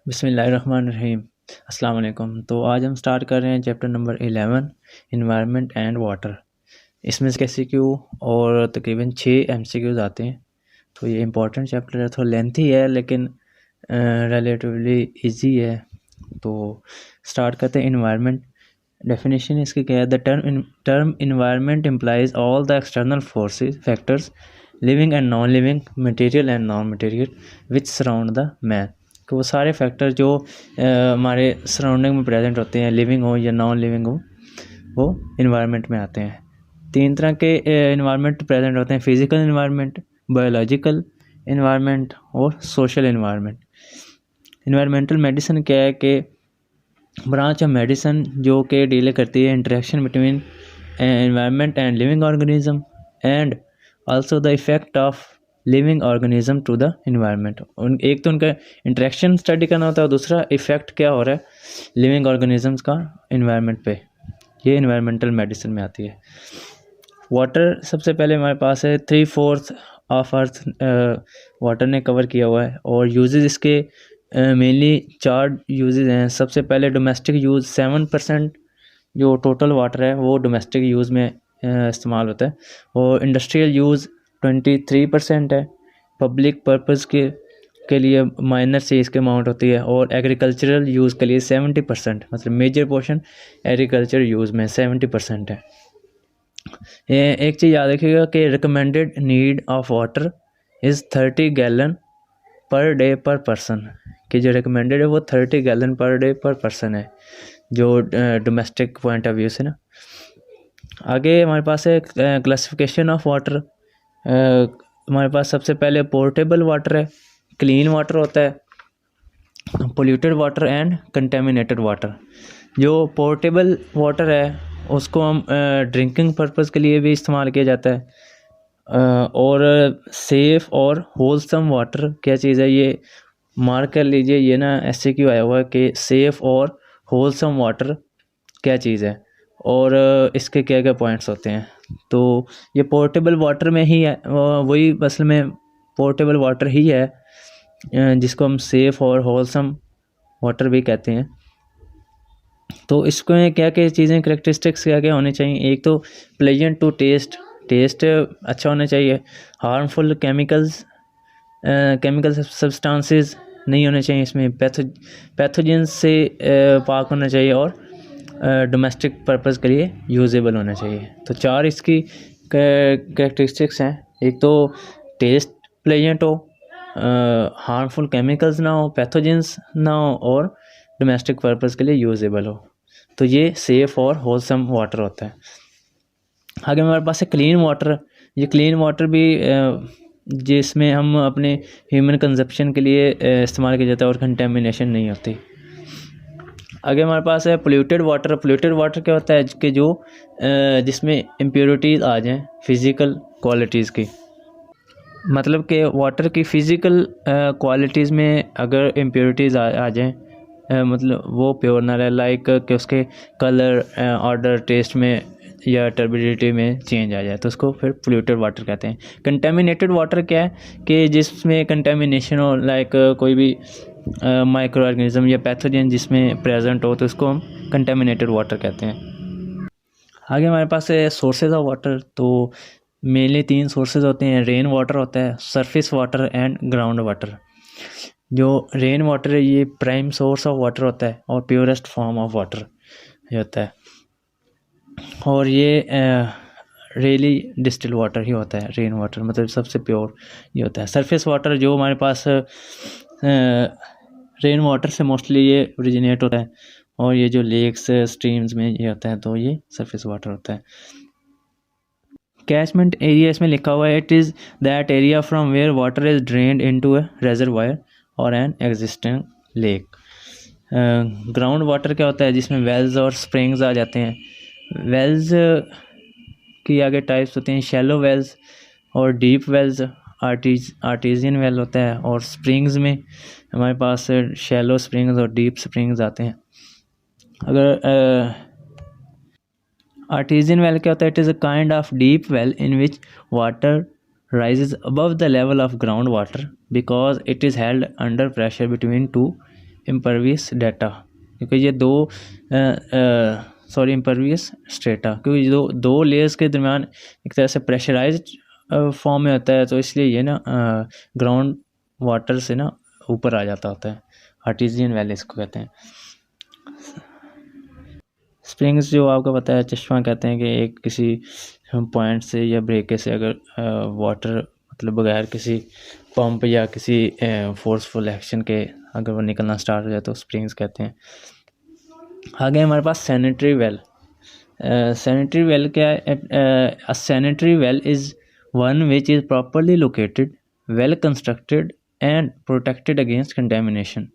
बिस्मिल्लाहिर्रहमानिर्रहीम। अस्सलाम वालेकुम। तो आज हम स्टार्ट कर रहे हैं chapter number 11 environment and water. इसमें से एमसीक्यू और तकरीबन 6 एमसीक्यूज आते हैं। तो ये इंपॉर्टेंट चैप्टर है, थोड़ा लेंथी है लेकिन रिलेटिवली इजी है। तो स्टार्ट करते हैं। इन्वायरमेंट डेफिनेशन इसकी क्या है? The term environment implies all the external forces factors living and non living material and non material which surround the man. कि वो सारे फैक्टर जो हमारे सराउंडिंग में प्रेजेंट होते हैं, लिविंग हो या नॉन लिविंग हो, वो इन्वायरमेंट में आते हैं। 3 तरह के इन्वायरमेंट प्रेजेंट होते हैं: फिज़िकल इन्वायरमेंट, बायोलॉजिकल इन्वायरमेंट और सोशल इन्वायरमेंट। इन्वायरमेंटल मेडिसिन क्या है कि ब्रांच ऑफ मेडिसिन जो कि डील करती है interaction between environment and living organism and also the effect of living organism to the environment. एक तो उनका इंटरेक्शन स्टडी करना होता है और दूसरा इफ़ेक्ट क्या हो रहा है लिविंग ऑर्गेनिजम्स का इन्वायरमेंट पे। ये इन्वायरमेंटल मेडिसिन में आती है। वाटर सबसे पहले हमारे पास है 3/4 ऑफ अर्थ वाटर ने कवर किया हुआ है और यूजेस इसके मेनली 4 यूजेस हैं। सबसे पहले डोमेस्टिक यूज़ 7% जो टोटल वाटर है वो डोमेस्टिक यूज़ में इस्तेमाल होता है और इंडस्ट्रियल यूज़ 23% है। पब्लिक पर्पस के लिए माइनर से इसके अमाउंट होती है और एग्रीकल्चरल यूज़ के लिए 70%, मतलब मेजर पोर्शन एग्रीकल्चर यूज़ में 70% है। एक चीज़ याद रखिएगा कि recommended need of water is 30 gallon per day पर पर्सन। कि जो रिकमेंडेड है वो 30 गैलन पर डे पर पर्सन है, जो डोमेस्टिक पॉइंट ऑफ व्यू से ना। आगे हमारे पास है क्लासिफिकेशन ऑफ वाटर। हमारे पास सबसे पहले पोर्टेबल वाटर है, क्लीन वाटर होता है, polluted water and contaminated water. जो पोर्टेबल वाटर है उसको हम ड्रिंकिंग पर्पस के लिए भी इस्तेमाल किया जाता है। और सेफ़ और होलसम वाटर क्या चीज़ है ये मार्क कर लीजिए। ये ना एमसीक्यू आया हुआ है कि सेफ़ और होलसम वाटर क्या चीज़ है और इसके क्या क्या पॉइंट्स होते हैं। तो ये पोर्टेबल वाटर में ही है, वही असल में पोर्टेबल वाटर ही है जिसको हम सेफ़ और होलसम वाटर भी कहते हैं। तो इसको क्या क्या चीज़ें करेक्टरिस्टिक्स क्या क्या होने चाहिए? एक तो प्लेजेंट टू टेस्ट अच्छा होना चाहिए। हार्मफुल केमिकल सब्सटेंसेस नहीं होने चाहिए इसमें। पैथोजन से पाक होना चाहिए और डोमेस्टिक पर्पस के लिए यूजेबल होना चाहिए। तो 4 इसकी करेक्टरिस्टिक्स हैं। एक तो टेस्ट प्लेजेंट हो, हार्मफुल केमिकल्स ना हो, पैथोजेंस ना हो और डोमेस्टिक पर्पस के लिए यूजेबल हो। तो ये सेफ़ और होलसम वाटर होता है। आगे हमारे पास है क्लीन वाटर। ये क्लीन वाटर भी जिसमें हम अपने ह्यूमन कंजप्शन के लिए इस्तेमाल किया जाता है और कंटेमिनेशन नहीं होती। आगे हमारे पास है पोल्यूटेड वाटर। पोल्यूटेड वाटर क्या होता है कि जो जिसमें इम्प्योरिटीज़ आ जाएं फिज़िकल क्वालिटीज़ की, मतलब कि वाटर की फ़िज़िकल क्वालिटीज़ में अगर इम्प्योरिटीज़ आ जाएं, मतलब वो प्योर ना रहे, लाइक कि उसके कलर, ऑर्डर, टेस्ट में या टर्बिडिटी में चेंज आ जाए, तो उसको फिर पोल्यूटेड वाटर कहते हैं। कंटेमिनेटेड वाटर क्या है कि जिसमें कंटेमिनेशन हो, लाइक कोई भी माइक्रो ऑर्गेनिज्म या पैथोजन जिसमें प्रेजेंट हो, तो उसको हम कंटेमिनेटेड वाटर कहते हैं। आगे हमारे पास है सोर्सेज ऑफ वाटर। तो मेनली 3 सोर्सेज होते हैं। रेन वाटर होता है, surface water and ground water. जो रेन वाटर है ये प्राइम सोर्स ऑफ वाटर होता है और प्योरेस्ट फॉर्म ऑफ वाटर ये होता है और ये रियली डिस्टिल वाटर ही होता है। रेन वाटर मतलब सबसे प्योर ये होता है। सरफेस वाटर जो हमारे पास रेन वाटर से मोस्टली ये ओरिजिनेट होता है और ये जो लेक्स स्ट्रीम्स में ये होता है, तो ये सरफेस वाटर होता है। कैचमेंट एरिया इसमें लिखा हुआ है, it is that area from where water is drained into a reservoir और an existing lake. Ground water क्या होता है? जिसमें वेल्स और स्प्रिंग्स आ जाते हैं। वेल्स की आगे टाइप्स होते हैं, शैलो वेल्स और डीप वेल्स। आर्टिजियन वेल होता है और स्प्रिंग्स में हमारे पास शैलो स्प्रिंग्स और डीप स्प्रिंग्स आते हैं। अगर आर्टिजियन वेल क्या होता है? It is a kind of deep well in which water rises above the level of groundwater because it is held under pressure between 2 impervious data, क्योंकि ये impervious strata, क्योंकि दो लेयर्स के दरमियान एक तरह से प्रेशराइज्ड फॉर्म में होता है, तो इसलिए ये ना ग्राउंड वाटर से ना ऊपर आ जाता होता है। आर्टिजियन वेल इसको कहते हैं। स्प्रिंग्स जो आपको पता है चश्मा कहते हैं कि एक किसी पॉइंट से या ब्रेके से अगर वाटर मतलब बगैर किसी पंप या किसी फोर्सफुल एक्शन के अगर वो निकलना स्टार्ट हो जाए तो स्प्रिंग्स कहते हैं। आगे हमारे पास सैनिटरी वेल। सैनिटरी वेल क्या है? A sanitary well is one which is properly located, well constructed and protected against contamination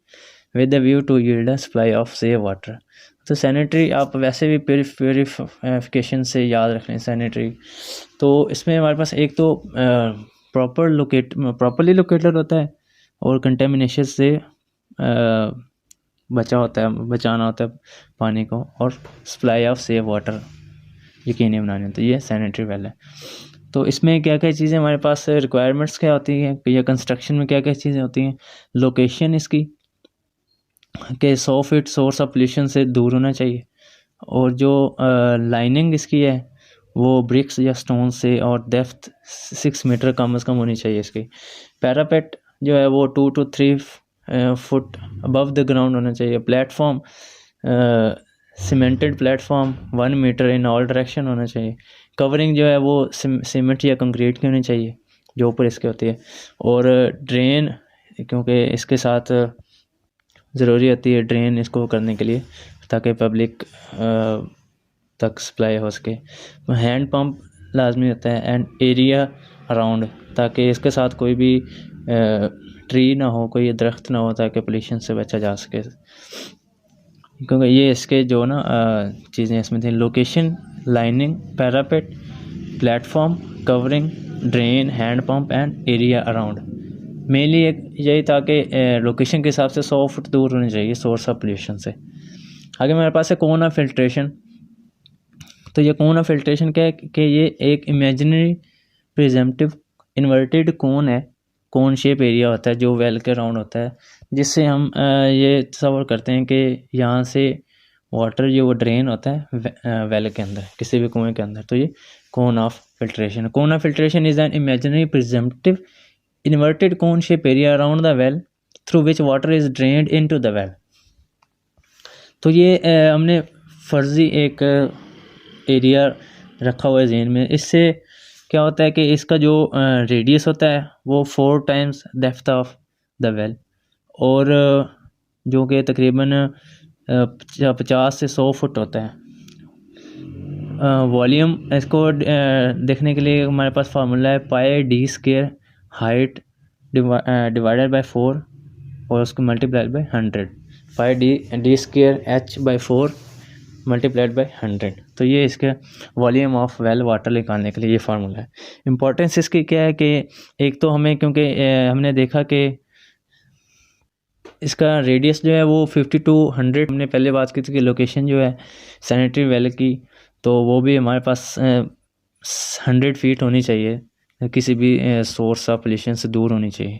with the view to yield a supply of safe water. तो सैनिटरी आप वैसे भी प्योरीफिकेशन से याद रख लें सैनिटरी। तो इसमें हमारे पास एक तो प्रॉपरली लोकेटेड होता है और कंटेमिनेशन से बचाना होता है पानी को, और सप्लाई ऑफ सेफ वाटर यकीनी बनानी होती है। ये सैनिटरी वेल है। तो इसमें क्या क्या चीज़ें हमारे पास रिक्वायरमेंट्स क्या होती हैं या कंस्ट्रक्शन में क्या क्या चीज़ें होती हैं? लोकेशन इसकी के 100 फीट सोर्स ऑफ पोल्यूशन से दूर होना चाहिए, और जो लाइनिंग इसकी है वो ब्रिक्स या स्टोन से, और डेप्थ 6 मीटर कम से कम होनी चाहिए इसकी। पैरापेट जो है वो 2 to 3 foot above the ground होना चाहिए। Platform cemented platform 1 metre in all direction होना चाहिए। कवरिंग जो है वो सीमेंट या कंक्रीट की होनी चाहिए जो ऊपर इसके होती है। और ड्रेन, क्योंकि इसके साथ ज़रूरी होती है ड्रेन इसको करने के लिए ताकि पब्लिक तक सप्लाई हो सके। हैंड पंप लाजमी होता है, एंड एरिया अराउंड, ताकि इसके साथ कोई भी ट्री ना हो, कोई दरख्त ना हो, ताकि पोल्यूशन से बचा जा सके। क्योंकि ये इसके जो ना चीज़ें इसमें थी: location, lining, parapet, platform, covering, drain, hand pump and area around. Mainly एक यही था कि लोकेशन के हिसाब से 100 फुट दूर होनी चाहिए सोर्स ऑफ पोल्यूशन से। आगे मेरे पास है कोन ऑफ फिल्ट्रेशन। तो ये कोन ऑफ फिल्ट्रेशन क्या है कि ये एक इमेजिनरी प्रिजम्पटिव इन्वर्टेड कोन है, कोन शेप एरिया होता है जो वेल के राउंड होता है, जिससे हम ये तस्वर करते हैं कि यहाँ से वाटर जो वो ड्रेन होता है वेल के अंदर, किसी भी कुएं के अंदर। तो ये cone of filtration. Cone of filtration is an imaginary presumptive inverted cone shape area around the well through which water is drained into the well। तो ये हमने फर्जी एक एरिया रखा हुआ है ज़हन में। इससे क्या होता है कि इसका जो रेडियस होता है वो 4 times depth of the well, और जो कि तकरीबन 50 से 100 फुट होता है। वॉल्यूम इसको देखने के लिए हमारे पास फार्मूला है pi D square height divided by 4 और उसको multiplied by 100। Pi D square h by 4 multiplied by 100। तो ये इसके वॉल्यूम ऑफ वेल वाटर निकालने के लिए ये फार्मूला है। इम्पोर्टेंस इसकी क्या है कि एक तो हमें, क्योंकि हमने देखा कि इसका रेडियस जो है वो 50 to 100, हमने पहले बात की थी कि लोकेशन जो है सैनिटरी वेल की, तो वो भी हमारे पास 100 फीट होनी चाहिए, किसी भी सोर्स ऑफ पोल्यूशन से दूर होनी चाहिए।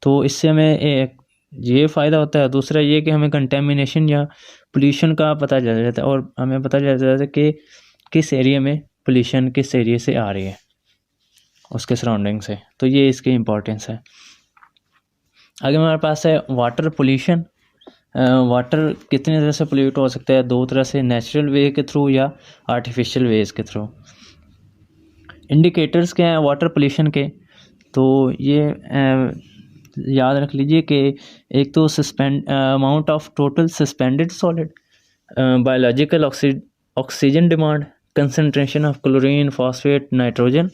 तो इससे हमें ये फ़ायदा होता है। दूसरा ये कि हमें कंटेमिनेशन या पोल्यूशन का पता चल जाता है, और हमें पता चल जाता है कि किस एरिया में पोल्यूशन किस एरिया से आ रही है, उसके सराउंडिंग से। तो ये इसकी इम्पोर्टेंस है। आगे हमारे पास है वाटर पोल्यूशन। वाटर कितनी तरह से पोल्यूट हो सकता है? 2 तरह से, नेचुरल वे के थ्रू या आर्टिफिशियल वेज के थ्रू। इंडिकेटर्स क्या हैं वाटर पोल्यूशन के? तो ये याद रख लीजिए कि एक तो amount of total suspended solid, biological oxygen demand, concentration of chlorine, phosphate, nitrogen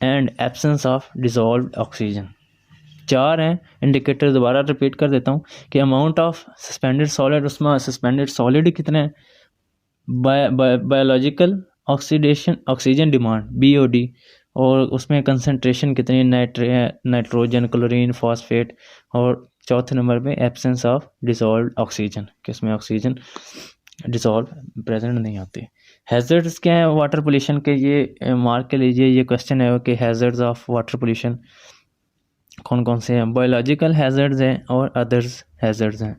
and absence of dissolved oxygen. 4 हैं इंडिकेटर। दोबारा रिपीट कर देता हूँ कि अमाउंट ऑफ सस्पेंडेड सॉलिड, उसमें सस्पेंडेड सॉलिड कितने हैं, बायोलॉजिकल ऑक्सीजन डिमांड BOD, और उसमें कंसंट्रेशन कितनी, नाइट्रोजन, क्लोरीन, फॉस्फेट, और चौथे नंबर पे एब्सेंस ऑफ डिसॉल्व्ड ऑक्सीजन, कि उसमें ऑक्सीजन डिसॉल्व प्रेजेंट नहीं होती। हैज़र्ड्स क्या है वाटर पोल्यूशन के? ये मार्क के लीजिए, ये क्वेश्चन है कि हैज़र्ड्स ऑफ वाटर पोल्यूशन कौन कौन से हैं? बायोलॉजिकल हैज़र्ड्स हैं और अदर्स हैज़र्ड्स हैं।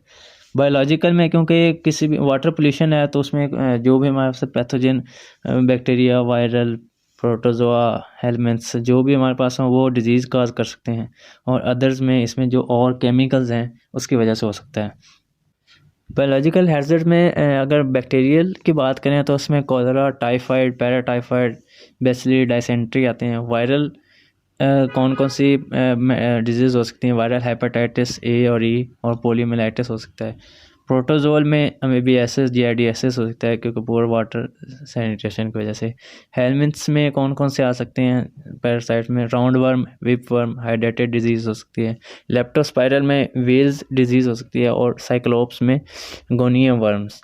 बायोलॉजिकल में क्योंकि किसी भी वाटर पोल्यूशन है तो उसमें जो भी हमारे पास pathogen bacteria, viral, protozoa, helminths जो भी हमारे पास हों वो डिजीज़ काज कर सकते हैं, और अदर्स में इसमें जो और केमिकल्स हैं उसकी वजह से हो सकता है। बायोलॉजिकल हैज़र्ड में अगर बैक्टीरियल की बात करें तो उसमें cholera, typhoid, paratyphoid, bacilli, dysentery आते हैं। वायरल कौन कौन सी डिजीज़ हो सकती हैं? वायरल हेपेटाइटिस ए और ई और पोलियोमाइलाइटिस हो सकता है। प्रोटोजोल में अमीबियासिस, जियार्डियासिस हो सकता है क्योंकि पुअर वाटर सैनिटेशन की वजह से। हेलमिंथ्स में कौन कौन से आ सकते हैं पैरासाइट में? Round worm, whip worm, hydrated disease हो सकती है। लेप्टोस्पाइरल में वेल्स डिजीज़ हो सकती है, और साइक्लोप्स में गोनिया वर्म्स।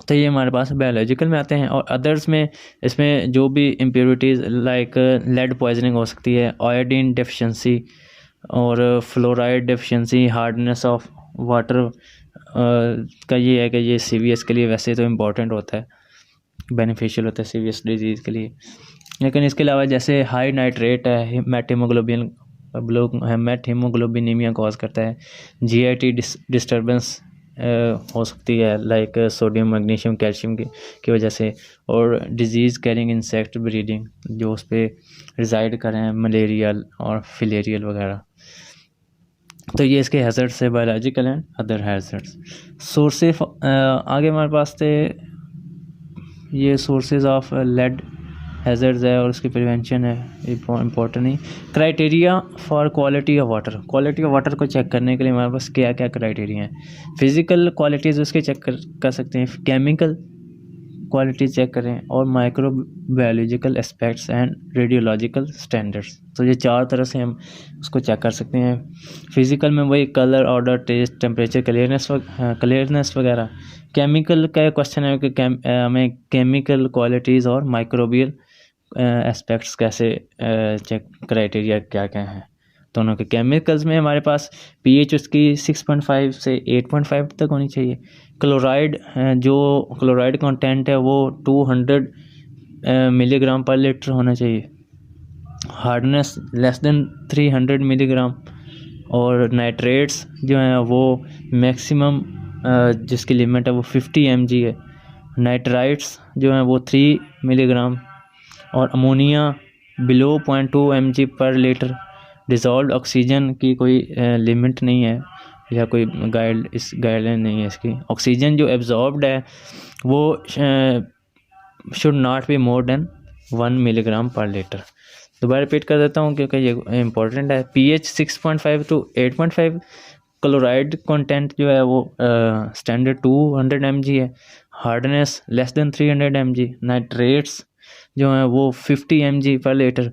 तो ये हमारे पास बायोलॉजिकल में आते हैं। और अदर्स में इसमें जो भी इम्प्योरिटीज़ लाइक लेड पॉइजनिंग हो सकती है, आयोडीन डेफिशिएंसी और fluoride deficiency, hardness of water का ये है कि ये सीवीएस के लिए वैसे तो इम्पॉर्टेंट होता है, बेनिफिशियल होता है सीवीएस डिजीज़ के लिए। लेकिन इसके अलावा जैसे हाई नाइट्रेट है, मेट हीमोग्लोबिनीमिया कॉज करता है। जीआईटी डिस्टर्बेंस हो सकती है लाइक सोडियम, मैग्नीशियम, कैल्शियम की वजह से। और डिजीज़ कैरिंग इंसेक्ट ब्रीडिंग जो उस पर रिजाइड करें, मलेरियल और फिलेरियल वगैरह। तो ये इसके हैज़र्ड्स है, biological and other hazards. Sources आगे हमारे पास थे ये सोर्सेज ऑफ लेड हैज़र्ड्स है और उसकी प्रिवेंशन है, इम्पोर्टेंट नहीं। Criteria for quality of water, quality of water को चेक करने के लिए हमारे पास क्या क्या क्राइटेरिया हैं? फिज़िकल क्वालिटीज़ उसके चेक कर सकते हैं, केमिकल क्वालिटी चेक करें, और microbiological aspects and radiological standards. तो ये 4 तरह से हम उसको चेक कर सकते हैं। फिज़िकल में वही colour, odour, taste, temperature, clearness वगैरह। केमिकल का क्वेश्चन है कि हमें केमिकल क्वालिटीज़ और माइक्रोबियल एस्पेक्ट्स कैसे चेक, क्राइटेरिया क्या क्या हैं दोनों के। केमिकल्स में हमारे पास पीएच उसकी 6.5 से 8.5 तक होनी चाहिए। क्लोराइड जो क्लोराइड कंटेंट है वो 200 मिलीग्राम पर लीटर होना चाहिए। Hardness less than 300 milligram. और नाइट्रेट्स जो हैं वो मैक्सिमम जिसकी लिमिट है वो 50 mg है। नाइट्राइट्स जो हैं वो 3 मिलीग्राम। और अमोनिया बिलो 0.2 mg पर लीटर। डिज़ोल्व्ड ऑक्सीजन की कोई लिमिट नहीं है या कोई गाइडलाइन नहीं है इसकी। ऑक्सीजन जो एब्जॉर्ब्ड है वो should not be more than 1 milligram पर लीटर। दोबारा रिपीट कर देता हूँ क्योंकि ये इम्पोर्टेंट है। PH 6.5 to 8.5। क्लोराइड कंटेंट जो है वो स्टैंडर्ड 200 mg है। Hardness less than 300 mg। Nitrates जो हैं वो 50 mg पर लीटर।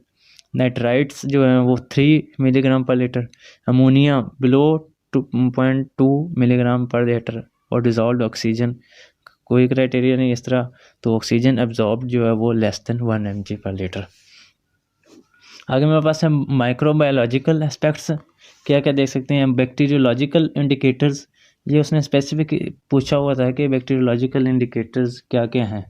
नाइट्राइट्स जो हैं वो 3 मिलीग्राम पर लीटर। अमोनिया बिलो 2.2 मिलीग्राम पर लीटर। और डिज़ोल्व्ड ऑक्सीजन कोई क्राइटेरिया नहीं इस तरह, तो ऑक्सीजन एब्जॉर्ब जो है वो लेस देन 1 mg पर लीटर। आगे मेरे पास है माइक्रोबायोलॉजिकल एस्पेक्ट्स, क्या क्या देख सकते हैं? बैक्टीरियोलॉजिकल इंडिकेटर्स, ये उसने स्पेसिफिक पूछा हुआ था कि बैक्टीरियोलॉजिकल इंडिकेटर्स क्या क्या हैं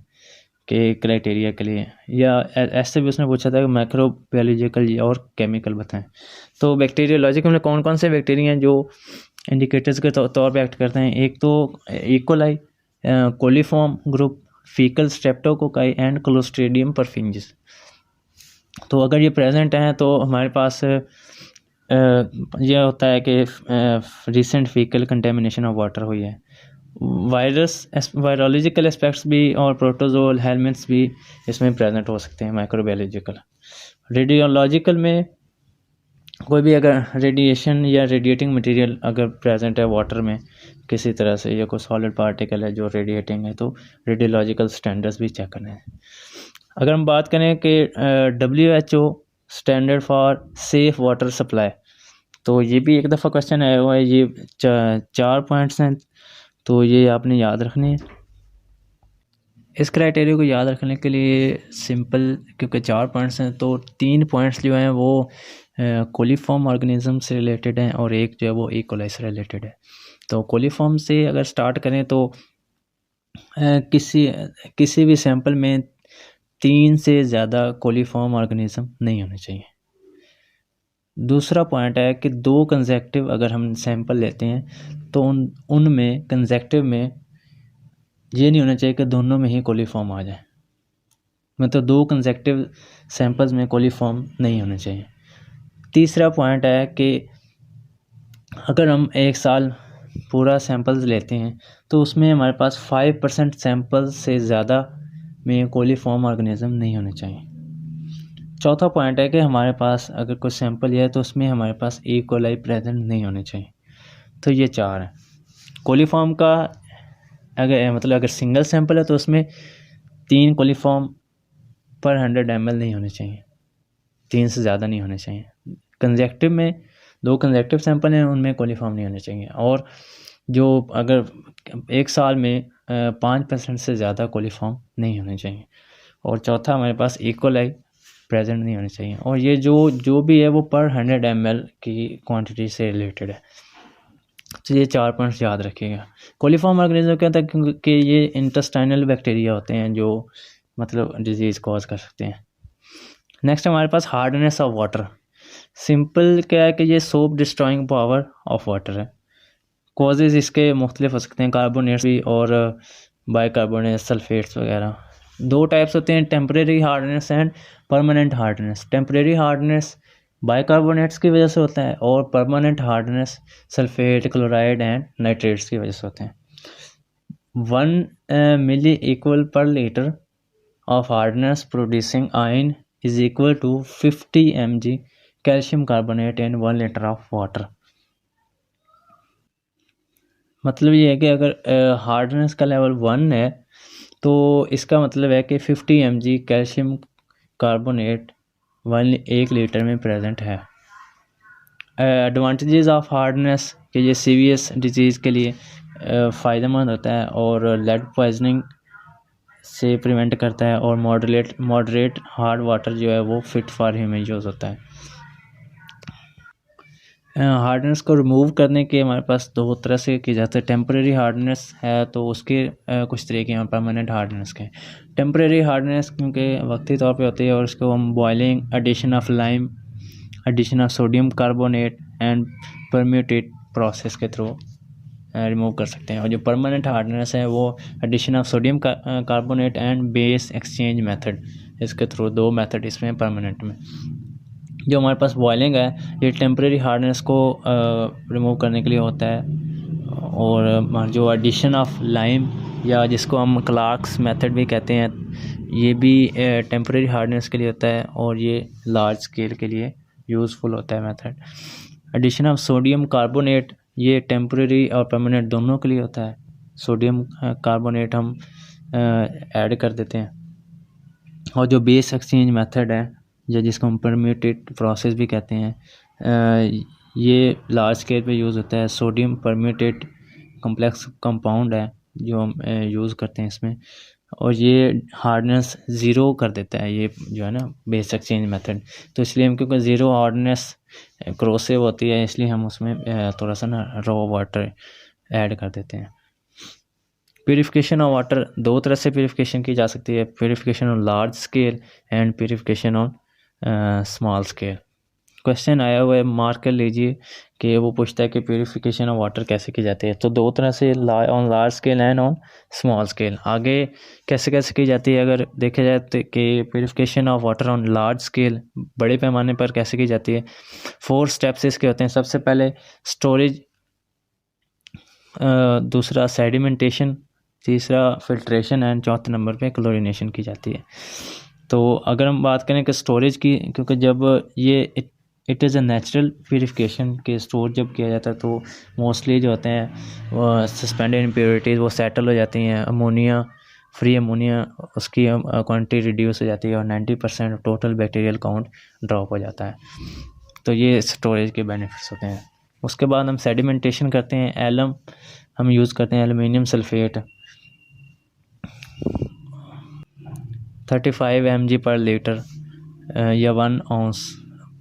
के क्राइटेरिया के लिए, या ऐसे भी उसने पूछा था कि माइक्रोबायोलॉजिकल और केमिकल बताएं। तो बैक्टीरियोलॉजिकल में कौन कौन से बैक्टीरिया हैं जो इंडिकेटर्स के तौर पे एक्ट करते हैं? एक तो E coli, coliform group, faecal streptococci and clostridium perfringens. तो अगर ये प्रेजेंट हैं तो हमारे पास ये होता है कि recent faecal contamination of water हुई है। वायरोलॉजिकल एस्पेक्ट्स भी और प्रोटोजोल, हेलमेंट्स भी इसमें प्रेजेंट हो सकते हैं माइक्रोबायोलॉजिकल। रेडियोलॉजिकल में कोई भी अगर रेडिएशन या रेडिएटिंग मटेरियल अगर प्रेजेंट है वाटर में किसी तरह से, या कोई सॉलिड पार्टिकल है जो रेडिएटिंग है, तो रेडियोलॉजिकल स्टैंडर्ड्स भी चेक करने हैं। अगर हम बात करें कि WHO standard for safe water supply, तो ये भी एक दफ़ा क्वेश्चन आया हुआ है। ये 4 पॉइंट्स हैं, तो ये आपने याद रखने हैं। इस क्राइटेरिया को याद रखने के लिए सिंपल, क्योंकि 4 पॉइंट्स हैं तो 3 पॉइंट्स जो हैं वो कोलीफॉर्म ऑर्गेनिज्म से रिलेटेड हैं और एक जो है वो इकोलाई से रिलेटेड है। तो कोलीफॉर्म से अगर स्टार्ट करें तो किसी भी सैंपल में 3 से ज़्यादा कोलीफॉर्म ऑर्गेनिज्म नहीं होने चाहिए। दूसरा पॉइंट है कि 2 कंसेक्टिव अगर हम सैंपल लेते हैं तो उनमें कंसेक्टिव में ये नहीं होना चाहिए कि दोनों में ही कोलीफॉर्म आ जाए, मतलब 2 कंसेक्टिव सैंपल्स में कोलीफॉर्म नहीं होने चाहिए। तीसरा पॉइंट है कि अगर हम एक साल पूरा सैंपल्स लेते हैं तो उसमें हमारे पास 5% सैंपल्स से ज़्यादा में कोलीफॉर्म ऑर्गेनिज्म नहीं होने चाहिए। चौथा पॉइंट है कि हमारे पास अगर कोई सैंपल है तो उसमें हमारे पास ई कोलाई प्रेजेंट नहीं होने चाहिए। तो ये 4 हैं। कोलीफॉर्म का अगर सिंगल सैंपल है तो उसमें 3 कोलीफॉर्म पर 100 ml नहीं होने चाहिए, 3 से ज़्यादा नहीं होने चाहिए। कंसेक्टिव में 2 कंसेक्टिव सैंपल हैं, उनमें कोलीफॉर्म नहीं होने चाहिए। और जो अगर एक साल में 5% से ज़्यादा कोलीफॉर्म नहीं होने चाहिए। और चौथा हमारे पास इकोलाई प्रेजेंट नहीं होने चाहिए। और ये जो भी है वो पर 100 ml की क्वांटिटी से रिलेटेड है। तो ये 4 पॉइंट्स याद रखिएगा। कोलीफॉर्म ऑर्गेनिज्म क्या होता है, क्योंकि ये इंटेस्टाइनल बैक्टीरिया होते हैं जो मतलब डिजीज़ कॉज कर सकते हैं। नेक्स्ट हमारे पास हार्डनेस ऑफ वाटर। सिंपल क्या है कि ये soap destroying power of water है। कॉजेज़ इसके मुख्तलिफ हो सकते हैं, कार्बोनेट्स भी और बाइकार्बोनेट, सल्फेट्स वगैरह। 2 टाइप्स होते हैं, temporary hardness and permanent hardness. Temporary hardness bicarbonates की वजह से होता है और permanent hardness sulphate, chloride and nitrates की वजह से होते हैं। 1 मिली इक्वल पर litre of hardness producing iron is equal to 50 mg calcium carbonate in 1 liter of water। मतलब ये है कि अगर हार्डनेस का लेवल 1 है तो इसका मतलब है कि 50 mg कैल्शियम कार्बोनेट 1 लीटर में प्रेजेंट है। एडवांटेजेस ऑफ हार्डनेस कि ये सीवियस डिजीज़ के लिए फ़ायदेमंद होता है और लेड पॉइजनिंग से प्रिवेंट करता है। और मॉडरेट हार्ड वाटर जो है वो फिट फॉर ह्यूमन यूज़ होता है। हार्डनेस को रिमूव करने के हमारे पास 2 तरह से की जाती है। टेम्परेरी हार्डनेस है तो उसके कुछ तरीके हैं, परमानेंट हार्डनेस के। टेम्परेरी हार्डनेस क्योंकि वक्ती तौर पे होती है और उसको हम boiling, addition of lime, addition of sodium carbonate and permutit process के थ्रू रिमूव कर सकते हैं। और जो परमानेंट हार्डनेस है वो addition of sodium carbonate and base exchange method, इसके थ्रू 2 मेथड इसमें परमानेंट में। जो हमारे पास बॉयलिंग है ये टेम्परेरी हार्डनेस को रिमूव करने के लिए होता है। और जो एडिशन ऑफ लाइम या जिसको हम क्लार्क्स मेथड भी कहते हैं, ये भी टेम्परेरी हार्डनेस के लिए होता है और ये लार्ज स्केल के लिए यूज़फुल होता है method. Addition of sodium carbonate ये टेम्परेरी और परमानेंट दोनों के लिए होता है। सोडियम कार्बोनेट हम ऐड कर देते हैं। और जो बेस एक्सचेंज मेथड है या जिसको हम परम्यूटेट प्रोसेस भी कहते हैं, ये लार्ज स्केल पे यूज़ होता है। सोडियम परम्यूटेट कॉम्प्लेक्स कंपाउंड है जो हम यूज़ करते हैं इसमें, और ये हार्डनेस 0 कर देता है, ये जो है ना बेस एक्सचेंज मेथड। तो इसलिए हम क्योंकि 0 हार्डनेस क्रोसिव होती है इसलिए हम उसमें थोड़ा सा ना रॉ वाटर ऐड कर देते हैं। प्यूरिफिकेशन ऑफ वाटर 2 तरह से प्यूरिफिकेशन की जा सकती है, purification on large scale and purification on small scale. Question आया हुआ है, मार्क कर लीजिए कि वो पूछता है कि प्यूरिफिकेशन ऑफ वाटर कैसे की जाती है। तो 2 तरह से, on large scale and on small scale. आगे कैसे कैसे की जाती है अगर देखा जाए तो कि purification of water on large scale बड़े पैमाने पर कैसे की जाती है। 4 स्टेप्स इसके होते हैं। सबसे पहले स्टोरेज, दूसरा सेडिमेंटेशन, तीसरा फिल्ट्रेशन एंड चौथे नंबर पे क्लोरीनेशन की जाती है। तो अगर हम बात करें कि स्टोरेज की, क्योंकि जब ये it is a natural purification के स्टोर जब किया जाता है तो मोस्टली जो होते हैं सस्पेंडेड इम्प्योरिटीज़ वो सेटल हो जाती हैं। अमोनिया, फ्री अमोनिया उसकी क्वांटिटी रिड्यूस हो जाती है और 90% टोटल बैक्टीरियल काउंट ड्रॉप हो जाता है। तो ये स्टोरेज के बेनिफिट्स होते हैं। उसके बाद हम सेडिमेंटेशन करते हैं। एलम हम यूज़ करते हैं, एल्युमिनियम सल्फेट 35 mg पर लीटर या 1 ounce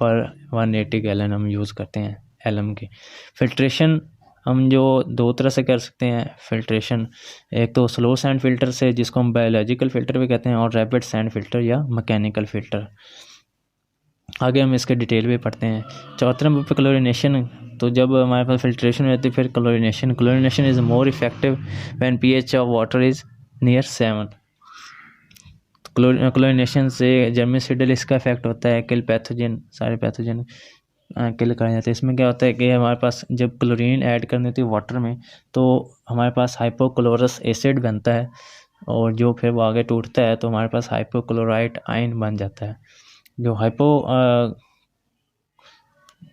पर 180 गैलन हम यूज़ करते हैं एलम की। फिल्ट्रेशन हम जो 2 तरह से कर सकते हैं फिल्ट्रेशन, एक तो स्लो सैंड फ़िल्टर से जिसको हम बायोलॉजिकल फ़िल्टर भी कहते हैं, और रैपिड सैंड फ़िल्टर या मैकेनिकल फ़िल्टर। आगे हम इसके डिटेल भी पढ़ते हैं। चौथे नंबर पर क्लोरीनेशन तो जब हमारे पास फिल्ट्रेशन हो जाती है फिर chlorination is more effective when pH of water is near 7। Chlorination से जर्मिसिडल इसका इफेक्ट होता है, किल पैथोजन, सारे पैथोजन किल कर जाते हैं। इसमें क्या होता है कि हमारे पास जब क्लोरीन ऐड करनी होती है वाटर में तो हमारे पास हाइपोक्लोरस एसिड बनता है और जो फिर वो आगे टूटता है तो हमारे पास हाइपोक्लोराइट आयन बन जाता है।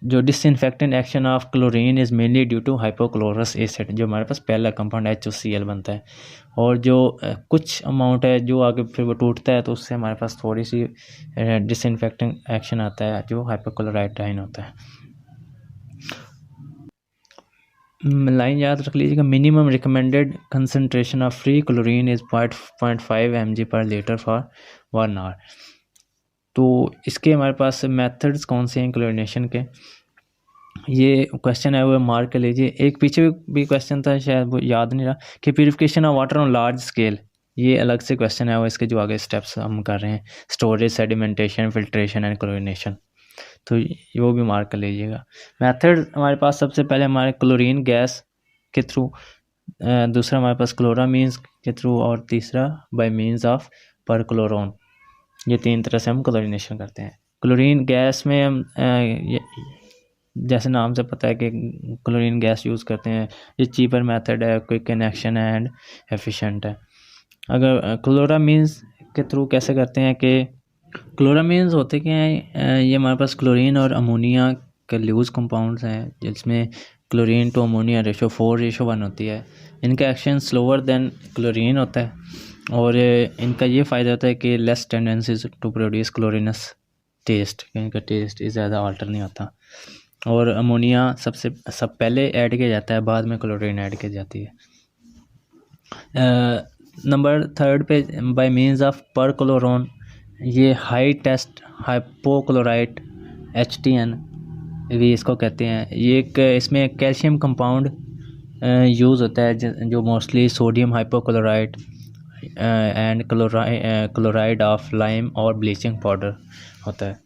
जो disinfectant action of chlorine is mainly due to hypochlorous acid, जो हमारे पास पहला कंपाउंड HOCl बनता है और जो कुछ अमाउंट है जो आगे फिर वो टूटता है तो उससे हमारे पास थोड़ी सी डिसइंफेक्टेंट एक्शन आता है जो हाइपोक्लोराइट आयन होता है। लाइन याद रख लीजिएगा, minimum recommended concentration of free chlorine is 0.5 mg/L for 1 hour। तो इसके हमारे पास मेथड्स कौन से हैं क्लोरिनेशन के, ये क्वेश्चन है वो मार्क कर लीजिए। एक पीछे भी क्वेश्चन था शायद वो याद नहीं रहा कि purification of water on large scale, ये अलग से क्वेश्चन है वो, इसके जो आगे स्टेप्स हम कर रहे हैं, storage, sedimentation, filtration and chlorination, तो वो भी मार्क कर लीजिएगा। मेथड हमारे पास सबसे पहले हमारे क्लोरीन गैस के थ्रू, दूसरा हमारे पास क्लोरामीन्स के थ्रू और तीसरा बाय मीन्स ऑफ परक्लोरोन। ये 3 तरह से हम क्लोरिनेशन करते हैं। क्लोरीन गैस में हम जैसे नाम से पता है कि क्लोरीन गैस यूज़ करते हैं, ये चीपर मेथड है, quick in action and efficient है। अगर क्लोरामीन्स के थ्रू कैसे करते हैं कि क्लोरामीन्स होते क्या हैं, ये हमारे पास क्लोरीन और अमोनिया के लूज कंपाउंड्स हैं जिसमें क्लोरीन टू अमोनिया रेशो 4:1 होती है। इनका एक्शन स्लोअर देन क्लोरीन होता है और इनका ये फ़ायदा होता है कि less tendencies to produce chlorinous taste, इनका टेस्ट ज़्यादा अल्टर नहीं होता। और अमोनिया सब पहले ऐड किया जाता है, बाद में क्लोरीन ऐड की जाती है। नंबर 3 पे बाय मीन्स ऑफ परक्लोरोन, ये हाई टेस्ट हाइपोक्लोराइट HTN भी इसको कहते हैं। ये एक इसमें कैल्शियम कंपाउंड यूज़ होता है जो mostly sodium hypochlorite and chloride of lime और ब्लीचिंग पाउडर होता है।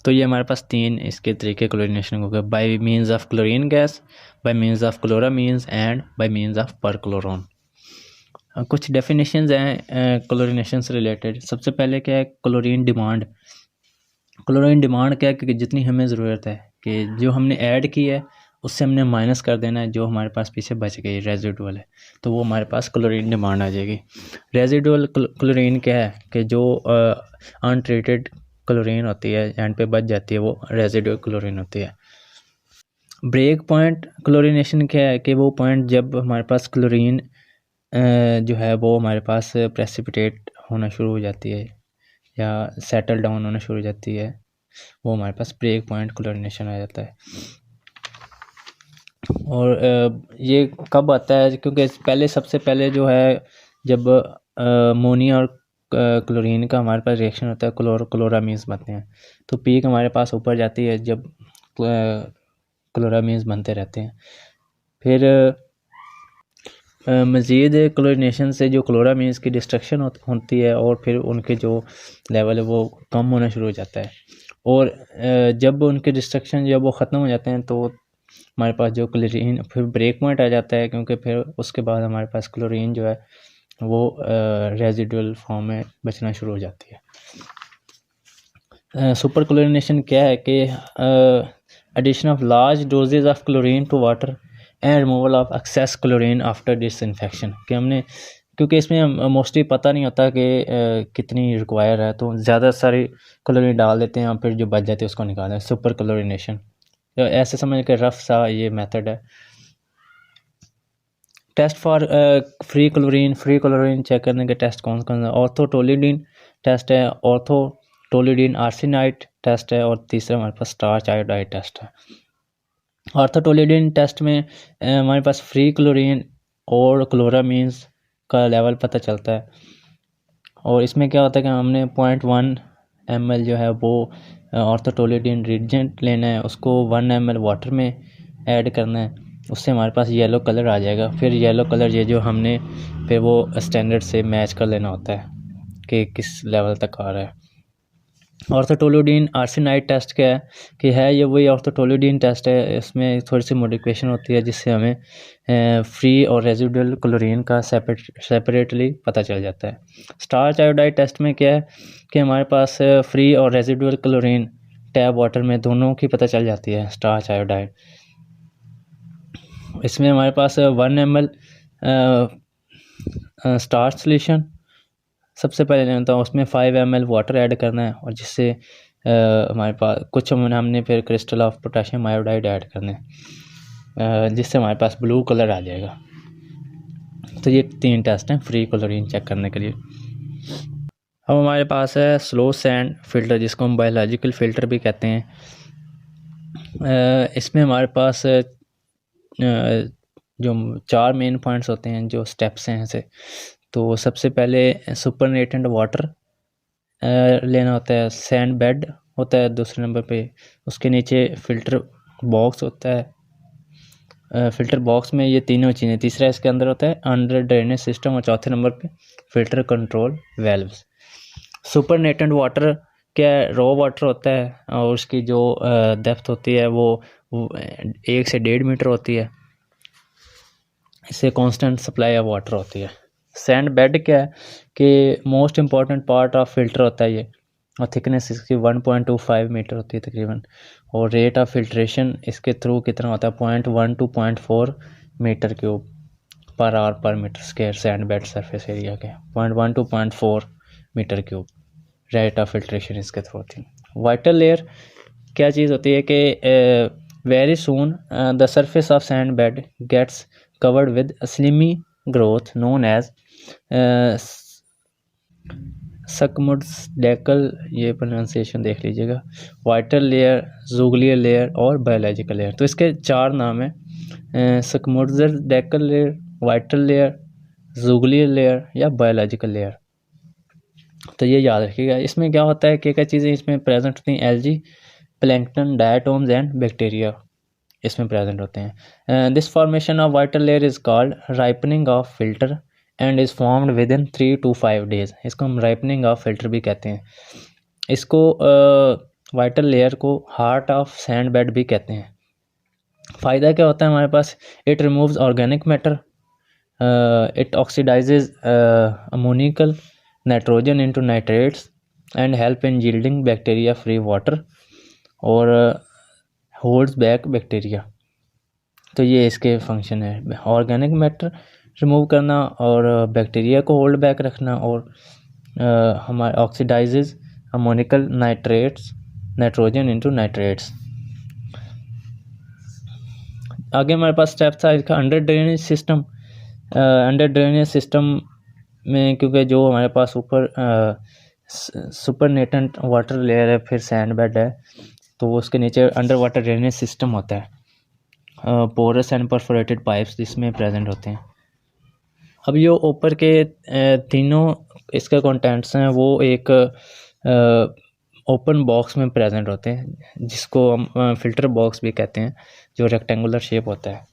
तो ये हमारे पास 3 इसके तरीके क्लोरिनेशन हो गए, by means of chlorine gas, by means of chloramines and by means of perchloron. कुछ डेफिनेशंस हैं क्लोरिनेशन से रिलेटेड। सबसे पहले क्या है, क्लोरीन डिमांड। क्लोरीन डिमांड क्या है कि जितनी हमें ज़रूरत है, कि जो हमने ऐड की है उससे हमने माइनस कर देना है, जो हमारे पास पीछे बच गई रेजिडुअल है तो वो हमारे पास क्लोरीन डिमांड आ जाएगी। रेजिडुअल क्लोरीन क्या है कि जो अनट्रीटेड क्लोरीन होती है एंड पे बच जाती है, वो रेजिडुअल क्लोरीन होती है। ब्रेक पॉइंट क्लोरिनेशन क्या है कि वो पॉइंट जब हमारे पास क्लोरीन जो है वो हमारे पास प्रेसिपिटेट होना शुरू हो जाती है या सेटल डाउन होना शुरू हो जाती है, वो हमारे पास ब्रेक पॉइंट क्लोरिनेशन आ जाता है। और ये कब आता है, क्योंकि सबसे पहले जो है जब अमोनिया और क्लोरीन का हमारे पास रिएक्शन होता है, क्लोरामीन्स बनते हैं, तो पीक हमारे पास ऊपर जाती है जब क्लोरामीन्स बनते रहते हैं। फिर मज़ीद क्लोरिनेशन से जो क्लोरामीन्स की डिस्ट्रक्शन होती है और फिर उनके जो लेवल है वो कम होना शुरू हो जाता है। और जब उनके डिस्ट्रक्शन जब वो ख़त्म हो जाते हैं तो हमारे पास जो क्लोरीन फिर ब्रेक पॉइंट आ जाता है, क्योंकि फिर उसके बाद हमारे पास क्लोरीन जो है वो रेजिडुअल फॉर्म में बचना शुरू हो जाती है। सुपर क्लोरिनेशन क्या है कि addition of large doses of chlorine to water and removal of excess chlorine after disinfection, कि हमने क्योंकि इसमें मोस्टली पता नहीं होता कि कितनी रिक्वायर है, तो ज़्यादा सारी क्लोरीन डाल देते हैं और फिर जो बच जाती है उसको निकालते हैं, सुपर क्लोरिनेशन। तो ऐसे समझ के रफ सा ये मेथड है। Test for free chlorine check करने के टेस्ट कौन कौन से, ऑर्थोटोलिडीन टेस्ट है, ऑर्थोटोलिडीन आर्सेनाइड टेस्ट है और तीसरा हमारे पास स्टार्च आयोडाइड टेस्ट है। ऑर्थोटोलिडीन टेस्ट में हमारे पास फ्री क्लोरीन और क्लोरामीन्स का लेवल पता चलता है और इसमें क्या होता है कि हमने 0.1 ml जो है वो ऑर्थोटोलिडीन रिएजेंट लेना है, उसको 1 ml वाटर में ऐड करना है, उससे हमारे पास येलो कलर आ जाएगा। फिर येलो कलर ये जो हमने फिर वो स्टैंडर्ड से मैच कर लेना होता है कि किस लेवल तक आ रहा है। ऑर्थोटोलुडीन आर्सेनाइड टेस्ट क्या है कि है ये वही ऑर्थोटोलुडीन टेस्ट है, इसमें थोड़ी सी मॉडिफिकेशन होती है जिससे हमें फ्री और रेजिडुअल क्लोरीन का सेपरेटली पता चल जाता है। स्टार्च आयोडाइड टेस्ट में क्या है कि हमारे पास फ्री और रेजिडुअल क्लोरीन टैप वाटर में दोनों की पता चल जाती है स्टार्च आयोडाइड। इसमें हमारे पास 1 ml स्टार्च सोल्यूशन सबसे पहले लेना था, उसमें 5 ml वाटर ऐड करना है और जिससे हमारे पास कुछ हमने फिर crystal of potassium iodide add करने हैं, जिससे हमारे पास ब्लू कलर आ जाएगा। तो ये 3 टेस्ट हैं फ्री क्लोरीन चेक करने के लिए। अब हमारे पास है स्लो सैंड फिल्टर, जिसको हम बायोलॉजिकल फ़िल्टर भी कहते हैं। इसमें हमारे पास जो 4 मेन पॉइंट्स होते हैं, जो स्टेप्स हैं ऐसे। तो सबसे पहले सुपरनेटेंट वाटर लेना होता है, सैंड बेड होता है दूसरे नंबर पे, उसके नीचे फ़िल्टर बॉक्स होता है। फ़िल्टर बॉक्स में ये तीनों चीज़ें, तीसरा इसके अंदर होता है अंडर ड्रेनेज सिस्टम और चौथे नंबर पे filter control valves. Supernatant water क्या रॉ वाटर होता है और उसकी जो डेप्थ होती है वो 1 से 1.5 मीटर होती है, इससे कांस्टेंट सप्लाई ऑफ वाटर होती है। सैंड बेड क्या है कि most important part of filter होता है ये, और थिकनेस इसकी 1.25 मीटर होती है तकरीबन, और रेट ऑफ फिल्ट्रेशन इसके थ्रू कितना होता है 0.1 to 0.4 मीटर क्यूब पर आवर पर metre square sand bed surface area के 0.1 to 0.4 metre cube rate of filtration इसके थ्रू होती है। वाइटल लेयर क्या चीज़ होती है कि very soon the surface of sand bed gets covered with a slimy growth known as schmutzdecke, ये प्रोनाउंसिएशन देख लीजिएगा, वाइटल लेयर, जूगलियर लेयर और बायोलॉजिकल लेयर। तो इसके 4 नाम हैं, सक्मुड्सडेकल layer, vital layer, zoogleal layer या बायोलॉजिकल लेयर। तो ये याद रखिएगा। इसमें क्या होता है, क्या चीज़ें इसमें प्रेजेंट होती हैं, algae, plankton, diatoms and bacteria इसमें प्रेजेंट होते हैं। This formation of vital layer is called ripening of filter and is formed within 3 to 5 days. इसको हम राइपनिंग ऑफ फिल्टर भी कहते हैं। इसको वाइटल लेयर को हार्ट ऑफ सैंड बेड भी कहते हैं। फ़ायदा क्या होता है हमारे पास, it removes organic matter, it oxidizes ammoniacal nitrogen into nitrates and help in yielding bacteria free water और होल्ड्स बैक बैक्टीरिया। तो ये इसके फंक्शन है, ऑर्गेनिक मैटर रिमूव करना और बैक्टीरिया को होल्ड बैक रखना और हमारे oxidises ammoniacal nitrates nitrogen into nitrates. आगे हमारे पास स्टेप था इसका under drainage system. Under drainage system में क्योंकि जो हमारे पास ऊपर सुपरनेटेंट वाटर लेयर है, फिर सैंड बेड है, तो उसके नीचे अंडर वाटर ड्रेनेज सिस्टम होता है, पोरस एंड परफोरेटेड पाइप्स जिसमें प्रेजेंट होते हैं। अब ये ऊपर के तीनों इसके कंटेंट्स हैं वो एक ओपन बॉक्स में प्रेजेंट होते हैं, जिसको हम फ़िल्टर बॉक्स भी कहते हैं, जो रेक्टेंगुलर शेप होता है।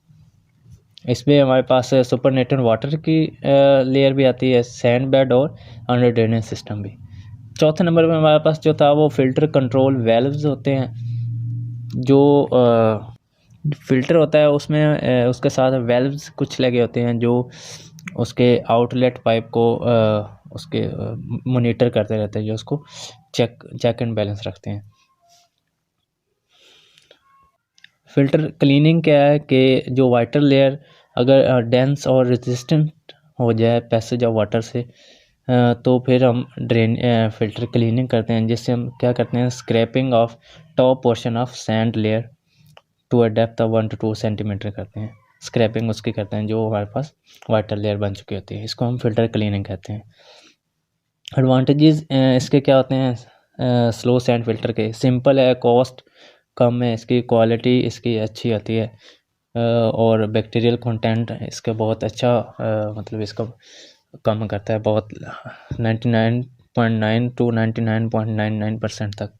इसमें हमारे पास सुपरनेटेंट वाटर की लेयर भी आती है, सैंड बेड और अंडर ड्रेनेज सिस्टम भी। चौथे नंबर पे हमारे पास जो था वो फ़िल्टर कंट्रोल वेल्व्स होते हैं। जो फ़िल्टर होता है उसमें उसके साथ वेल्व्स कुछ लगे होते हैं जो उसके आउटलेट पाइप को उसके मॉनिटर करते रहते हैं, जो उसको चेक एंड बैलेंस रखते हैं। फ़िल्टर क्लीनिंग क्या है कि जो वाटर लेयर अगर डेंस और रेजिस्टेंट हो जाए पैसेज ऑफ वाटर से, तो फिर हम फ़िल्टर क्लीनिंग करते हैं, जिससे हम क्या करते हैं, scraping of top portion of sand layer to a depth of 1 to 2 centimetre करते हैं। स्क्रैपिंग उसकी करते हैं जो हमारे पास वाटर लेयर बन चुकी होती है, इसको हम फ़िल्टर क्लीनिंग कहते हैं। एडवांटेजेस इसके क्या होते हैं स्लो सैंड फ़िल्टर के, सिंपल है, कॉस्ट कम है, इसकी क्वालिटी इसकी अच्छी होती है और बैक्टीरियल कंटेंट इसका बहुत अच्छा मतलब इसका कम करता है बहुत 99.9 to 99.99% तक।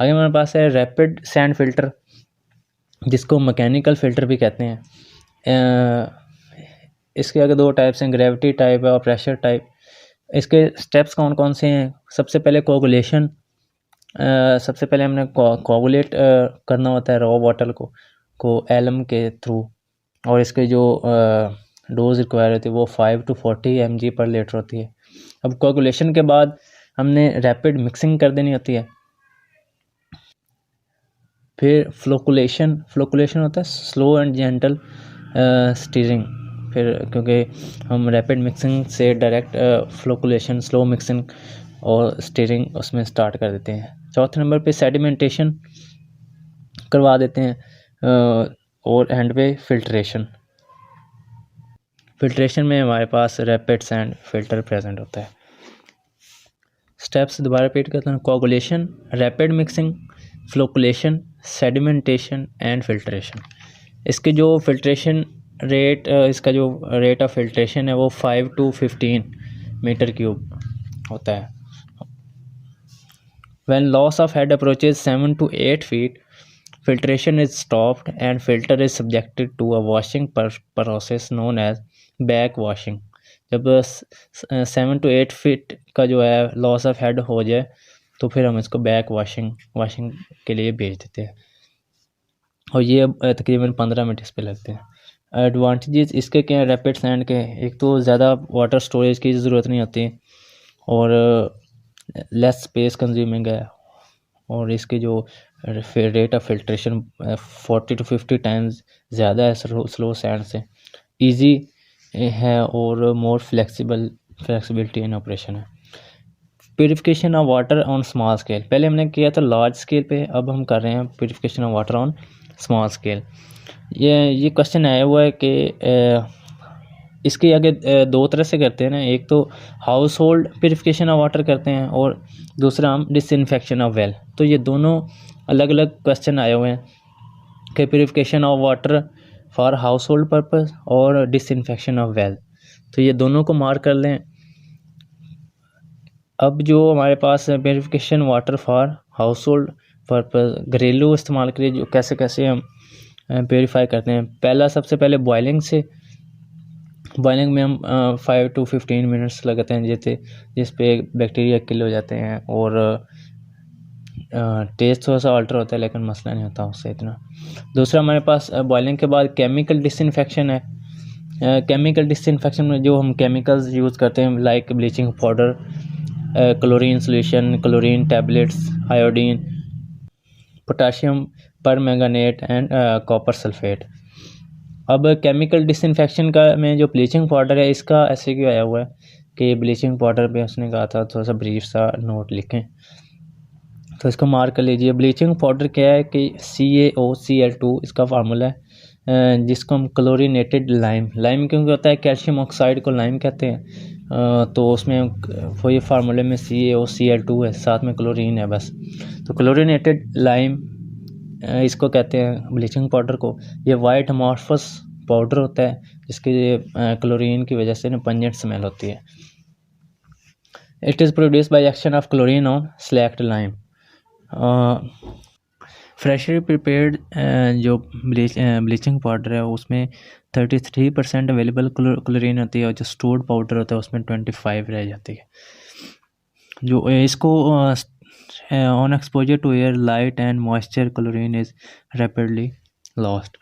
आगे हमारे पास है रैपिड सैंड फ़िल्टर, जिसको मैकेनिकल फ़िल्टर भी कहते हैं। इसके आगे 2 टाइप्स हैं, ग्रेविटी टाइप है और प्रेशर टाइप। इसके स्टेप्स कौन कौन से हैं, सबसे पहले कोगुलेशन सबसे पहले हमने कोगुलेट करना होता है रॉ वाटर को एलम के थ्रू, और इसके जो डोज रिक्वायर होती है वो 5 to 40 mg पर लीटर होती है। अब कोगुलेशन के बाद हमने रैपिड मिक्सिंग कर देनी होती है। फिर फ्लोकुलेशन होता है स्लो एंड जेंटल स्टीरिंग। फिर क्योंकि हम रैपिड मिक्सिंग से डायरेक्ट फ्लोकुलेशन, स्लो मिक्सिंग और स्टीरिंग उसमें स्टार्ट कर देते हैं। चौथे नंबर पे सेडिमेंटेशन करवा देते हैं और एंड पे फिल्ट्रेशन में हमारे पास रैपिड सैंड फिल्टर प्रेजेंट होता है। स्टेप्स दोबारा रिपीट करते हैं। Coagulation, rapid mixing, flocculation, sedimentation and filtration. इसके जो फिल्ट्रेशन रेट, इसका जो रेट ऑफ फिल्ट्रेशन है वो 5 to 15 मीटर क्यूब होता है। When loss of head approaches 7 to 8 feet, filtration is stopped and filter is subjected to a washing process known as back washing. जब 7 to 8 feet का जो है लॉस ऑफ हेड हो जाए तो फिर हम इसको बैक वाशिंग के लिए भेज देते हैं, और ये तकरीबन 15 मिनट इस पे लगते हैं। एडवांटेजेस इसके क्या हैं रैपिड सैंड के? एक तो ज़्यादा वाटर स्टोरेज की ज़रूरत नहीं होती और लेस स्पेस कंज्यूमिंग है, और इसके जो rate of filtration 40 to 50 times ज़्यादा है स्लो सैंड से। इजी है और मोर फ्लेक्सिबिलिटी इन ऑपरेशन है। Purification of water on small scale, पहले हमने किया था लार्ज स्केल पे, अब हम कर रहे हैं purification of water on small scale. ये क्वेश्चन आया हुआ है कि इसके आगे दो तरह से करते हैं ना, एक तो house hold purification of water करते हैं और दूसरा हम डिसइंफेक्शन ऑफ वेल। तो ये दोनों अलग अलग क्वेश्चन आए हुए हैं कि purification of water for household purpose और डिसइंफेक्शन ऑफ वेल, तो ये दोनों को मार्क कर लें। अब जो हमारे पास purification water for household purpose घरेलू इस्तेमाल के लिए जो कैसे हम प्योरीफाई करते हैं, पहला सबसे पहले बॉयलिंग में हम 5 to 15 मिनट्स लगाते हैं जिस पे बैक्टीरिया किल हो जाते हैं, और टेस्ट थोड़ा सा अल्टर होता है लेकिन मसला नहीं होता उससे इतना। दूसरा हमारे पास बॉयलिंग के बाद केमिकल डिसइंफेक्शन है। केमिकल डिसइंफेक्शन में जो हम केमिकल्स यूज़ करते हैं like bleaching powder, chlorine solution, chlorine tablets, iodine, potassium permanganate and copper sulphate. अब केमिकल डिसइंफेक्शन का में जो ब्लीचिंग पाउडर है, इसका ऐसे क्यों आया हुआ है कि ब्लीचिंग पाउडर पे उसने कहा था थोड़ा सा ब्रीफ सा नोट लिखें, तो इसको मार्क कर लीजिए। ब्लीचिंग पाउडर क्या है कि CaOCl2 इसका फार्मूला है, जिसको हम क्लोरीनेटेड लाइम क्योंकि होता है, कैल्शियम ऑक्साइड को लाइम कहते हैं, तो उसमें वो ये फार्मूले में CaOCl2 है, साथ में क्लोरीन है बस, तो क्लोरीनेटेड लाइम इसको कहते हैं ब्लीचिंग पाउडर को। ये वाइट अमॉर्फस पाउडर होता है जिसके क्लोरीन की वजह से ना पंजेंट स्मेल होती है। It is produce by action of chlorine on slaked lime. Freshly prepared जो ब्लीचिंग पाउडर है उसमें 33% अवेलेबल क्लोरीन होती है, और जो स्टोर्ड पाउडर होता है उसमें 25 रह जाती है। जो इसको on exposure to air, light and moisture, chlorine is rapidly lost.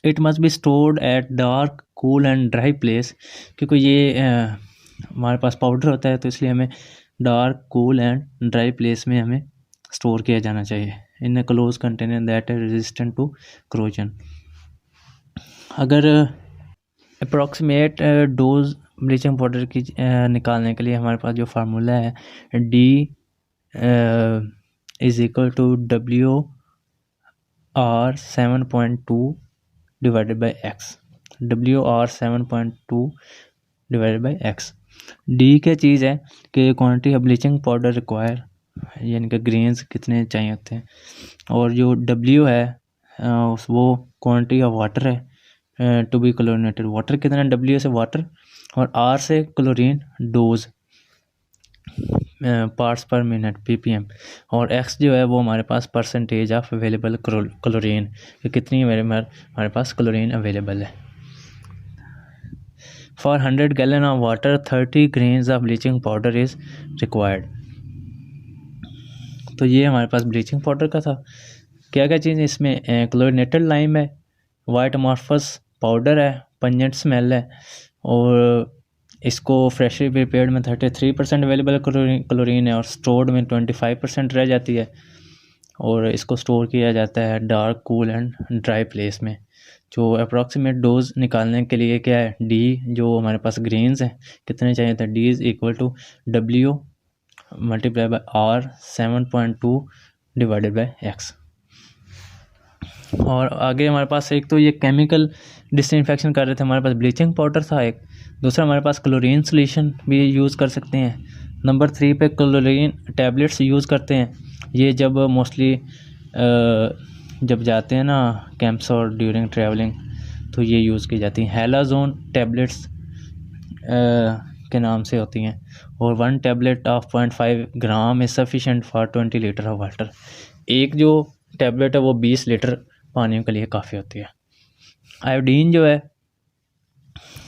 It must be stored at dark, cool and dry place, क्योंकि ये हमारे पास पाउडर होता है तो इसलिए हमें dark, cool and dry place में हमें स्टोर किया जाना चाहिए in a close container that is resistant to corrosion. अगर अप्रॉक्सीमेट डोज ब्लीचिंग पाउडर की निकालने के लिए हमारे पास जो फार्मूला है D is equal to WR 7.2 divided by X। WR 7.2 divided by X। D क्या चीज़ है कि quantity of bleaching powder require, यानी कि ग्रेन्स कितने चाहिए होते हैं, और जो W है वो क्वांटिटी ऑफ वाटर है टू बी क्लोरीनेटेड, वाटर कितना, W से वाटर और R से क्लोरीन डोज पार्ट्स पर मिनट ppm, और X जो है वो हमारे पास परसेंटेज ऑफ अवेलेबल क्लोरीन, कि कितनी हमारे पास क्लोरीन अवेलेबल है। For 100 gallon of water 30 grains of bleaching powder is required. तो ये हमारे पास ब्लीचिंग पाउडर का था। क्या क्या चीज़ इसमें, क्लोरिनेटेड लाइम है, वाइट अमोर्फस पाउडर है, पंजेंट स्मेल है, और इसको फ्रेशली प्रिपेयर्ड में 33% अवेलेबल क्लोरीन है, और स्टोर्ड में 25% रह जाती है, और इसको स्टोर किया जाता है dark, cool and dry place में। जो अप्रॉक्सीमेट डोज निकालने के लिए क्या है, डी जो हमारे पास ग्रेन्स हैं कितने चाहिए थे, D is equal to W multiply by R 7.2 divided by X। और आगे हमारे पास एक तो ये केमिकल डिसइंफेक्शन कर रहे थे, हमारे पास ब्लीचिंग पाउडर था एक, दूसरा हमारे पास क्लोरीन सोल्यूशन भी यूज़ कर सकते हैं। नंबर 3 पे क्लोरीन टैबलेट्स यूज़ करते हैं। ये जब मोस्टली जब जाते हैं ना कैंप्स और ड्यूरिंग ट्रैवलिंग, तो ये यूज़ की जाती हैं। हैलाजोन टैबलेट्स के नाम से होती हैं, और 1 tablet of 0.5 gram is sufficient for 20 litre of water. एक जो टैबलेट है वो 20 लीटर पानी के लिए काफ़ी होती है। आयोडीन जो है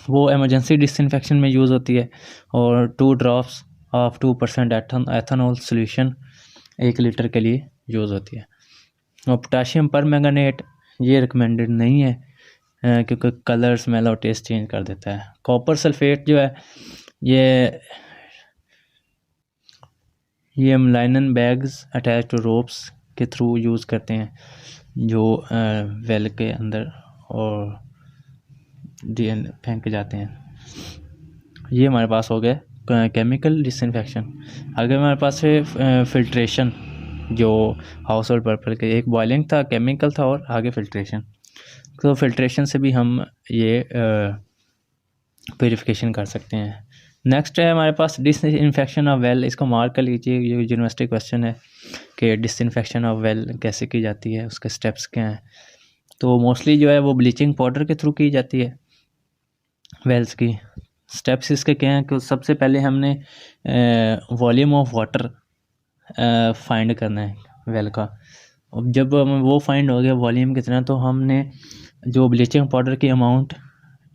वो इमरजेंसी डिसइंफेक्शन में यूज़ होती है, और 2 drops of 2% ethanol solution 1 litre के लिए यूज़ होती है। और पोटाशियम परमैंगनेट ये रिकमेंडेड नहीं है, क्योंकि कलर, स्मेल और टेस्ट चेंज कर देता है। कॉपर सल्फेट जो है ये लाइनन बैग्स अटैच टू रोप्स के थ्रू यूज़ करते हैं, जो वेल के अंदर और फेंक जाते हैं। ये हमारे पास हो गया केमिकल डिसइंफेक्शन। आगे हमारे पास है फिल्ट्रेशन, जो हाउस होल्ड पर्पल के, एक बॉइलिंग था, केमिकल था, और आगे फिल्ट्रेशन। तो फिल्ट्रेशन से भी हम ये प्यूरिफिकेशन कर सकते हैं। नेक्स्ट है हमारे पास डिसइंफेक्शन ऑफ वेल। इसको मार्क कर लीजिए, ये यूनिवर्सिटी क्वेश्चन है कि डिसइंफेक्शन ऑफ वेल कैसे की जाती है, उसके स्टेप्स क्या हैं। तो मोस्टली जो है वो ब्लीचिंग पाउडर के थ्रू की जाती है वेल्स की। स्टेप्स इसके क्या हैं कि सबसे पहले हमने वॉल्यूम ऑफ वाटर फाइंड करना है वेल का। अब जब हम वो फाइंड हो गया वॉल्यूम कितना, तो हमने जो ब्लीचिंग पाउडर की अमाउंट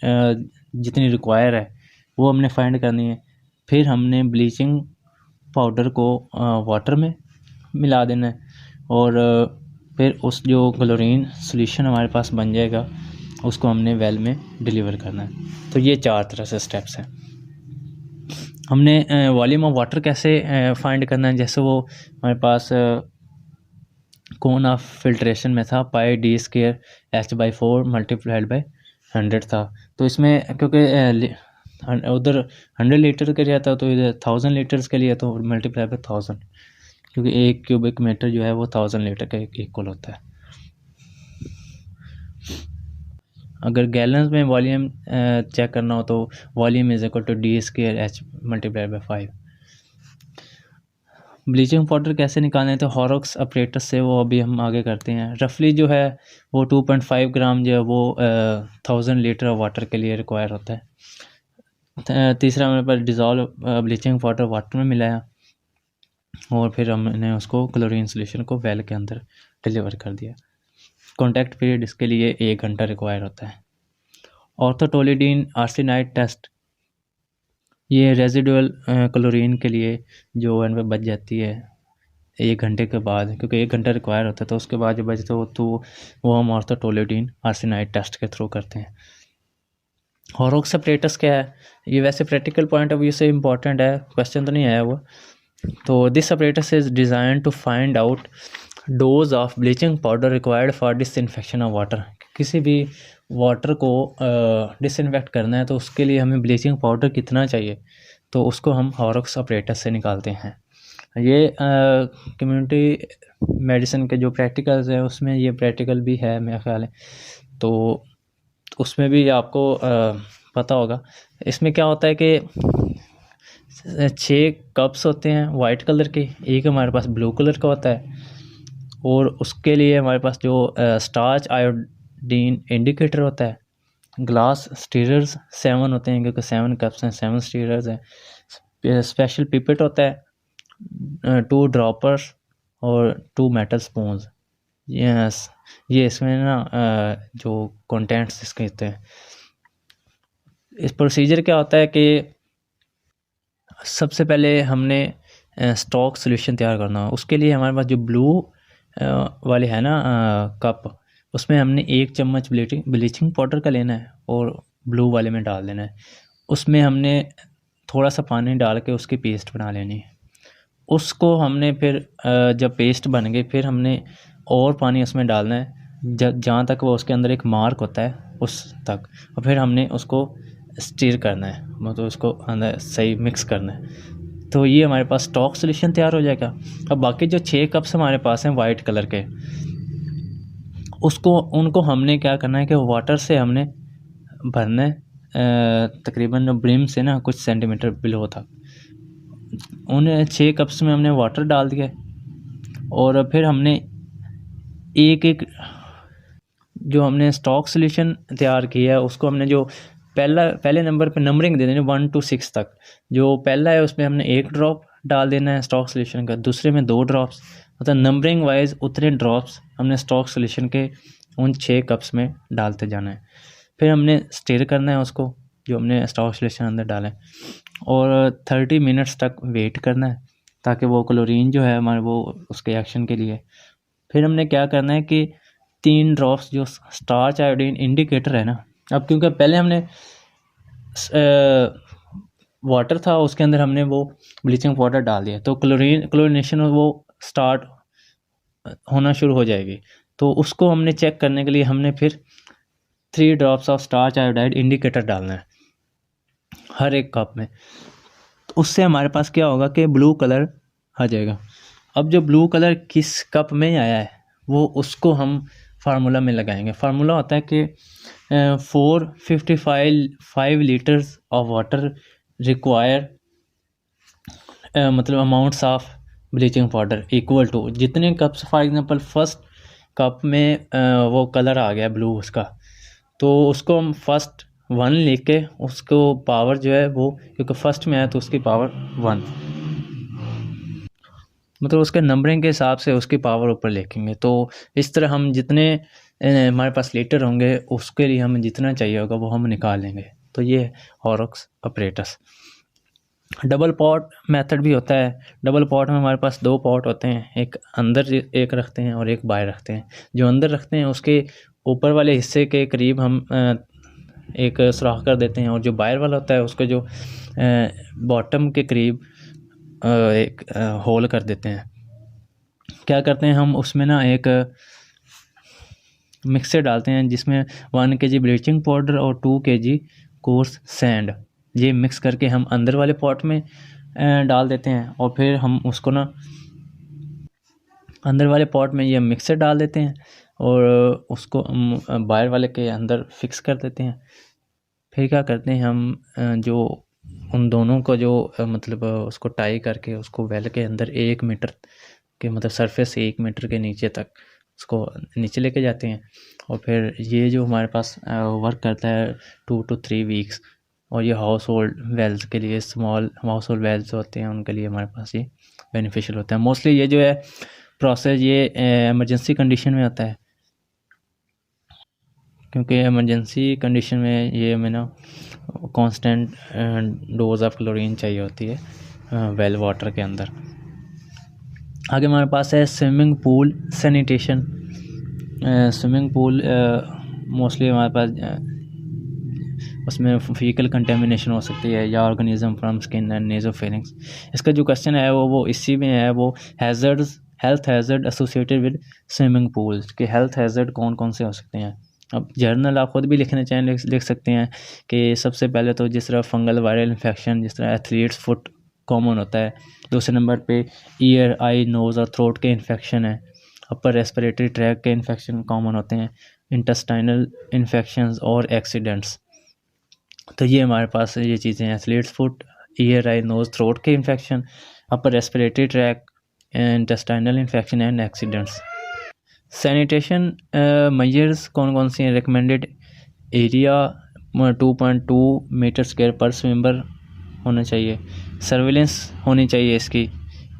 जितनी रिक्वायर है वो हमने फाइंड करनी है। फिर हमने ब्लीचिंग पाउडर को वाटर में मिला देना है, और फिर उस जो क्लोरीन सोल्यूशन हमारे पास बन जाएगा उसको हमने वेल में डिलीवर करना है। तो ये 4 तरह से स्टेप्स हैं। हमने वॉल्यूम ऑफ वाटर कैसे फाइंड करना है, जैसे वो हमारे पास कोन ऑफ फिल्ट्रेशन में था, pi D square H/4 multiplied by 100 था। तो इसमें क्योंकि उधर 100 लीटर के लिए था, तो इधर 1000 लीटर्स के लिए तो मल्टीप्लाई बाय 1000, क्योंकि 1 क्यूबिक मीटर जो है वो 1000 लीटर का इक्वल होता है। अगर गैलन्स में वॉल्यूम चेक करना हो तो volume is equal to D square H multiply by 5। Bleaching powder कैसे निकालना है, तो हॉरोक्स ऑपरेटर से, वो अभी हम आगे करते हैं। रफली जो है वो 2.5 ग्राम जो है वो 1000 लीटर ऑफ वाटर के लिए रिक्वायर होता है। तीसरा हमारे पास डिज़ोल्व ब्लीचिंग पाउडर वाटर में मिलाया, और फिर हमने उसको क्लोरीन सोल्यूशन को वेल के अंदर डिलीवर कर दिया। कॉन्टैक्ट पीरियड इसके लिए 1 घंटा रिक्वायर होता है। ऑर्थोटोलिडीन आर्सेनाइड टेस्ट, ये रेजिडुअल क्लोरीन के लिए जो है बच जाती है 1 घंटे के बाद, क्योंकि 1 घंटा रिक्वायर होता है, तो उसके बाद जो बचते हो तो वो हम ऑर्थोटोलिडीन आर्सेनाइड टेस्ट के थ्रू करते हैं। हॉरोक्स ऑपरेटर्स क्या है, ये वैसे प्रैक्टिकल पॉइंट ऑफ व्यू से इम्पॉर्टेंट है, क्वेश्चन तो नहीं आया वो। तो this operators is design to find out dose of bleaching powder required for disinfection of water. किसी भी वाटर को डिसइंफेक्ट करना है तो उसके लिए हमें ब्लीचिंग पाउडर कितना चाहिए, तो उसको हम हॉरोक्स ऑपरेटर से निकालते हैं। ये कम्युनिटी मेडिसिन के जो प्रैक्टिकल्स है उसमें ये प्रैक्टिकल भी है मेरा ख्याल है, तो उसमें भी आपको पता होगा। इसमें क्या होता है कि 6 कप्स होते हैं वाइट कलर के, एक हमारे पास ब्लू कलर का होता है, और उसके लिए हमारे पास जो स्टार्च आयोडीन इंडिकेटर होता है। ग्लास स्टीरर्स 7 होते हैं, क्योंकि 7 कप्स हैं, 7 स्टीरर्स हैं। स्पेशल पिपेट होता है, 2 ड्रॉपर्स और 2 मेटल स्पून्स। यस, ये इसमें ना जो कंटेंट्स इसके होते हैं। इस प्रोसीजर क्या होता है कि सबसे पहले हमने स्टॉक सोल्यूशन तैयार करना हो, उसके लिए हमारे पास जो ब्लू वाले है ना कप, उसमें हमने 1 चम्मच ब्लीचिंग पाउडर का लेना है और ब्लू वाले में डाल देना है। उसमें हमने थोड़ा सा पानी डाल के उसकी पेस्ट बना लेनी है। उसको हमने फिर जब पेस्ट बन गई फिर हमने और पानी उसमें डालना है जहाँ तक वो उसके अंदर एक मार्क होता है उस तक, और फिर हमने उसको स्टीर करना है, मतलब उसको अंदर सही मिक्स करना है। तो ये हमारे पास स्टॉक सोल्यूशन तैयार हो जाएगा। अब बाकी जो 6 कप्स हमारे पास हैं वाइट कलर के, उनको हमने क्या करना है कि वाटर से हमने भरना है तकरीबन ब्रिम से ना कुछ सेंटीमीटर बिलो तक। उन 6 कप्स में हमने वाटर डाल दिया और फिर हमने एक जो हमने स्टॉक सोल्यूशन तैयार किया है उसको हमने जो पहले नंबर पे नंबरिंग दे देनी 1 to 6 तक। जो पहला है उसमें हमने 1 ड्रॉप डाल देना है स्टॉक सोल्यूशन का, दूसरे में 2 ड्रॉप्स, मतलब नंबरिंग वाइज उतने ड्रॉप्स हमने स्टॉक सोल्यूशन के उन 6 कप्स में डालते जाना है। फिर हमने स्टिर करना है उसको जो हमने स्टॉक सोल्यूशन अंदर डाला है, और 30 मिनट्स तक वेट करना है ताकि वो क्लोरीन जो है हमारे वो उसके एक्शन के लिए। फिर हमने क्या करना है कि 3 ड्रॉप्स जो स्टार्च आयोडीन इंडिकेटर है ना, अब क्योंकि पहले हमने वाटर था उसके अंदर हमने वो ब्लीचिंग पाउडर डाल दिया तो क्लोरीनेशन वो स्टार्ट होना शुरू हो जाएगी। तो उसको हमने चेक करने के लिए हमने फिर 3 drops of starch iodide indicator डालना है हर एक कप में। तो उससे हमारे पास क्या होगा कि ब्लू कलर आ जाएगा। अब जो ब्लू कलर किस कप में आया है वो उसको हम फार्मूला में लगाएंगे। फार्मूला होता है कि 455 लीटर्स ऑफ वाटर रिक्वायर मतलब amounts of bleaching powder equal to जितने cups, for example first cup में वो कलर आ गया ब्लू उसका, तो उसको हम फर्स्ट 1 लेके उसको पावर जो है वो, क्योंकि फर्स्ट में आया तो उसकी पावर 1, मतलब उसके नंबरिंग के हिसाब से उसकी पावर ऊपर लिखेंगे। तो इस तरह हम जितने हमारे पास लीटर होंगे उसके लिए हमें जितना चाहिए होगा वो हम निकाल लेंगे। तो ये है Horrocks apparatus. Double pot method भी होता है। डबल पॉट में हमारे पास 2 पॉट होते हैं, एक अंदर एक रखते हैं और एक बाहर रखते हैं। जो अंदर रखते हैं उसके ऊपर वाले हिस्से के करीब हम एक सुराख कर देते हैं, और जो बाहर वाला होता है उसको जो बॉटम के करीब एक होल कर देते हैं। क्या करते हैं हम उसमें ना एक मिक्सर डालते हैं जिसमें 1 kg ब्लीचिंग पाउडर और 2 kg कोर्स सैंड, ये मिक्स करके हम अंदर वाले पॉट में डाल देते हैं, और फिर हम उसको ना अंदर वाले पॉट में ये मिक्सर डाल देते हैं और उसको हम बाहर वाले के अंदर फिक्स कर देते हैं। फिर क्या करते हैं हम जो उन दोनों को जो मतलब उसको टाई करके उसको वेल के अंदर 1 मीटर के, मतलब सरफेस से 1 मीटर के नीचे तक उसको नीचे लेके जाते हैं। और फिर ये जो हमारे पास वर्क करता है 2 to 3 वीक्स, और ये हाउस होल्ड वेल्स के लिए, स्मॉल हाउस होल्ड वेल्स होते हैं उनके लिए हमारे पास ये बेनिफिशियल होता है। मोस्टली ये जो है प्रोसेस ये एमरजेंसी कंडीशन में होता है, क्योंकि एमरजेंसी कंडीशन में ये हमें ना कांस्टेंट डोज ऑफ क्लोरीन चाहिए होती है वेल वाटर के अंदर। आगे हमारे पास है swimming pool sanitation. Swimming pool mostly हमारे पास उसमें फीकल कंटेमिनेशन हो सकती है या ऑर्गेनिज्म फ्रॉम स्किन एंड नेज़ोफेरिंग्स। इसका जो क्वेश्चन है वो इसी में है, वो health hazard associated with swimming pools के हेल्थ हैज़र्ड कौन कौन से हो सकते हैं। अब जर्नल आप ख़ुद भी लिखना चाहें लिख सकते हैं कि सबसे पहले तो जिस तरह फंगल वायरल इन्फेक्शन, जिस तरह एथलीट्स फुट कॉमन होता है। दूसरे नंबर पे ईयर, आई, नोज़ और थ्रोट के इन्फेक्शन है। अपर रेस्पिरेटरी ट्रैक के इन्फेक्शन कॉमन होते हैं। इंटेस्टाइनल इन्फेक्शंस और एक्सीडेंट्स। तो ये हमारे पास ये चीज़ें हैं, एथलीट्स फुट, ईयर, आई, नोज़, थ्रोट के infection, upper respiratory track, intestinal infection and accidents. Sanitation measures कौन कौन सी हैं? रिकमेंडेड एरिया 2.2 मीटर स्क्वायर पर स्विमर होना चाहिए। सर्विलेंस होनी चाहिए इसकी,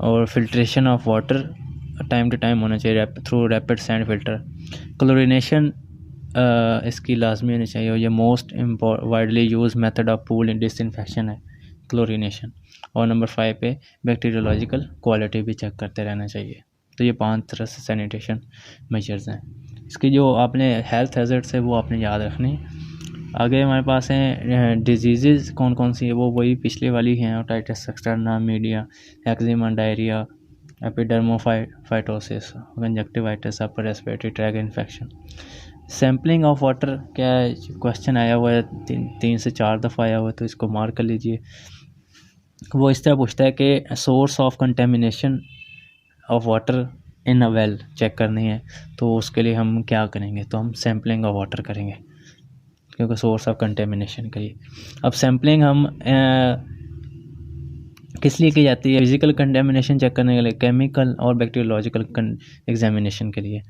और filtration of water time to time होना चाहिए through rapid sand filter. Chlorination इसकी लाजमी होनी चाहिए, और ये most widely use method of pool disinfection है। क्लोरीनेशन, और नंबर 5 पे बैक्टीरियोलॉजिकल क्वालिटी भी चेक करते रहना चाहिए। तो ये 5 तरह से सैनिटेशन मेजर्स हैं। इसकी जो आपने हेल्थ हैज़र्ड्स है वो आपने याद रखनी है। आगे हमारे पास हैं डिजीज़ कौन कौन सी है, वो वही पिछले वाली हैं, otitis externa, media, eczema, diarrhoea, epidermophytosis, conjunctivitis, upper respiratory tract infection. Sampling of water क्या है, क्वेश्चन आया हुआ है 3 से 4 दफ़ा आया हुआ है, तो इसको मार्क कर लीजिए। वो इस तरह पूछता है कि source of contamination of water in a well check करनी है, तो उसके लिए हम क्या करेंगे, तो हम सैम्पलिंग ऑफ वाटर करेंगे, क्योंकि सोर्स ऑफ कंटेमिनेशन के लिए। अब सैम्पलिंग हम किस लिए की जाती है, फिजिकल कंटेमिनेशन चेक करने के लिए, केमिकल और बैक्टीरियोलॉजिकल एग्जामिनेशन के लिए।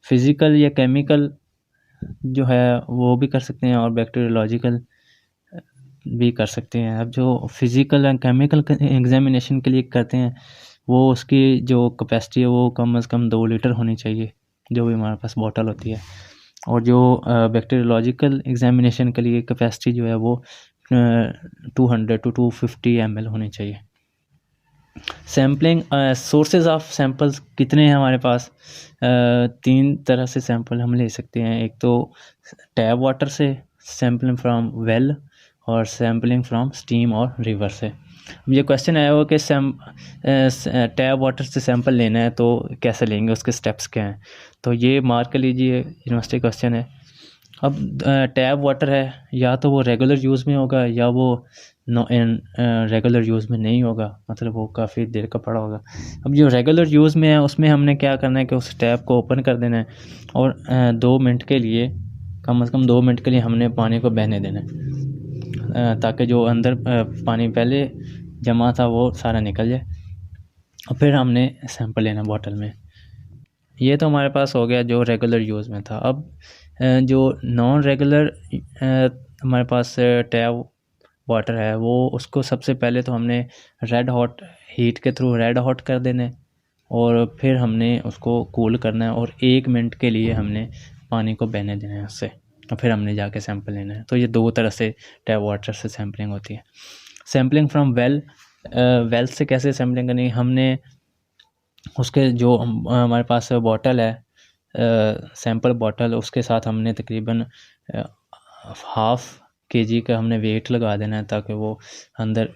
फिजिकल या केमिकल जो है वो भी कर सकते हैं और बैक्टीरियोलॉजिकल भी कर सकते हैं। अब जो फिजिकल एंड केमिकल एग्जामिनेशन के लिए करते हैं, वो उसकी जो कैपेसिटी है वो कम से कम 2 लीटर होनी चाहिए, जो भी हमारे पास बॉटल होती है। और जो बैक्टीरियोलॉजिकल एग्जामिनेशन के लिए कैपेसिटी जो है वो 200 to 250 ml होनी चाहिए। सैम्पलिंग सोर्सेज ऑफ सैंपल्स कितने हैं हमारे पास, 3 तरह से सैंपल हम ले सकते हैं। एक तो टैप वाटर से, सैम्पलिंग फ्रॉम वेल, और सैम्पलिंग फ्रॉम स्टीम और रिवर से। ये क्वेश्चन आया हुआ कि टैप वाटर से सैंपल लेना है तो कैसे लेंगे, उसके स्टेप्स क्या हैं, तो ये मार्क कर लीजिए, यूनिवर्सिटी क्वेश्चन है। अब टैप वाटर है, या तो वो रेगुलर यूज़ में होगा या वो रेगुलर यूज़ में नहीं होगा, मतलब वो काफ़ी देर का पड़ा होगा। अब जो रेगुलर यूज़ में है उसमें हमने क्या करना है कि उस टैप को ओपन कर देना है, और 2 मिनट के लिए, कम से कम 2 मिनट के लिए हमने पानी को बहने देना है, ताकि जो अंदर पानी पहले जमा था वो सारा निकल जाए, और फिर हमने सैंपल लेना बॉटल में। ये तो हमारे पास हो गया जो रेगुलर यूज़ में था। अब जो नॉन रेगुलर हमारे पास टैप वाटर है, वो उसको सबसे पहले तो हमने रेड हॉट हीट के थ्रू रेड हॉट कर देना है, और फिर हमने उसको कूल करना है, और 1 मिनट के लिए हमने पानी को बहने देना है उससे, और फिर हमने जाके सैंपल लेना है। तो ये 2 तरह से टैप वाटर से सैम्पलिंग होती है। सैम्पलिंग फ्रॉम वेल, वेल से कैसे सैम्पलिंग करनी है, हमने उसके जो हमारे पास बॉटल है, सैंपल बॉटल, उसके साथ हमने तकरीबन 1/2 kg का हमने वेट लगा देना है, ताकि वो अंदर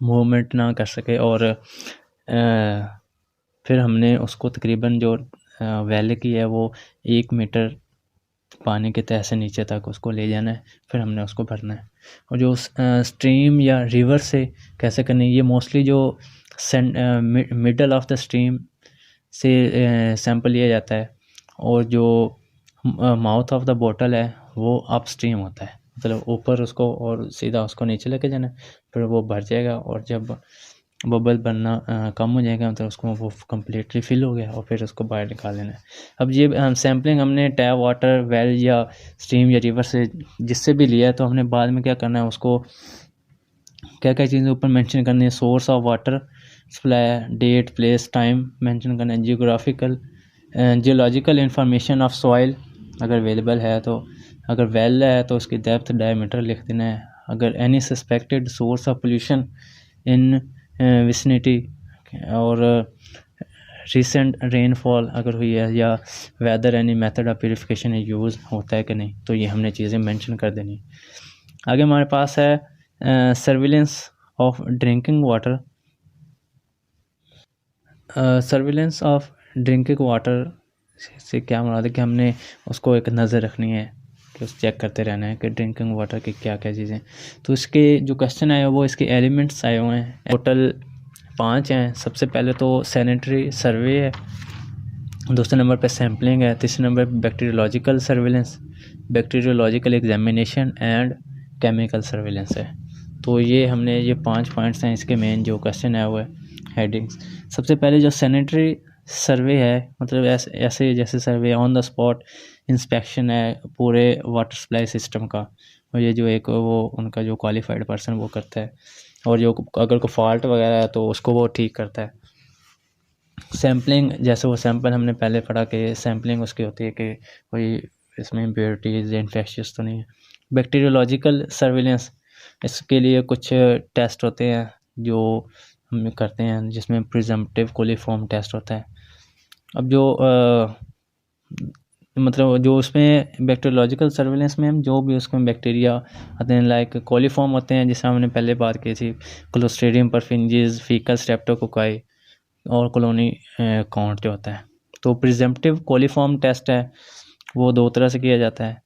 मूवमेंट ना कर सके। और फिर हमने उसको तकरीबन जो वेल की है वो 1 मीटर पानी के तह से नीचे तक उसको ले जाना है, फिर हमने उसको भरना है। और जो स्ट्रीम या रिवर से कैसे करनी है, ये मोस्टली जो मिडल ऑफ द स्ट्रीम से सैंपल लिया जाता है, और जो माउथ ऑफ द बॉटल है वो अप स्ट्रीम होता है, मतलब ऊपर उसको और सीधा उसको नीचे लेके जाना है, फिर वो भर जाएगा, और जब बबल बनना कम हो जाएगा, मतलब उसको वो कम्प्लीटली फिल हो गया, और फिर उसको बाहर निकाल लेना है। अब ये सैम्पलिंग हमने टैप वाटर, वेल या स्ट्रीम या रिवर से जिससे भी लिया है, तो हमने बाद में क्या करना है, उसको क्या क्या चीज़ें ऊपर मेंशन करनी है, source of water supply, date, place, time mention करना है, जियोलॉजिकल इंफॉर्मेशन ऑफ सॉइल अगर अवेलेबल है, तो अगर वेल है तो उसकी डेप्थ, डायमीटर लिख देना है। अगर any suspected source of pollution in vicinity, और रिसेंट रेनफॉल अगर हुई है, या whether any method of purification use होता है कि नहीं, तो ये हमने चीज़ें मेंशन कर देनी। आगे हमारे पास है surveillance of drinking water. Surveillance of drinking water से क्या मुराद है कि हमने उसको एक नज़र रखनी है, कि उस चेक करते रहना है कि ड्रिंकिंग वाटर की क्या क्या चीज़ें। तो इसके जो क्वेश्चन आए वो इसके एलिमेंट्स आए हुए हैं, टोटल 5 हैं। सबसे पहले तो सैनिटरी सर्वे है, दूसरे नंबर पे सैम्पलिंग है, तीसरे नंबर पे bacteriological surveillance, bacteriological examination and chemical surveillance है। तो ये हमने ये 5 पॉइंट्स हैं इसके मेन जो क्वेश्चन आया हुआ है, हेडिंग्स। सबसे पहले जो सैनिटरी सर्वे है, मतलब ऐसे जैसे सर्वे ऑन द स्पॉट इंस्पेक्शन है पूरे वाटर सप्लाई सिस्टम का, और ये जो एक वो उनका जो क्वालिफाइड पर्सन वो करता है, और जो अगर कोई फॉल्ट वगैरह है तो उसको वो ठीक करता है। सैम्पलिंग, जैसे वो सैंपल हमने पहले पढ़ा कि सैम्पलिंग उसकी होती है कि कोई इसमें इम्प्योरिटीज़ या इन्फेक्शियस तो नहीं है। बैक्टीरियोलॉजिकल सर्विलेंस, इसके लिए कुछ टेस्ट होते हैं जो हम करते हैं, जिसमें प्रिजम्पटिव कोलीफॉर्म टेस्ट होता है। अब जो मतलब जो उसमें बैक्टीरियोलॉजिकल सर्विलेंस में हम जो भी उसमें बैक्टीरिया आते हैं, लाइक कोलीफॉर्म होते हैं, जिससे हमने पहले बात की थी, क्लोस्ट्रीडियम परफिंजिस, फीकल स्ट्रेप्टोकोकाई और कॉलोनी काउंट जो होता है। तो प्रिजम्पटिव कोलीफॉर्म टेस्ट है वो 2 तरह से किया जाता है।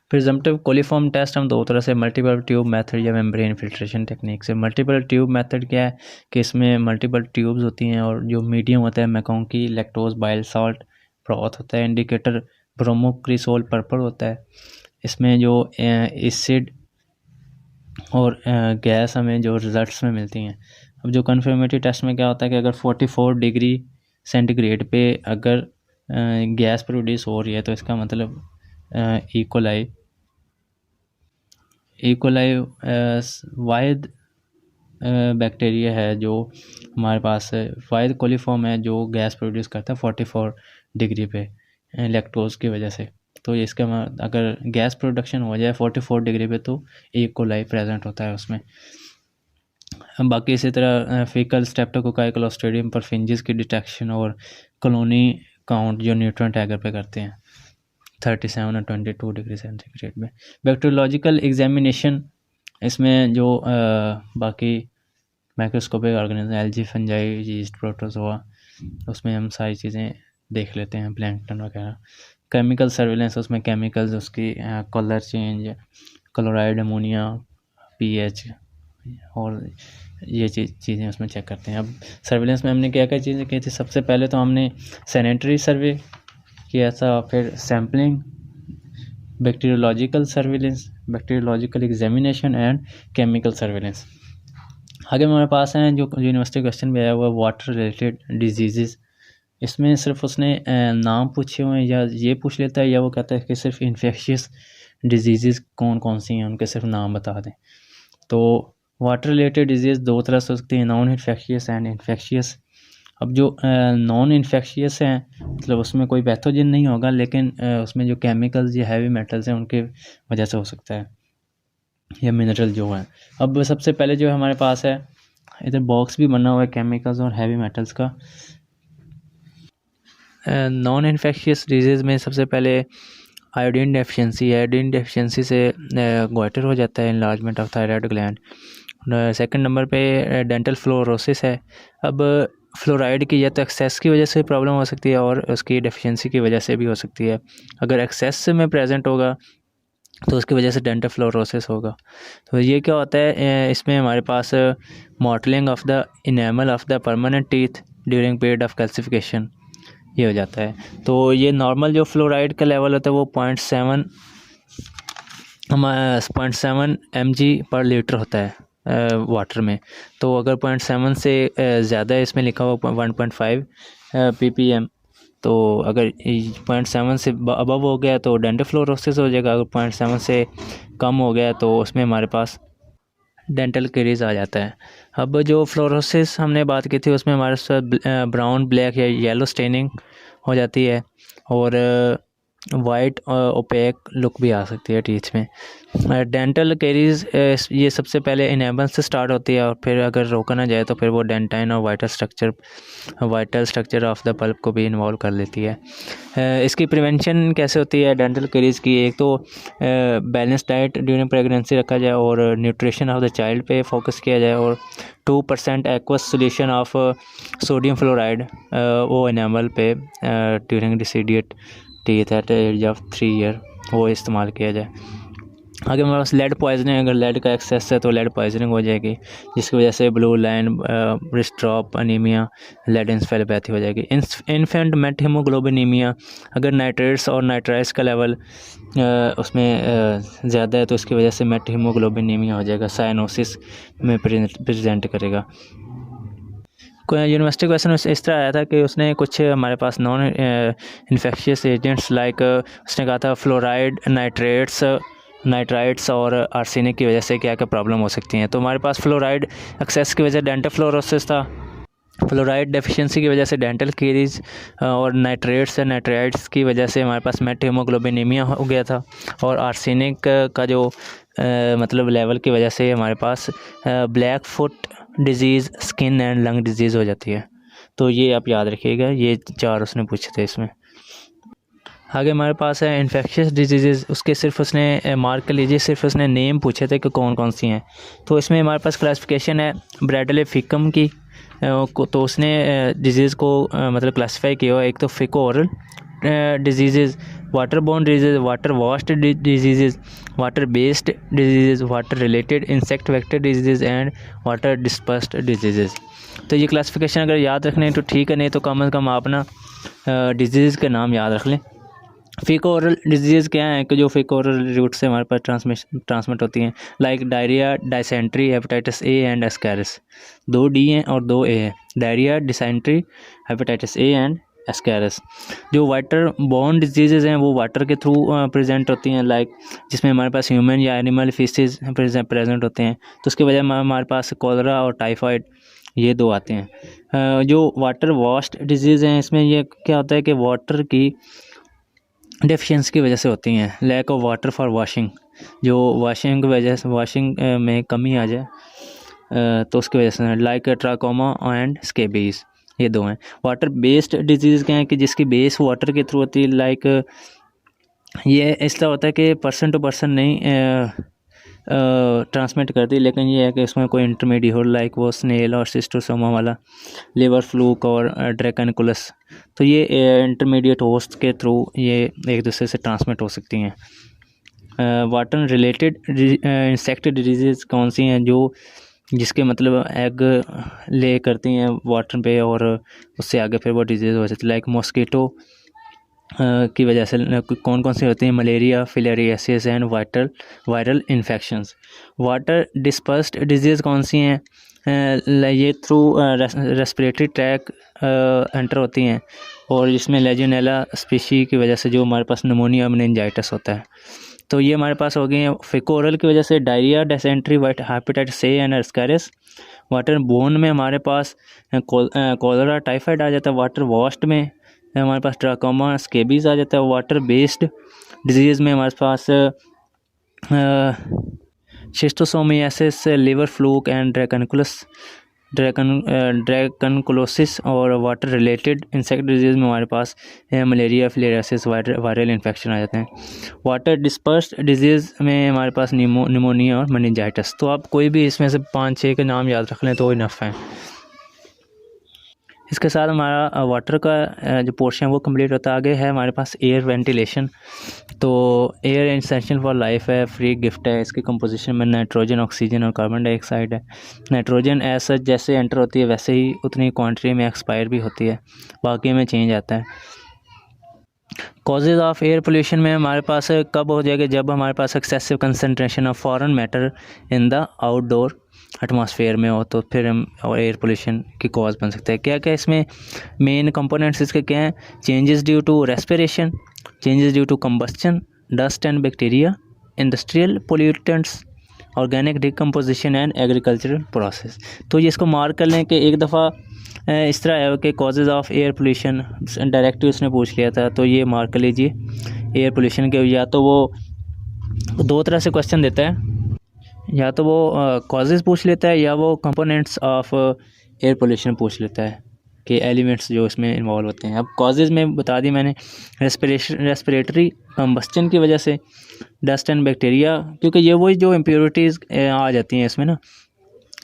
प्रिजम्पटिव कोलीफॉर्म टेस्ट हम 2 तरह से, मल्टीपल ट्यूब मेथड या मेम्ब्रेन फिल्ट्रेशन टेक्निक से। मल्टीपल ट्यूब मेथड क्या है कि इसमें मल्टीपल ट्यूब्स होती हैं और जो मीडियम होता है मैकोंकी लैक्टोज बाइल साल्ट ब्रॉथ होता है, इंडिकेटर ब्रोमोक्रिसोल पर्पल होता है। इसमें जो एसिड और गैस हमें जो रिजल्ट्स में मिलती हैं। अब जो कन्फर्मेटरी टेस्ट में क्या होता है कि अगर 44 डिग्री सेंटीग्रेड पे अगर गैस प्रोड्यूस हो रही है तो इसका मतलब इकोलाई वाहिद बैक्टीरिया है जो हमारे पास वाहिद कोलीफॉर्म है जो गैस प्रोड्यूस करता है 44 डिग्री पे लैक्टोज की वजह से। तो इसका अगर गैस प्रोडक्शन हो जाए 44 डिग्री पे तो इकोलाई प्रेजेंट होता है उसमें। बाकी इसी तरह फीकल स्ट्रेप्टोकोकाई क्लोस्ट्रीडियम परफिंजिस की डिटेक्शन और कॉलोनी काउंट जो न्यूट्रॉन टैगर पे करते हैं 37 और 22 डिग्री सेंटीग्रेड में। बैक्टीरियोलॉजिकल एग्जामिनेशन इसमें जो बाकी microscopic organism algae fungi yeast protozoa उसमें हम सारी चीज़ें देख लेते हैं, प्लैंकटन वगैरह। केमिकल सर्विलेंस उसमें केमिकल्स उसकी colour change, chloride, ammonia, pH और ये चीज़ें उसमें चेक करते हैं। अब सर्विलेंस में हमने क्या क्या चीज़ें की थी, सबसे पहले तो हमने सैनिटरी सर्वे किया था, फिर sampling, bacteriological surveillance, bacteriological examination and chemical surveillance. आगे हमारे पास हैं जो यूनिवर्सिटी क्वेश्चन भी आया हुआ वाटर रिलेटेड डिजीज़। इसमें सिर्फ उसने नाम पूछे हुए हैं या ये पूछ लेता है या वो कहता है कि सिर्फ इन्फेक्शियस डिजीज़ कौन कौन सी हैं उनके सिर्फ नाम बता दें। तो वाटर रिलेटेड डिजीज़ 2 तरह से हो सकती हैं, नॉन इन्फेक्शियस एंड इन्फेक्शियस। अब जो नॉन इन्फेक्शियस हैं मतलब उसमें कोई पैथोजन नहीं होगा, लेकिन उसमें जो केमिकल्स या हैवी मेटल्स हैं उनके वजह से हो सकता है, या मिनरल जो है। अब सबसे पहले जो हमारे पास है इधर बॉक्स भी बना हुआ है केमिकल्स और हैवी मेटल्स का। नॉन इन्फेक्शियस डिजीज़ में सबसे पहले आयोडीन डेफिशिएंसी है। आयोडीन डेफिशिएंसी से गोइटर हो जाता है, enlargement of thyroid gland. Second number पे डेंटल फ्लोरोसिस है। अब फ्लोराइड की या तो एक्सेस की वजह से प्रॉब्लम हो सकती है और उसकी डेफिशिएंसी की वजह से भी हो सकती है। अगर एक्सेस में प्रेजेंट होगा तो उसकी वजह से डेंटल फ्लोरोसिस होगा। तो ये क्या होता है, इसमें हमारे पास mottling of the enamel of the permanent teeth during period of calcification ये हो जाता है। तो ये नॉर्मल जो फ्लोराइड का लेवल होता है वो 0.7 mg/लीटर होता है वाटर में। तो अगर 0.7 से ज़्यादा इसमें लिखा हुआ 1.5 ppm, तो अगर 0.7 से अबव हो गया तो डेंटल फ्लोरोसिस हो जाएगा। अगर 0.7 से कम हो गया तो उसमें हमारे पास डेंटल कैरीज आ जाता है। अब जो फ्लोरोसिस हमने बात की थी उसमें हमारे साथ ब्राउन, ब्लैक या येलो स्टेनिंग हो जाती है और वाइट ओपेक लुक भी आ सकती है टीथ में। डेंटल कैरीज ये सबसे पहले इनेबल से स्टार्ट होती है और फिर अगर रोका ना जाए तो फिर वो डेंटाइन और vital structure of the pulp को भी इन्वॉल्व कर लेती है। इसकी प्रिवेंशन कैसे होती है डेंटल कैरीज की, एक तो बैलेंस डाइट ड्यूरिंग प्रेगनेंसी रखा जाए और न्यूट्रिशन ऑफ द चाइल्ड पे फोकस किया जाए और 2% aqueous solution of sodium fluoride वो इनेमल पे during deciduous teeth at age of 3 year वो इस्तेमाल किया जाए। आगे हमारे पास लेड पॉइजनिंग, अगर लेड का एक्सेस है तो लेड पॉइजनिंग हो जाएगी जिसकी वजह से blue line, wrist drop, anaemia, lead encephalopathy हो जाएगी। इन्फेंट मेट हीमोग्लोबिनीमिया, अगर नाइट्रेट्स और नाइट्राइट्स का लेवल उसमें ज़्यादा है तो इसकी वजह से मेट हीमोग्लोबिनीमिया हो जाएगा, साइनोसिस में प्रेजेंट करेगा। यूनिवर्सिटी क्वेश्चन इस तरह आया था कि उसने कुछ हमारे पास नॉन इन्फेक्शियस एजेंट्स लाइक उसने कहा था फ्लोराइड, नाइट्राइट्स और आर्सेनिक की वजह से क्या क्या प्रॉब्लम हो सकती हैं। तो हमारे पास फ्लोराइड एक्सेस की वजह से डेंटल फ्लोरोसिस था, फ्लोराइड डेफिशिएंसी की वजह से डेंटल कैरीज और नाइट्राइट्स की वजह से हमारे पास मेट हीमोग्लोबिनीमिया हो गया था और आर्सेनिक का जो मतलब लेवल की वजह से हमारे पास black foot disease, skin and lung disease हो जाती है। तो ये आप याद रखिएगा, ये 4 उसने पूछे थे इसमें। आगे हमारे पास है इन्फेक्शियस डिजीज़, उसके सिर्फ उसने मार्क कर लीजिए, सिर्फ उसने नेम पूछे थे कि कौन कौन सी हैं। तो इसमें हमारे पास क्लासिफिकेशन है ब्रैडले फिकम की, तो उसने डिजीज़ को मतलब क्लासीफाई किया हुआ। एक तो Fico oral disease, water borne disease, water washed disease, water based disease, water related insect vector disease and water dispersed disease. तो ये क्लासिफिकेशन अगर याद रखने तो ठीक है, नहीं तो कम से कम आप ना डिजीज़ के नाम याद रख लें। फीको ओरल डिजीज़ क्या है कि जो फीको ओरल रूट से हमारे पास ट्रांसमिट होती हैं, like diarrhoea, dysentery, hepatitis A and Ascaris. 2 D हैं और 2 ए हैं, diarrhoea, dysentery, hepatitis A and Ascaris. जो वाटर बोर्न डिजीज़ हैं वो वाटर के थ्रू प्रेजेंट होती हैं, लाइक जिसमें हमारे पास ह्यूमन या एनिमल फीसेस प्रेजेंट होते हैं, तो उसकी वजह हमारे पास कोलरा और टाइफाइड ये 2 आते हैं। जो वाटर वॉश्ड डिजीज़ हैं, इसमें ये क्या होता है कि वाटर की डेफिशिएंसी की वजह से होती हैं, lack of water for washing, जो वॉशिंग की वजह से वॉशिंग में कमी आ जाए तो उसकी वजह से, लाइक ट्राकोमा एंड स्केबीज़, ये 2 हैं। वाटर बेस्ड डिजीज़ क्या है कि जिसकी बेस वाटर के थ्रू होती है, लाइक ये इस तरह होता है कि पर्सन टू पर्सन नहीं ट्रांसमिट करती, लेकिन ये है कि इसमें कोई इंटरमीडिएट हो, लाइक वो स्नेल और सिस्टोसोमा वाला, लिवर फ्लूक और ड्रैकनकुलस। तो ये इंटरमीडिएट होस्ट के थ्रू ये एक दूसरे से ट्रांसमिट हो सकती हैं। वाटर रिलेटेड इंसेक्ट डिजीज़ कौन सी हैं, जो जिसके मतलब एग ले करती हैं वाटर पे और उससे आगे फिर वो डिजीज़ हो जाती है, लाइक मॉस्किटो की वजह से कौन कौन सी होती हैं, malaria, filariasis and viral infections. Water dispersed disease कौन सी हैं, ये थ्रू रेस्पिरेटरी ट्रैक एंटर होती हैं, और इसमें लेजियोनेला स्पीशी की वजह से जो हमारे पास निमोनिया मेनिंजाइटिस होता है। तो ये हमारे पास हो गई हैं फीको ओरल की वजह से diarrhoea, dysentery, hepatitis A and Ascaris. Water borne में हमारे पास कोलरा, टाइफाइड आ जाता है। वाटर वॉश्ड में हमारे पास ट्राकोमा, स्केबीज़ आ जाता है। वाटर बेस्ड डिजीज़ में हमारे पास शिस्टोसोमियासिस, लिवर फ्लूक एंड ड्रैकनकुलोसिस, और वाटर रिलेटेड इंसेक्ट डिजीज़ में हमारे पास मलेरिया, फिलेरियासिस, वायरल इन्फेक्शन आ जाते हैं। वाटर डिस्पर्स्ड डिजीज़ में हमारे पास निमोनिया और मेनिंजाइटिस। तो आप कोई भी इसमें से 5-6 के नाम याद रख लें तो इनफ है। इसके साथ हमारा वाटर का जो पोर्शन है वो कंप्लीट होता है। आगे है हमारे पास एयर वेंटिलेशन। तो एयर एसेंशियल फॉर लाइफ है, फ्री गिफ्ट है। इसकी कंपोजिशन में नाइट्रोजन, ऑक्सीजन और कार्बन डाइऑक्साइड है। नाइट्रोजन ऐसा जैसे एंटर होती है वैसे ही उतनी क्वांटिटी में एक्सपायर भी होती है, बाकी में चेंज आता है। कॉजेज़ ऑफ एयर पोल्यूशन में हमारे पास कब हो जाएगा, जब हमारे पास excessive concentration of foreign matter in the outdoor atmosphere में हो, तो फिर हम एयर पोल्यूशन की कॉज बन सकते हैं। क्या क्या इसमें मेन कंपोनेंट्स इसके क्या हैं, changes due to respiration, changes due to combustion, dust and bacteria, industrial pollutants, organic decomposition and agricultural process. तो ये इसको मार्क कर लें कि एक दफ़ा इस तरह है कि causes of air pollution directly उसने पूछ लिया था, तो ये मार्क कर लीजिए एयर पोल्यूशन के। या तो वो 2 तरह से क्वेश्चन देता है, या तो वो कॉजेज़ पूछ लेता है या वो कंपोनेंट्स ऑफ एयर पोल्यूशन पूछ लेता है कि एलिमेंट्स जो इसमें इन्वॉल्व होते हैं। अब कॉजेज़ में बता दी मैंने, रेस्पिरेटरी कंबस्चन की वजह से, डस्ट एंड बैक्टीरिया, क्योंकि ये वही जो इम्प्योरिटीज़ आ जाती हैं इसमें ना,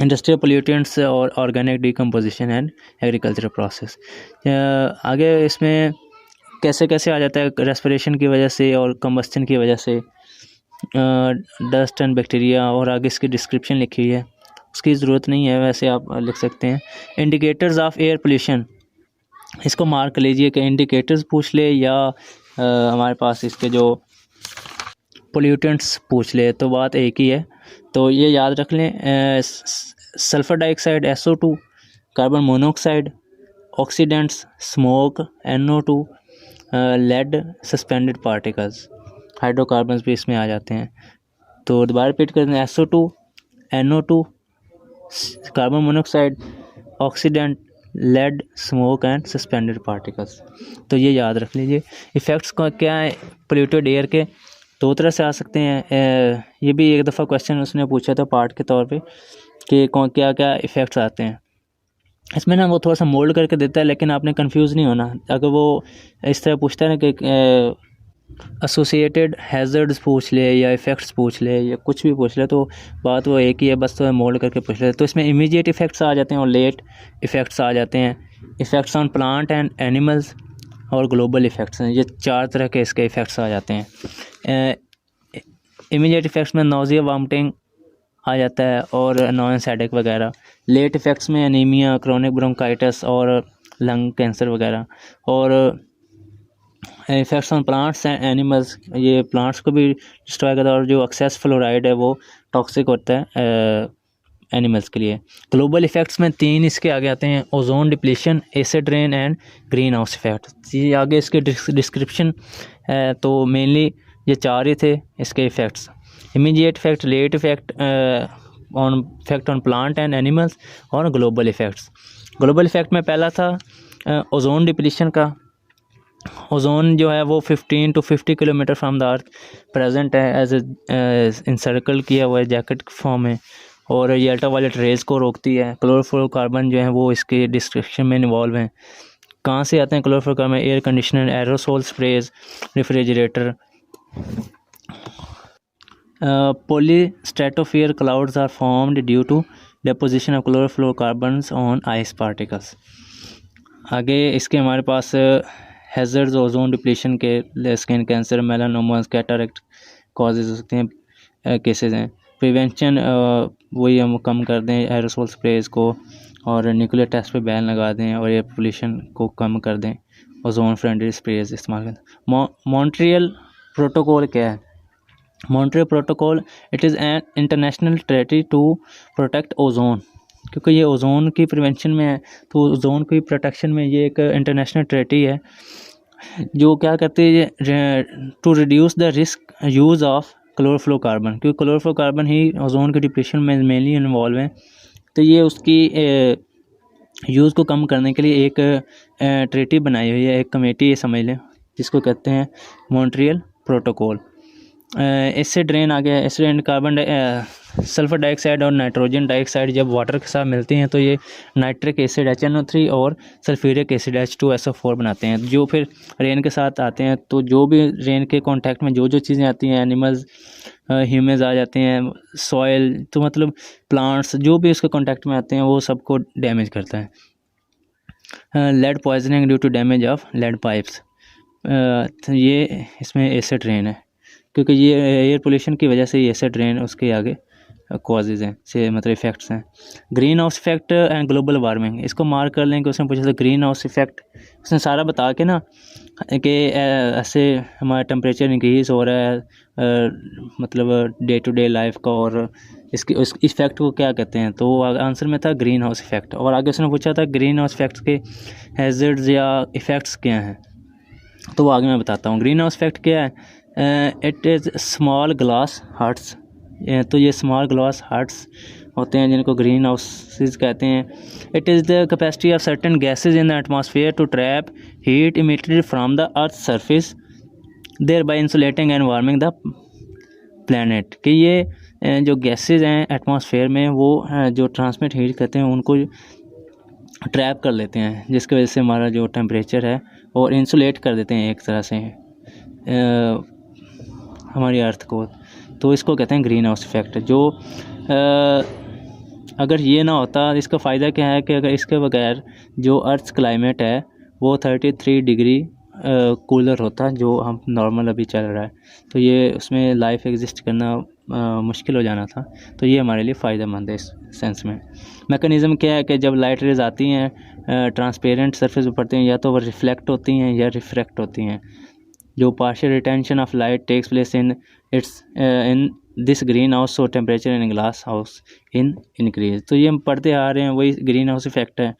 इंडस्ट्रियल पोल्यूटेंट्स और organic decomposition and agricultural process. आगे इसमें कैसे कैसे आ जाता है, रेस्पिरेशन की वजह से और कंबस्चन की वजह से, डस्ट एंड बैक्टीरिया, और आगे इसकी डिस्क्रिप्शन लिखी हुई है, उसकी ज़रूरत नहीं है, वैसे आप लिख सकते हैं। इंडिकेटर्स ऑफ एयर पोल्यूशन, इसको मार्क लीजिए कि इंडिकेटर्स पूछ ले या हमारे पास इसके जो पोल्यूटेंट्स पूछ ले, तो बात एक ही है। तो ये याद रख लें, sulphur dioxide SO2, carbon monoxide, oxidants, smoke NO2, lead, suspended particles, hydrocarbons भी इसमें आ जाते हैं। तो दोबारा रिपीट करते हैं, SO2, NO2, carbon monoxide, oxidant, lead, smoke and suspended particles. तो ये याद रख लीजिए। इफ़ेक्ट्स का क्या है पोल्यूटेड एयर के, दो तरह से आ सकते हैं। ये भी एक दफ़ा क्वेश्चन उसने पूछा था पार्ट के तौर पे कि कौन क्या क्या इफ़ेक्ट्स आते हैं। इसमें ना वो थोड़ा सा मोल्ड करके देता है, लेकिन आपने कंफ्यूज नहीं होना। अगर वो इस तरह पूछता है ना कि एसोसिएटेड हैज़र्ड्स पूछ ले या इफ़ेक्ट्स पूछ ले या कुछ भी पूछ ले, तो बात वो एक ही है, बस तो मोल्ड करके पूछ ले। तो इसमें इमीडिएट इफ़ेक्ट्स आ जाते हैं और लेट इफ़ेक्ट्स आ जाते हैं। Effects on plant and animals और ग्लोबल इफ़ेक्ट्स हैं, ये चार तरह के इसके इफ़ेक्ट्स आ जाते हैं। इमीडिएट इफ़ेक्ट्स में नोज़िया, वॉमिटिंग आ जाता है और अनॉयंस, हेडेक वगैरह। लेट इफ़ेक्ट्स में एनीमिया, क्रोनिक ब्रोंकाइटिस और लंग कैंसर वगैरह। और effects on plants and animals, ये प्लांट्स को भी डिस्ट्रॉय करता है और जो एक्सेस फ्लोराइड है वो टॉक्सिक होता है एनिमल्स के लिए। ग्लोबल इफ़ेक्ट्स में तीन इसके आगे आते हैं: ozone depletion, acid rain and green house effect. ये आगे इसके डिस्क्रिप्शन है, तो मेनली ये चार ही थे इसके effects: immediate effect, late effect on plant and animals और ग्लोबल इफ़ेक्ट्स। ग्लोबल इफ़ेक्ट में पहला था ओजोन डिप्लीशन का। ओजोन जो है वो 15 to 50 kilometre from the earth present है, एज इंसर्कल किया हुआ है जैकेट फॉर्म में, और ये अल्ट्रावायलेट रेज़ को रोकती है। क्लोरोफ्लोरोकार्बन जो है वो इसके डिस्क्रिप्शन में इन्वॉल्व हैं। कहाँ से आते हैं chlorofluorocarbon? Air conditioner, aerosol sprays, refrigerator. Polystratosphere clouds are formed due to deposition of chlorofluorocarbons on ice particles. आगे इसके हमारे पास हैज़र्ड्स ओजोन डिप्लीशन के skin cancer, melanoma, cataract causes हो सकते हैं, केसेस हैं। प्रिवेंशन वही हम कम कर दें एरोसोल स्प्रेज को, और न्यूक्लियर टेस्ट पे बैन लगा दें और एयर पोल्यूशन को कम कर दें, ओजोन फ्रेंडली स्प्रेज इस्तेमाल करें। मॉन्ट्रियल प्रोटोकॉल क्या है? Montreal protocol, it is an international treaty to protect ozone. क्योंकि ये ओजोन की प्रिवेंशन में है, तो ओजोन की प्रोटेक्शन में ये एक इंटरनेशनल ट्रीटी है जो क्या करती है, to reduce the risk use of chlorofluorocarbon. क्योंकि क्लोरोफ्लोरोकार्बन ही ओजोन के डिप्लीशन में मेनली इन्वॉल्व है, तो ये उसकी यूज़ को कम करने के लिए एक ट्रीटी बनाई हुई है, एक कमेटी ये समझ लें, जिसको कहते हैं मॉन्ट्रियल प्रोटोकॉल। एसिड रेन आ गया। Acid rain carbon sulphur dioxide और नाइट्रोजन डाइऑक्साइड जब वाटर के साथ मिलती हैं तो ये नाइट्रिक एसिड HNO3 और सल्फ्यूरिक एसिड H2SO4 बनाते हैं, जो फिर रेन के साथ आते हैं। तो जो भी रेन के कांटेक्ट में जो जो चीज़ें आती हैं, एनिमल्स, ह्यूमंस आ जाते हैं, सॉइल, तो मतलब प्लांट्स जो भी उसके कांटेक्ट में आते हैं वो सबको डैमेज करता है। Lead poisoning due to damage of lead pipes, तो ये इसमें एसिड रेन है, क्योंकि ये एयर पोल्यूशन की वजह से ये एसिड रेन उसके आगे कॉजेज़ हैं, से मतलब इफ़ेक्ट्स हैं। Green house effect and global warming, इसको मार्क कर लें कि उसने पूछा था ग्रीन हाउस इफ़ेक्ट। उसने सारा बता के ना कि ऐसे हमारा टेम्परेचर इंक्रीज़ हो रहा है, मतलब डे टू डे लाइफ का, और इसकी उस इफ़ेक्ट को क्या कहते हैं, तो आंसर में था ग्रीन हाउस इफ़ेक्ट। और आगे उसने पूछा था ग्रीन हाउस इफ़ेक्ट्स के हैज़र्ड्स या इफ़ेक्ट्स क्या हैं, तो वो आगे मैं बताता हूँ। ग्रीन हाउस इफ़ेक्ट क्या है? इट इज़ स्मॉल ग्लास हर्ट्स, तो ये स्मॉल ग्लास हर्ट्स होते हैं जिनको ग्रीन हाउसेस कहते हैं। It is the capacity of certain gases in the atmosphere to trap heat emitted from the earth surface, thereby insulating and warming the planet. कि ये जो गैसेज हैं atmosphere में वो जो ट्रांसमिट हीट करते हैं उनको ट्रैप कर लेते हैं, जिसकी वजह से हमारा जो टेम्परेचर है और इंसुलेट कर देते हैं एक तरह से हमारी अर्थ को, तो इसको कहते हैं ग्रीन हाउस इफ़ेक्ट। जो अगर ये ना होता, इसका फ़ायदा क्या है कि अगर इसके बगैर जो अर्थ क्लाइमेट है वो 33 डिग्री कूलर होता, जो हम नॉर्मल अभी चल रहा है, तो ये उसमें लाइफ एग्जिस्ट करना मुश्किल हो जाना था। तो ये हमारे लिए फ़ायदेमंद है इस सेंस में। मैकेनिज़्म क्या है कि जब लाइट रेज आती हैं ट्रांसपेरेंट सरफेस पर पड़ती हैं, या तो वो रिफ्लेक्ट होती हैं या रिफ्रैक्ट होती हैं। जो partial retention of light takes place in this greenhouse, so temperature in glasshouse in increase. तो ये हम पढ़ते आ रहे हैं, वही ग्रीन हाउस इफ़ेक्ट है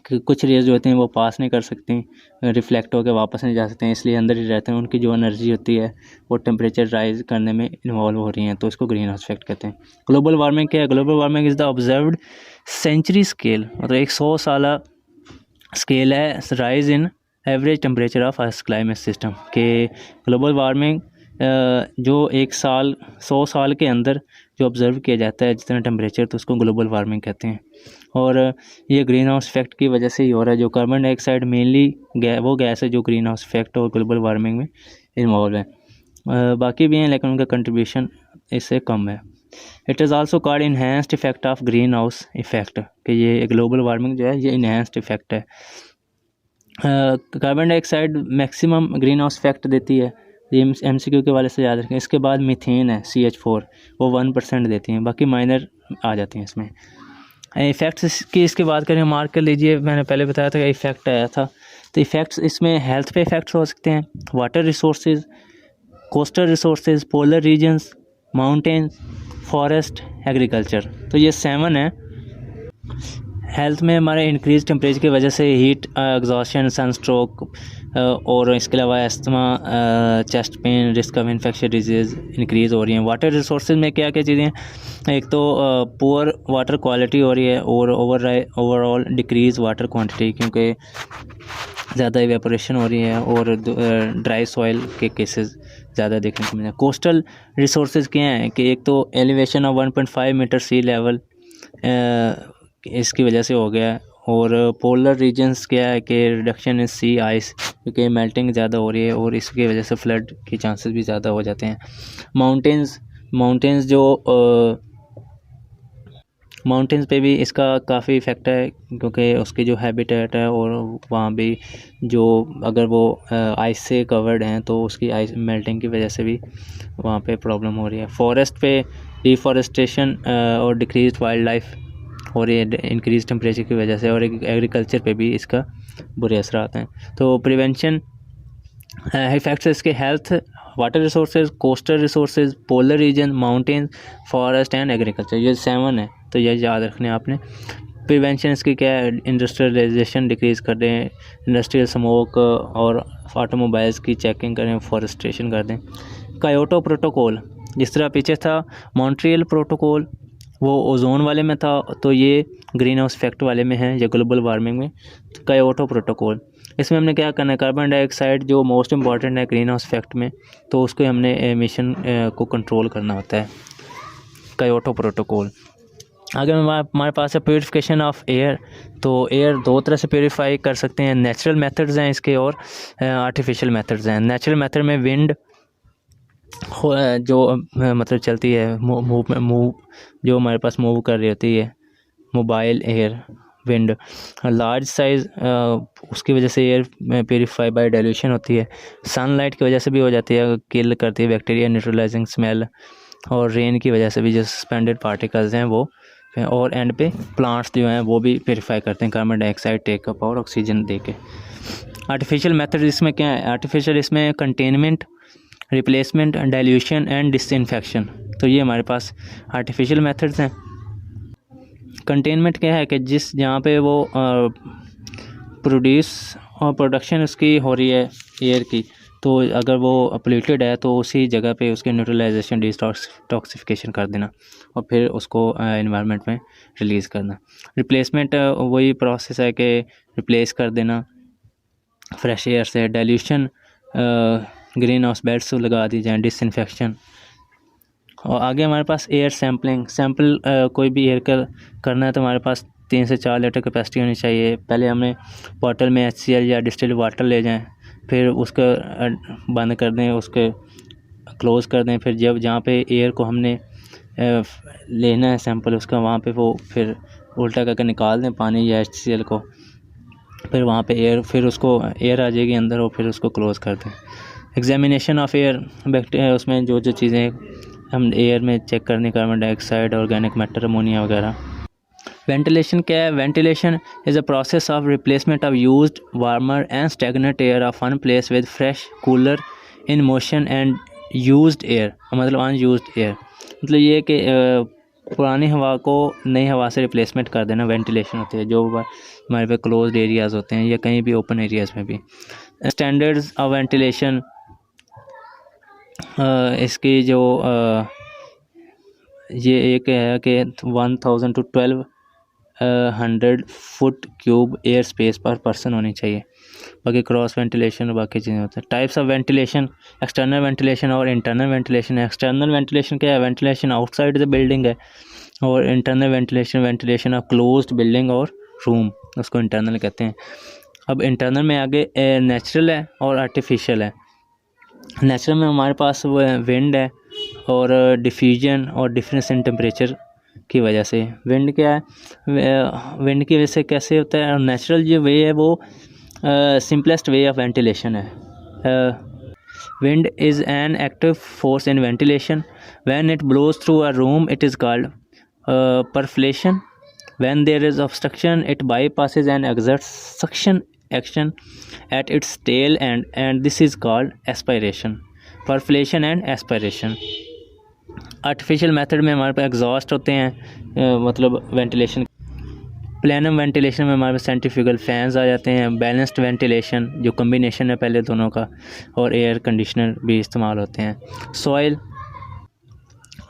कि कुछ रेज जो होती हैं वो पास नहीं कर सकती, रिफ्लेक्ट होकर वापस नहीं जा सकते हैं, इसलिए अंदर ही रहते हैं। उनकी जो एनर्जी होती है वो टेम्परेचर राइज करने में इन्वॉल्व हो रही हैं, तो इसको ग्रीन हाउस इफेक्ट कहते हैं। ग्लोबल वार्मिंग क्या है? Global warming is the observed century scale, मतलब एक 100 साल स्केल है rise in average temperature of earth climate system. के ग्लोबल वार्मिंग जो 100 साल के अंदर जो ऑब्ज़र्व किया जाता है जितना टेम्परेचर, तो उसको ग्लोबल वार्मिंग कहते हैं। और ये ग्रीन हाउस इफेक्ट की वजह से ही हो रहा है। जो कार्बन डाइऑक्साइड मेनली वो गैस है जो ग्रीन हाउस इफेक्ट और ग्लोबल वार्मिंग में इन्वॉल्व है। बाकी भी हैं लेकिन उनका कंट्रीब्यूशन इससे कम है। It is also called enhanced effect of green house effect, कि ये ग्लोबल वार्मिंग जो है ये इन्हेंस्ड इफेक्ट है। Carbon dioxide maximum green house effect देती है, ये MCQ के वाले से याद रखें। इसके बाद मीथेन है CH4, वो 1% देती हैं, बाकी माइनर आ जाती हैं इसमें। इफ़ेक्ट्स की इसकी बात करें, मार्क कर लीजिए, मैंने पहले बताया था कि इफ़ेक्ट आया था। तो इफ़ेक्ट्स इसमें हेल्थ पे इफ़ेक्ट्स हो सकते हैं, water resources, coastal resources, polar regions, mountains, forest, agriculture. तो ये 7 है। हेल्थ में हमारे इंक्रीज टेम्परेचर की वजह से हीट एग्जॉशन, सनस्ट्रोक और इसके अलावा asthma, chest pain, risk of infection disease increase हो रही हैं। वाटर रिसोर्सेज में क्या क्या चीज़ें हैं, एक तो पुअर वाटर क्वालिटी हो रही है और ओवरऑल डिक्रीज़ वाटर क्वांटिटी, क्योंकि ज़्यादा इवेपोरेशन हो रही है और ड्राई सॉइल के केसेस ज़्यादा देखने को मिले। कोस्टल रिसोर्सेज क्या हैं कि एक तो elevation of 1.5 metre sea level इसकी वजह से हो गया है, और पोलर रीजन्स क्या है कि रिडक्शन इन सी आइस, क्योंकि मेल्टिंग ज़्यादा हो रही है और इसकी वजह से फ्लड की चांसेस भी ज़्यादा हो जाते हैं। माउंटेन्स जो माउंटेन्स पे भी इसका काफ़ी इफ़ेक्ट है, क्योंकि उसकी जो हैबिटेट है और वहाँ भी जो अगर वो आइस से कवर्ड हैं तो उसकी आइस मेल्टिंग की वजह से भी वहाँ पे प्रॉब्लम हो रही है। फॉरेस्ट पे डिफॉरेस्टेशन और डिक्रीज वाइल्ड लाइफ हो रही है इंक्रीज टेम्परेचर की वजह से, और एग्रीकल्चर पे भी इसका बुरे असर आते हैं। तो प्रिवेंशन इफ़ेक्ट्स इसके health, water resources, coastal resources, polar region, mountain, forest and agriculture, ये 7 है। तो ये याद रखने आपने। प्रिवेंशन इसकी क्या है, इंडस्ट्रियलाइजेशन डिक्रीज़ कर दें, इंडस्ट्रियल स्मोक और ऑटोमोबाइल्स की चेकिंग करें, फॉरेस्ट्रेशन कर दें। कायोटो प्रोटोकॉल, जिस तरह पीछे था मॉन्ट्रियल प्रोटोकॉल, वो ओजोन वाले में था, तो ये ग्रीन हाउस इफेक्ट वाले में है, या ग्लोबल वार्मिंग में। कायोटो प्रोटोकॉल, इसमें हमने क्या करना है, कार्बन डाइऑक्साइड जो मोस्ट इम्पॉर्टेंट है ग्रीन हाउस इफेक्ट में, तो उसको हमने एमिशन को कंट्रोल करना होता है। कायोटो प्रोटोकॉल। अगर हमारे पास है प्योरीफिकेशन ऑफ एयर, तो एयर 2 तरह से प्योरीफाई कर सकते हैं। नेचुरल मेथड्स हैं इसके और आर्टिफिशियल मेथड्स हैं। नेचुरल मेथड में विंड जो मतलब चलती है, मूव जो हमारे पास मूव कर रही होती है, mobile air, wind. Large size उसकी वजह से एयर प्योरीफाई बाय डाइल्यूशन होती है। सनलाइट की वजह से भी हो जाती है, किल करती है बैक्टीरिया, न्यूट्रलाइजिंग स्मेल। और रेन की वजह से भी जो सस्पेंडेड पार्टिकल्स हैं वो, और एंड पे प्लांट्स जो हैं वो भी प्योरीफाई करते हैं कार्बन डाइऑक्साइड टेकअप और ऑक्सीजन दे के। आर्टिफिशियल मेथड इसमें क्या है, आर्टिफिशियल इसमें containment, replacement, dilution and disinfection. तो ये हमारे पास आर्टिफिशियल मेथड्स हैं। कंटेनमेंट क्या है कि जिस जहाँ पे वो प्रोड्यूस और प्रोडक्शन उसकी हो रही है एयर की, तो अगर वो पोल्यूटेड है तो उसी जगह पे उसके न्यूट्रलाइजेशन, डिटॉक्सिफिकेशन कर देना और फिर उसको एनवायरनमेंट में रिलीज़ करना। रिप्लेसमेंट वही प्रोसेस है कि रिप्लेस कर देना फ्रेश एयर से। डाइल्यूशन ग्रीन हाउस बेल्ट्स लगा दी जाए। डिसइंफेक्शन। और आगे हमारे पास एयर सैम्पलिंग। सैम्पल कोई भी एयर करना है तो हमारे पास 3 से 4 लीटर कैपेसिटी होनी चाहिए। पहले हमें बॉटल में HCl या डिस्टिल्ड वाटर ले जाएं, फिर उसका बंद कर दें, उसके क्लोज़ कर दें। फिर जब जहाँ पे एयर को हमने लेना है सैंपल उसका, वहाँ पे वो फिर उल्टा करके निकाल दें पानी या HCl को। फिर वहाँ पे एयर, फिर उसको एयर आ जाएगी अंदर और फिर उसको क्लोज़ कर दें। एग्जामिनेशन ऑफ एयर, बैक्टीरिया उसमें जो चीज़ें हम एयर में चेक करने, carbon dioxide, organic matter, ammonia वगैरह। वेंटिलेशन क्या है, ventilation is a process of replacement of used warmer and stagnant air of one place with fresh cooler in motion and used air, मतलब unused air. मतलब ये कि पुरानी हवा को नई हवा से रिप्लेसमेंट कर देना वेंटिलेशन होती है, जो हमारे पे क्लोज्ड एरियाज़ होते हैं या कहीं भी ओपन एरियाज़ में भी। स्टैंडर्ड्स ऑफ वेंटिलेशन, इसकी जो ये एक है कि 1000 to 12 100 फुट एयर स्पेस पर पर्सन होनी चाहिए। बाकी क्रॉस वेंटिलेशन और बाकी चीज़ें होती हैं। Types of ventilation, external ventilation और इंटरनल वेंटिलेशन। एक्सटर्नल वेंटिलेशन क्या है? वेंटिलेशन आउटसाइड द बिल्डिंग है। और internal ventilation, ventilation of closed building और रूम, उसको इंटरनल कहते हैं। अब इंटरनल में आगे नेचुरल है और आर्टिफिशियल है। नेचुरल में हमारे पास वो विंड है और डिफ्यूजन और डिफरेंस इन टेम्परेचर की वजह से। विंड क्या है? विंड की वजह से कैसे होता है? नेचुरल जो वे है वो सिंपलेस्ट वे ऑफ वेंटिलेशन है। Wind is an active force in ventilation. When it blows through a room it is called perflation. When there is obstruction, it bypasses and exerts suction action at its tail end, and this is called aspiration. Perflation and aspiration. Artificial method में हमारे पास exhaust होते हैं, मतलब ventilation. Plenum ventilation में हमारे पास centrifugal fans आ जाते हैं। Balanced ventilation जो कम्बिनेशन है पहले दोनों का, और एयर कंडीशनर भी इस्तेमाल होते हैं। Soil,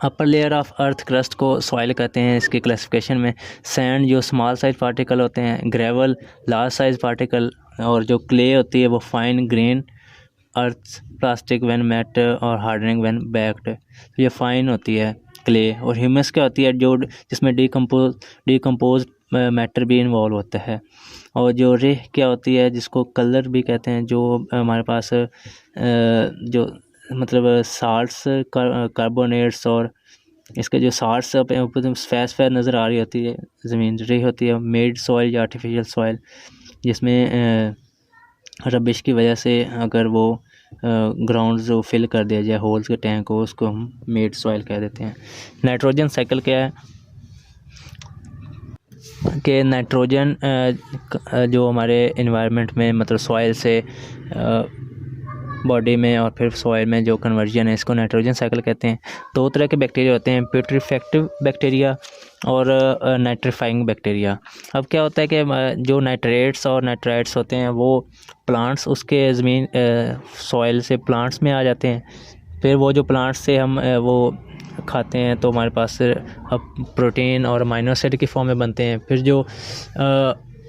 upper layer of earth crust को सॉइल कहते हैं। इसकी क्लासिफिकेशन में सैंड जो स्मॉल साइज पार्टिकल होते हैं, ग्रेवल लार्ज साइज पार्टिकल, और जो क्ले होती है वो fine grain earth, plastic when wet और हार्डनिंग व्हेन बैक्ड। तो ये फाइन होती है क्ले। और ह्यूमस क्या होती है? जो जिसमें डिकम्पोज मैटर भी इन्वॉल्व होता है। और जो रेह क्या होती है, जिसको कलर भी कहते हैं, जो हमारे पास जो मतलब साल्ट्स, कार्बोनेट्स, और इसके जो साल्ट्स ऊपर सफ़ेद नज़र आ रही होती है ज़मीन, रही होती है मेड सॉइल या आर्टिफिशियल सॉइल, जिसमें रबिश की वजह से अगर वो ग्राउंड जो फिल कर दिया जाए होल्स के टैंक को, उसको हम मेड सॉइल कह देते हैं। नाइट्रोजन साइकिल क्या है? कि नाइट्रोजन जो हमारे इन्वायरमेंट में मतलब सॉइल से बॉडी में और फिर सॉइल में जो कन्वर्जन है, इसको नाइट्रोजन साइकिल कहते हैं। दो तरह के बैक्टीरिया होते हैं, प्यूट्रीफेक्टिव बैक्टीरिया और नाइट्रीफाइंग बैक्टीरिया। अब क्या होता है कि जो नाइट्रेट्स और नाइट्राइट्स होते हैं वो प्लांट्स उसके ज़मीन सॉइल से प्लांट्स में आ जाते हैं। फिर वो जो प्लांट्स से हम वो खाते हैं तो हमारे पास अब प्रोटीन और अमीनो एसिड की फॉर्म में बनते हैं। फिर जो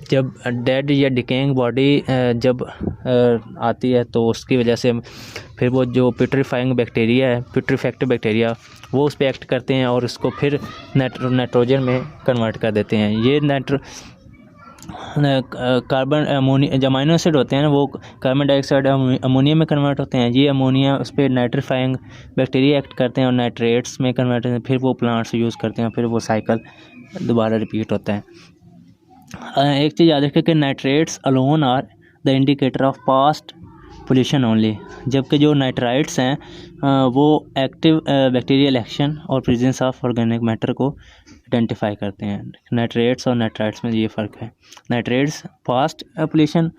जब डेड या डिकेइंग बॉडी जब आती है तो उसकी वजह से फिर वो जो प्यूट्रीफाइंग बैक्टीरिया है, प्यूट्रीफेक्टिव बैक्टीरिया, वो उस पर एक्ट करते हैं और उसको फिर नाइट्रोजन में कन्वर्ट कर देते हैं। ये कार्बन अमोनिया जो अमीनो एसिड होते हैं ना, वो कार्बन डाइऑक्साइड अमोनिया में कन्वर्ट होते हैं। ये अमोनिया उस पर नाइट्रीफाइंग बैक्टीरिया एक्ट करते हैं और नाइट्रेट्स में कन्वर्ट होते हैं। फिर वो प्लांट्स यूज़ करते हैं, फिर वो साइकिल दोबारा रिपीट होता है। एक चीज़ याद रखें कि nitrates alone are the indicator of past pollution only, जबकि जो नाइट्राइट्स हैं वो एक्टिव बैक्टीरियल एक्शन और प्रेजेंस ऑफ ऑर्गेनिक मैटर को आइडेंटिफाई करते हैं। नाइट्रेट्स और नाइट्राइट्स में ये फ़र्क है। नाइट्रेट्स पास्ट पोल्यूशन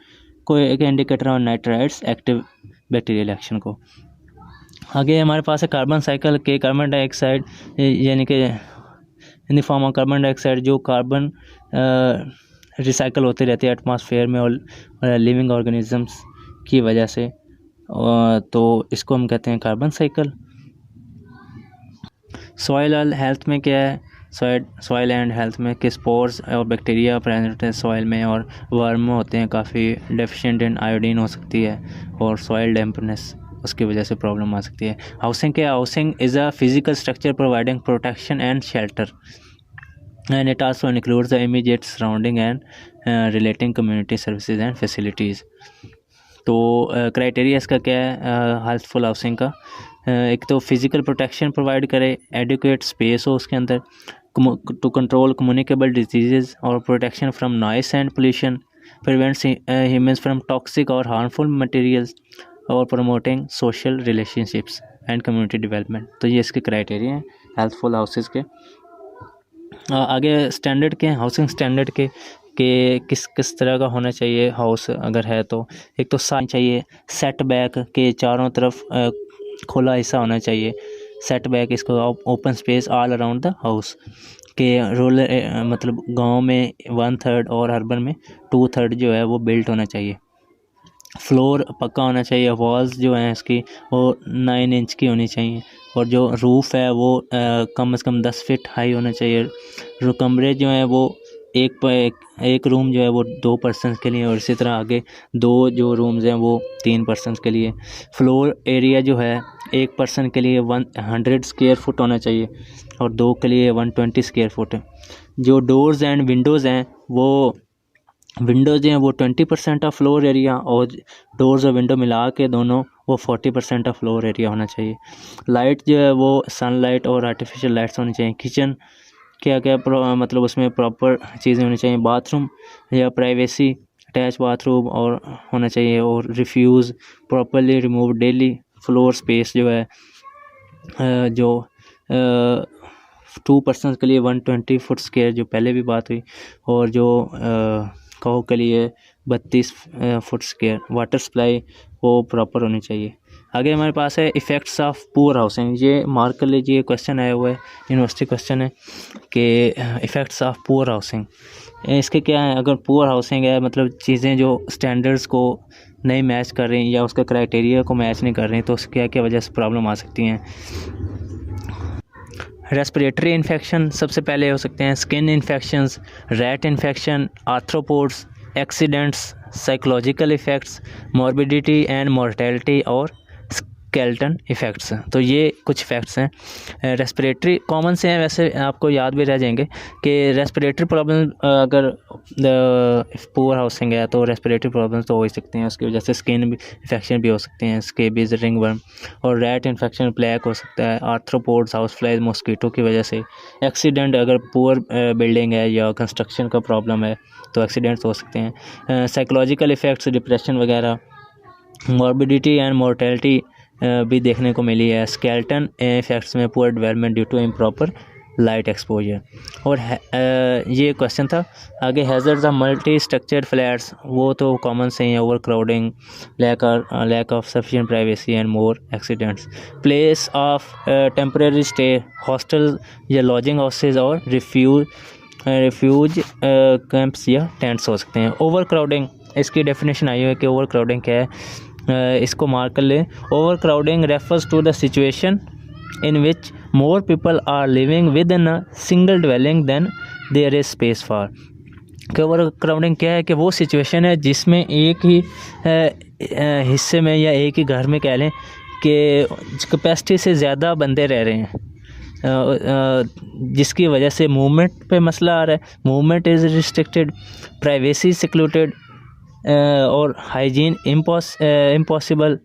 को एक इंडिकेटर और नाइट्राइट्स एक्टिव बैक्टीरियल एक्शन को। आगे हमारे पास है कार्बन साइकिल के कार्बन डाइऑक्साइड, यानी कि in the form of carbon dioxide जो कार्बन रिसाइकल होते रहते हैं एटमॉस्फेयर में और लिविंग ऑर्गेनिजम्स की वजह से, तो इसको हम कहते हैं कार्बन साइकिल। सॉइल हेल्थ में क्या है? सॉइल एंड हेल्थ में कि स्पोर्स और बैक्टीरिया प्रेजेंट होते हैं सॉइल में, और वर्म होते हैं काफ़ी डेफिशिएंट इन आयोडीन हो सकती है, और सॉइल डैम्पनेस उसकी वजह से प्रॉब्लम आ सकती है। हाउसिंग क्या? Housing is a physical structure providing protection and shelter, and it also includes the immediate surrounding and relating community services and facilities। तो क्राइटेरिया इसका क्या है हेल्थफुल हाउसिंग का? एक तो फिज़िकल प्रोटेक्शन प्रोवाइड करे, एडिक्वेट स्पेस हो उसके अंदर, टू कंट्रोल कम्युनिकेबल डिजीज़ और protection from noise and pollution, prevents humans from toxic और हार्मफुल मटेरियल्स, और promoting social relationships and community development. तो ये इसके क्राइटेरिया हैं हेल्थफुल हाउसेज़ के। आगे स्टैंडर्ड के हैं हाउसिंग स्टैंडर्ड के कि किस तरह का होना चाहिए हाउस अगर है तो। एक तो साइन चाहिए, सेट बैक के चारों तरफ खुला हिस्सा होना चाहिए। सेट बैक इसको open space all around the house के रूरल मतलब गांव में 1/3 और अर्बन में 2/3 जो है वो बिल्ट होना चाहिए। फ्लोर पक्का होना चाहिए। वॉल्स जो हैं इसकी वो 9 इंच की होनी चाहिए, और जो रूफ़ है वो कम से कम 10 फीट हाई होना चाहिए। कमरे जो हैं वो एक रूम जो है वो 2 पर्सनस के लिए, और इसी तरह आगे 2 जो रूम्स हैं वो 3 पर्सनस के लिए। फ्लोर एरिया जो है एक पर्सन के लिए 100 स्क्वायर फुट होना चाहिए और 2 के लिए 120 स्क्वायर फुट है। जो डोर्स एंड विंडोज़ हैं वो विंडोज़ हैं वो 20% ऑफ फ्लोर एरिया, और डोर्स और विंडो मिला के दोनों वो 40% ऑफ फ्लोर एरिया होना चाहिए। लाइट जो है वो सनलाइट और आर्टिफिशियल लाइट्स होनी चाहिए। किचन क्या क्या मतलब उसमें प्रॉपर चीज़ें होनी चाहिए। बाथरूम या प्राइवेसी, अटैच बाथरूम और होना चाहिए, और refuse properly remove daily. Floor space जो है जो 2 पर्सनस के लिए 120 फुट स्क्वायर जो पहले भी बात हुई, और जो कहो के लिए 32 फुट स्क्वायर। वाटर सप्लाई वो प्रॉपर होनी चाहिए। आगे हमारे पास है इफ़ेक्ट्स ऑफ पुअर हाउसिंग। ये मार्क कर लीजिए, क्वेश्चन आया हुआ है, यूनिवर्सिटी क्वेश्चन है कि इफ़ेक्ट्स ऑफ पुअर हाउसिंग इसके क्या हैं। अगर पुअर हाउसिंग है मतलब चीज़ें जो स्टैंडर्ड्स को नहीं मैच कर रही या उसका क्राइटेरिया को मैच नहीं कर रही, तो उसकी क्या क्या वजह से प्रॉब्लम आ सकती हैं। रेस्पिरेटरी इन्फेक्शन सबसे पहले हो सकते हैं, skin infections, rat infection, arthropods, accidents, psychological effects, morbidity and mortality और स्केलेटन इफ़ेक्ट्स। तो ये कुछ इफ़ेक्ट्स हैं। रेस्पिरेटरी कॉमन से हैं, वैसे आपको याद भी रह जाएंगे कि रेस्पिरेटरी प्रॉब्लम अगर पुअर हाउसिंग है तो रेस्पिरेटरी प्रॉब्लम्स तो हो ही सकते हैं। उसकी वजह से स्किन इन्फेक्शन भी हो सकते हैं, स्केबीज, रिंगवर्म, और रैट इन्फेक्शन ब्लैक हो सकता है। आर्थ्रोपोड्स, हाउस फ्लाइज, मॉस्किटो की वजह से। एक्सीडेंट, अगर पुअर बिल्डिंग है या कंस्ट्रक्शन का प्रॉब्लम है तो एक्सीडेंट्स हो सकते हैं। साइकोलॉजिकल इफ़ेक्ट्स, डिप्रेशन वगैरह। मॉर्बिडिटी एंड मोर्टेलिटी भी देखने को मिली है। स्केलेटन इफेक्ट्स में poor development due to improper light exposure. और ये क्वेश्चन था। आगे hazards of multi structured flats, वो तो कॉमन से हैं, overcrowding, lack of sufficient privacy and more accidents. Place of temporary stay, hostel या लॉजिंग हाउसेज और रिफ्यूज कैंप्स या टेंट्स हो सकते हैं। ओवर क्राउडिंग, इसकी डेफिनेशन आई है कि ओवर क्राउडिंग क्या है। इसको मार्क कर लें। Overcrowding refers to the situation in which more people are living within a single dwelling than there is space for. कि ओवर क्राउडिंग क्या है कि वो सिचुएशन है जिसमें एक ही हिस्से में या एक ही घर में कह लें कि कैपेसिटी से ज़्यादा बंदे रह रहे हैं, जिसकी वजह से मूवमेंट पे मसला आ रहा है। Movement is restricted, privacy secluded, और hygiene impossible,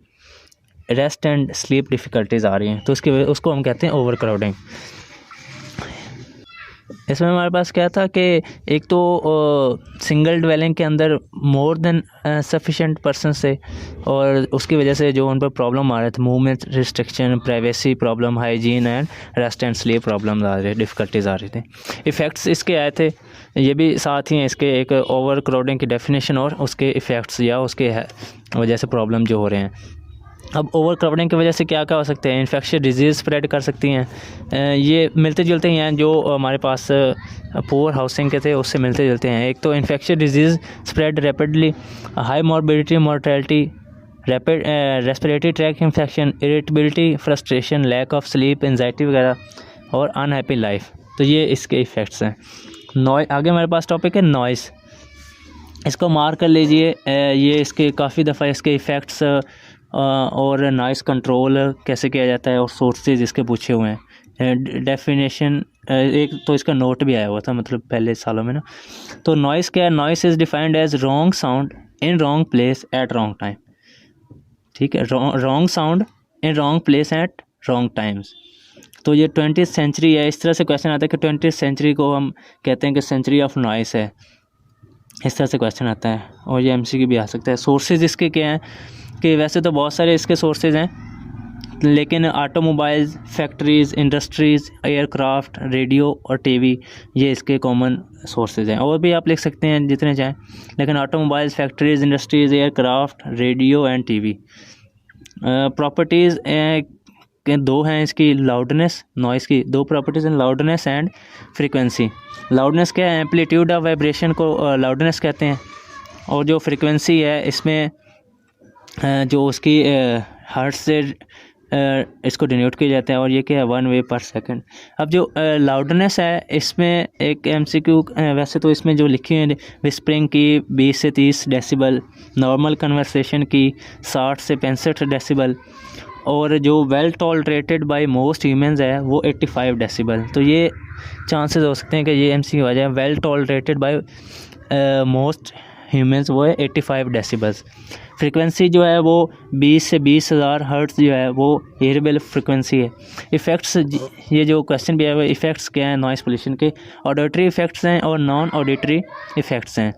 rest and sleep difficulties आ रही हैं, तो उसको हम कहते हैं ओवर क्राउडिंग। इसमें हमारे पास क्या था कि एक तो सिंगल ड्वेलिंग के अंदर मोर देन सफिशेंट पर्सन से, और उसकी वजह से जो उन पर प्रॉब्लम आ रहे थे, movement restriction, privacy problem, hygiene and rest and sleep problem आ रहे, डिफ़िकल्टीज़ आ रहे थे। इफ़ेक्ट्स इसके आए थे, ये भी साथ ही हैं इसके, एक ओवर क्राउडिंग की डेफिनेशन और उसके इफ़ेक्ट्स या उसके वजह से प्रॉब्लम जो हो रहे हैं। अब ओवर क्राउडिंग की वजह से क्या क्या हो सकते हैं। इन्फेक्शियस डिजीज़ स्प्रेड कर सकती हैं। ये मिलते जुलते ही हैं जो हमारे पास पुअर हाउसिंग के थे, उससे मिलते जुलते हैं। एक तो infectious disease spread rapidly, high morbidity, mortality, rapid respiratory tract infection, irritability, frustration, lack of sleep, anxiety वगैरह, और अनहैप्पी लाइफ। तो ये इसके इफ़ेक्ट्स हैं। आगे हमारे पास टॉपिक है नॉइज़। इसको मार्क कर लीजिए। ये इसके काफ़ी दफ़ा इसके इफ़ेक्ट्स और नॉइज़ कंट्रोल कैसे किया जाता है और सोर्सेज इसके पूछे हुए हैं। डेफिनेशन एक तो इसका नोट भी आया हुआ था मतलब पहले सालों में ना। तो नॉइज़ क्या है। Noise is defined as wrong sound in wrong place at wrong time. ठीक है, wrong sound in wrong place at wrong times. तो ये 20th सेंचुरी है। इस तरह से क्वेश्चन आता है कि 20th सेंचुरी को हम कहते हैं कि सेंचुरी ऑफ नॉइस है, इस तरह से क्वेश्चन आता है। और ये MCQ भी आ सकता है। सोर्सेज इसके क्या हैं कि वैसे तो बहुत सारे इसके सोर्सेज हैं, लेकिन automobiles, factories, industries, aircraft, radio और टीवी, ये इसके कॉमन सोर्सेज हैं। और भी आप लिख सकते हैं जितने चाहें, लेकिन automobiles, factories, industries, aircraft, radio and TV. Properties के दो हैं इसकी, लाउडनेस, नॉइज़ की दो प्रॉपर्टीज़ हैं, लाउडनेस एंड फ्रीक्वेंसी। लाउडनेस क्या है, एम्पलीट्यूड ऑफ वाइब्रेशन को लाउडनेस कहते हैं, और जो फ्रीक्वेंसी है इसमें जो उसकी हर्ट्ज से इसको डिनोट किया जाता है, और ये क्या है 1 वेव पर सेकंड। अब जो लाउडनेस है इसमें एक MCQ वैसे तो इसमें जो लिखी है विस्परिंग की 20 से 30 डेसिबल, नॉर्मल कन्वर्सेशन की 60 से 65 डेसिबल, और जो well tolerated by most humans है वो 85 डेसिबल। तो ये चांसेस हो सकते हैं कि ये MCQ आ जाए। Well tolerated by most humans वो है 85 डेसिबल्स। फ्रीक्वेंसी जो है वो 20 से 20,000 हर्ट्ज जो है वो हेयरेबल फ्रीक्वेंसी है। इफ़ेक्ट्स, ये जो क्वेश्चन भी है वो इफ़ेक्ट्स क्या हैं नॉइस पोल्यूशन के, ऑडिटरी इफ़ेक्ट्स हैं और नॉन ऑडिटरी इफ़ेक्ट्स हैं।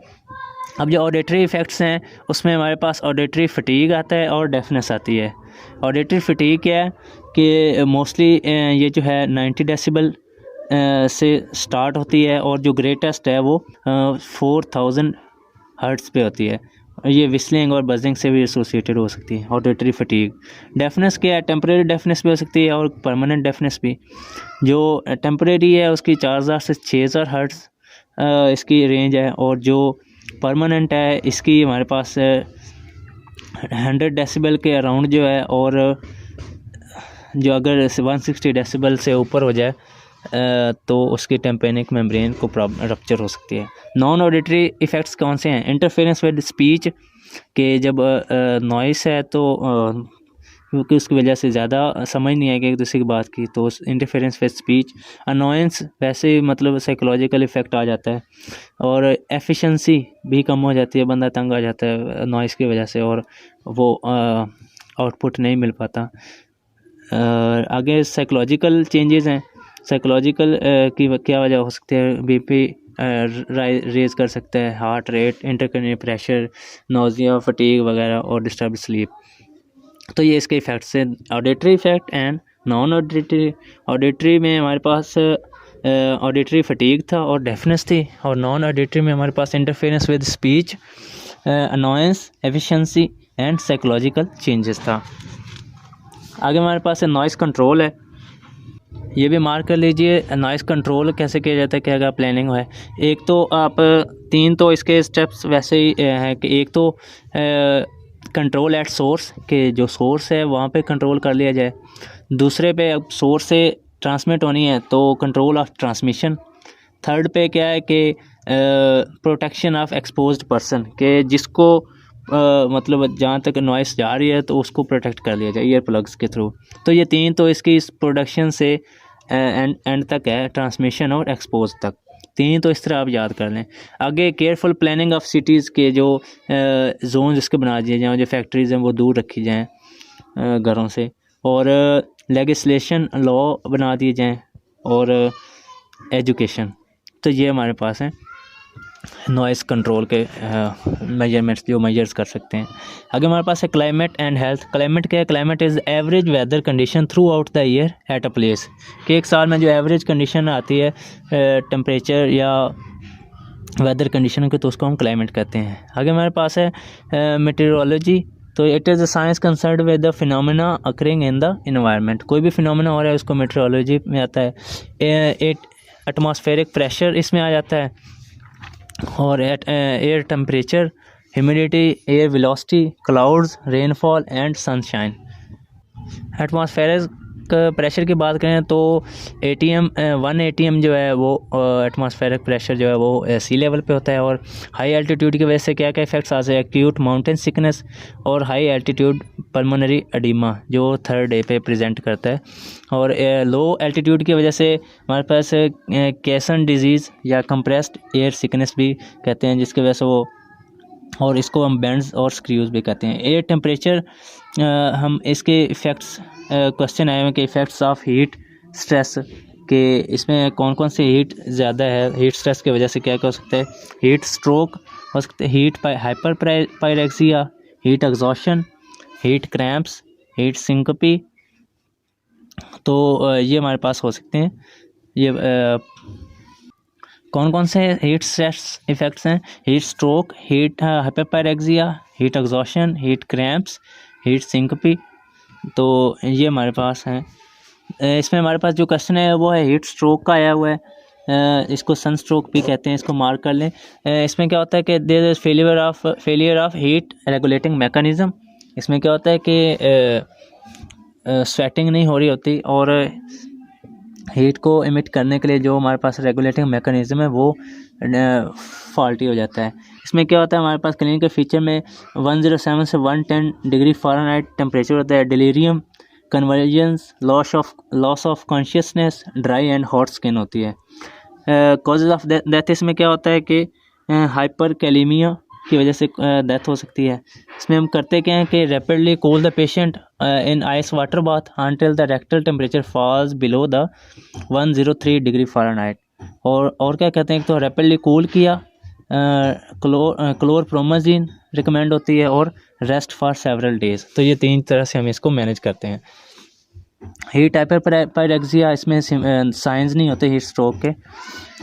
अब जो ऑडिटरी इफ़ेक्ट्स हैं उसमें हमारे पास ऑडिटरी फटीग आता है और डेफनेस आती है। ऑडिटरी फटीग क्या है कि मोस्टली ये जो है 90 डेसिबल से स्टार्ट होती है, और जो ग्रेटेस्ट है वो 4000 हर्ट्ज पे होती है। ये विस्लिंग और बजिंग से भी एसोसिएटेड हो सकती है ऑडिटरी फटीग। डेफनेस क्या है, टेम्परेरी डेफनेस भी हो सकती है और परमानेंट डेफनेस भी। जो टेम्परेरी है उसकी 4000 से 6000 हर्ट्ज इसकी रेंज है, और जो परमानेंट है इसकी हमारे पास 100 डेसिबल के अराउंड जो है, और जो अगर 160 डेसिबल से ऊपर हो जाए तो उसकी टेम्पेनिक मेम्ब्रेन को रप्चर हो सकती है। नॉन ऑडिटरी इफ़ेक्ट्स कौन से हैं? इंटरफेरेंस विद स्पीच, के जब नॉइस है तो क्योंकि उसकी वजह से ज़्यादा समझ नहीं आएगी एक दूसरे की बात की, तो इंटरफेरेंस विद स्पीच। अनोयंस, वैसे मतलब साइकोलॉजिकल इफ़ेक्ट आ जाता है, और एफिशिएंसी भी कम हो जाती है, बंदा तंग आ जाता है नॉइस की वजह से, और वो आउटपुट नहीं मिल पाता। आगे साइकोलॉजिकल चेंजेस हैं। साइकोलॉजिकल की क्या वजह हो सकती है? BP रेज कर सकता है, heart rate, intracranial pressure, nausea, fatigue वगैरह, और डिस्टर्ब स्लीप। तो ये इसके इफ़ेक्ट्स हैं, auditory effect and non auditory. Auditory में हमारे पास ऑडिटरी फटीग था और डेफनेस थी, और नॉन ऑडिटरी में हमारे पास interference with speech, annoyance, efficiency and psychological changes था। आगे हमारे पास नॉइस कंट्रोल है, ये भी मार्क कर लीजिए। नॉइस कंट्रोल कैसे किया जाता है, क्या क्या प्लानिंग है? एक तो आप 3 तो इसके स्टेप्स वैसे ही हैं कि एक तो कंट्रोल एट सोर्स, के जो सोर्स है वहाँ पे कंट्रोल कर लिया जाए। दूसरे पे अब सोर्स से ट्रांसमिट होनी है तो कंट्रोल ऑफ ट्रांसमिशन। थर्ड पे क्या है कि प्रोटेक्शन ऑफ एक्सपोज्ड पर्सन, के जिसको मतलब जहाँ तक नॉइस जा रही है तो उसको प्रोटेक्ट कर लिया जाए ईयर प्लग्स के थ्रू। तो ये 3 तो इसकी इस प्रोडक्शन से एंड तक है, ट्रांसमिशन और एक्सपोज तक। 3 तो इस तरह आप याद कर लें। आगे केयरफुल प्लानिंग ऑफ सिटीज़ के जो जोन इसके बना दिए जाएँ, जो फैक्ट्रीज़ हैं वो दूर रखी जाएँ घरों से, और लेजिस्लेशन लॉ बना दिए जाएँ, और एजुकेशन। तो ये हमारे पास हैं नॉइस कंट्रोल के मेजरमेंट्स जो मेजर्स कर सकते हैं। आगे हमारे पास है क्लाइमेट एंड हेल्थ। क्लाइमेट क्या है? Climate is average weather condition throughout the year at a place, कि एक साल में जो एवरेज कंडीशन आती है टेम्परेचर या वेदर कंडीशन के, तो उसको हम क्लाइमेट कहते हैं। आगे हमारे पास है मेटेरोलॉजी। तो it is a science concerned with the phenomena occurring in the environment, कोई भी फिनोमेना हो रहा है उसको मेटेरोलॉजी में आता है। एटमॉस्फेरिक प्रेशर इसमें आ जाता है, और air temperature, humidity, air velocity, clouds, rainfall and sunshine. Atmospheric pressure की बात करें तो 1 ATM जो है वो एटमॉस्फेरिक प्रेशर जो है वो सी लेवल पे होता है, और हाई एल्टीट्यूड की वजह से क्या क्या इफेक्ट्स आ सकते हैं? एक्यूट माउंटेन सिकनेस और हाई एल्टीट्यूड पल्मोनरी एडिमा जो 3rd डे पे प्रेजेंट करता है, और लो एल्टीट्यूड की वजह से हमारे पास कैसन डिजीज़ या कंप्रेस्ड एयर सिकनेस भी कहते हैं, जिसकी वजह से वो, और इसको हम बैंड्स और स्क्रूज भी कहते हैं। एयर टेम्परेचर हम इसके इफ़ेक्ट्स क्वेश्चन आए हैं कि इफ़ेक्ट्स ऑफ हीट स्ट्रेस, के इसमें कौन कौन से हीट ज़्यादा है, हीट स्ट्रेस की वजह से क्या क्या हो सकता है? हीट स्ट्रोक हो सकता है, heat hyperpyrexia, heat exhaustion, heat cramps, heat syncope. तो ये हमारे पास हो सकते हैं। ये कौन कौन से हीट स्ट्रेस इफ़ेक्ट्स हैं? Heat stroke, heat hyperpyrexia, heat exhaustion, heat cramps, heat syncope. तो ये हमारे पास हैं। इसमें हमारे पास जो क्वेश्चन है वो है हीट स्ट्रोक का आया हुआ है, इसको सन स्ट्रोक भी कहते हैं, इसको मार्क कर लें। इसमें क्या होता है कि there is failure of heat regulating mechanism. इसमें क्या होता है कि स्वेटिंग नहीं हो रही होती और हीट को इमिट करने के लिए जो हमारे पास रेगुलेटिंग मैकेनिज्म है वो फॉल्टी हो जाता है। इसमें क्या होता है, हमारे पास क्लिनिकल फीचर में 107 से 110 डिग्री फ़ारेनहाइट टेम्परेचर होता है, delirium, convergence, loss of consciousness, dry and hot skin होती है। कॉजेज ऑफ डेथ इसमें क्या होता है कि हाइपर कैलीमिया की वजह से डेथ हो सकती है। इसमें हम करते क्या हैं कि rapidly cool the patient in ice water bath until the rectal temperature falls below the 103 degree Fahrenheit. और क्या कहते हैं, तो रैपिडली कूल किया, क्लोरप्रोमाजीन रिकमेंड होती है, और रेस्ट फॉर सेवरल डेज। तो ये 3 तरह से हम इसको मैनेज करते हैं। हीट हाइपरपायरेक्सिया, इसमें साइंस नहीं होते हीट स्ट्रोक के।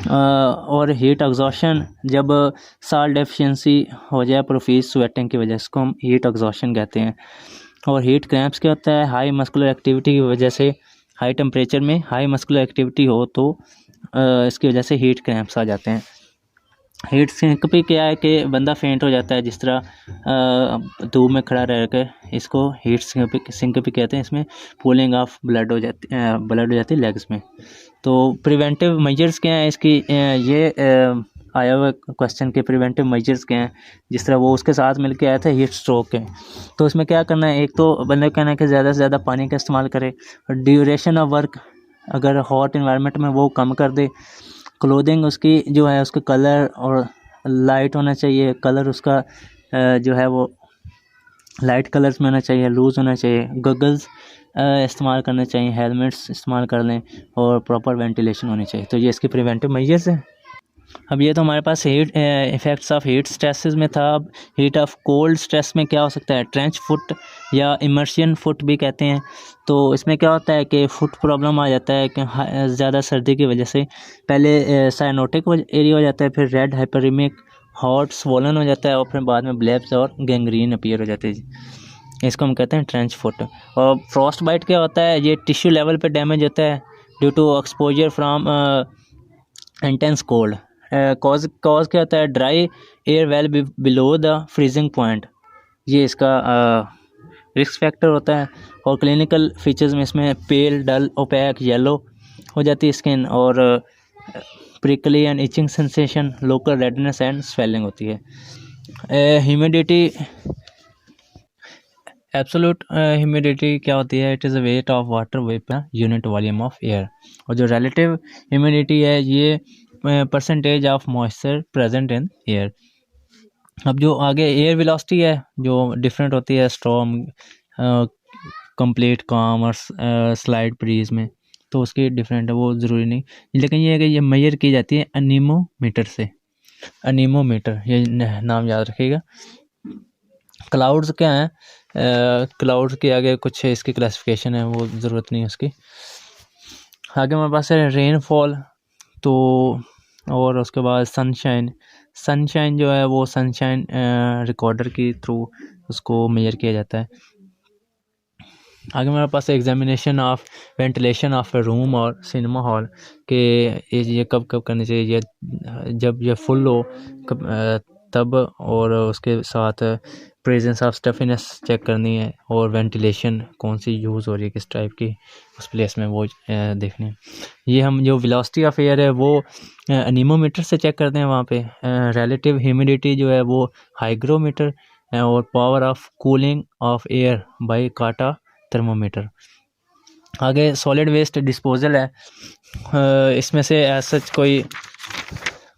और हीट एग्जॉशन, जब साल्ट डेफिशिएंसी हो जाए प्रोफीज स्वेटिंग की वजह से, इसको हम हीट एग्जॉशन कहते हैं। और हीट क्रैम्प्स क्या होता है, हाई मस्कुलर एक्टिविटी की वजह से, हाई टेम्परेचर में हाई मस्कुलर एक्टिविटी हो तो इसकी वजह से हीट क्रैम्प्स आ जाते हैं। हीट सिंकपी क्या है कि बंदा फेंट हो जाता है, जिस तरह धूप में खड़ा रह कर, इसको हीट सिंकपी कहते हैं। इसमें पूलिंग ऑफ ब्लड हो जाती है लेग्स में। तो प्रिवेंटिव मेजर्स क्या हैं इसकी, ये आया हुआ क्वेश्चन के प्रिवेंटिव मेजर्स क्या हैं, जिस तरह वो उसके साथ मिलके आया था हीट स्ट्रोक के। तो इसमें क्या करना है, एक तो बंदे को कहना है कि ज़्यादा से ज़्यादा पानी का इस्तेमाल करे, ड्यूरेशन ऑफ वर्क अगर हॉट इन्वायरमेंट में वो कम कर दे। क्लोथिंग उसकी जो है उसका कलर और लाइट होना चाहिए, कलर उसका जो है वो लाइट कलर्स में होना चाहिए, लूज़ होना चाहिए। गॉगल्स इस्तेमाल करने चाहिए, हेलमेट्स इस्तेमाल कर लें, और प्रॉपर वेंटिलेशन होनी चाहिए। तो ये इसके प्रिवेंटिव मेजर्स हैं। अब ये तो हमारे पास heat effects of heat stresses में था। अब हीट ऑफ कोल्ड स्ट्रेस में क्या हो सकता है, ट्रेंच फुट या इमर्शन फुट भी कहते हैं। तो इसमें क्या होता है कि फुट प्रॉब्लम आ जाता है कि ज़्यादा सर्दी की वजह से पहले साइनोटिक एरिया हो जाता है, फिर रेड हाइपरीमिक, हॉट स्वोलन हो जाता है, और फिर बाद में ब्लैप्स और गैंग्रीन अपीयर हो जाते हैं। इसको हम कहते हैं ट्रेंच फुट। और फ्रॉस्ट बाइट क्या होता है, ये टिश्यू लेवल पे डैमेज होता है due to exposure from intense cold. Cause क्या होता है, dry air well below the freezing point, ये इसका रिस्क फैक्टर होता है। और क्लिनिकल फीचर्स में इसमें पेल, डल, ओपैक, येलो हो जाती है स्किन, और prickly and itching sensation, local redness and swelling होती है। ह्यूमिडिटी, एब्सोल्यूट ह्यूमिडिटी क्या होती है, it is a weight of water vapour unit volume of air. और जो रिलेटिव ह्यूमिडिटी है, ये percentage of moisture present in air. अब जो आगे एयर वेलोसिटी है जो डिफरेंट होती है स्टॉर्म, कंप्लीट काम और स्लाइड ब्रीज में, तो उसकी डिफरेंट है, वो ज़रूरी नहीं। लेकिन ये है कि ये मेजर की जाती है अनीमोमीटर से। अनीमोमीटर, ये नाम याद रखिएगा। क्लाउड्स क्या हैं, क्लाउड्स के आगे कुछ इसकी क्लासिफिकेशन है, वो ज़रूरत नहीं है उसकी। आगे हमारे पास है रेनफॉल, तो और उसके बाद सनशाइन जो है वो सनशाइन रिकॉर्डर के थ्रू उसको मेजर किया जाता है। आगे हमारे पास examination of ventilation of a room और सिनेमा हॉल के ये कब कब करनी चाहिए, ये जब ये फुल हो तब, और उसके साथ प्रेजेंस ऑफ स्टफिनेस चेक करनी है, और वेंटिलेशन कौन सी यूज़ हो रही है किस टाइप की उस प्लेस में, वो देखनी है। ये हम जो वेलोसिटी ऑफ एयर है वो अनीमोमीटर से चेक करते हैं वहाँ पे। रिलेटिव ह्यूमिडिटी जो है वो हाइग्रोमीटर, और power of cooling of air by काटा थर्मोमीटर। आगे सॉलिड वेस्ट डिस्पोजल है। इसमें से सच कोई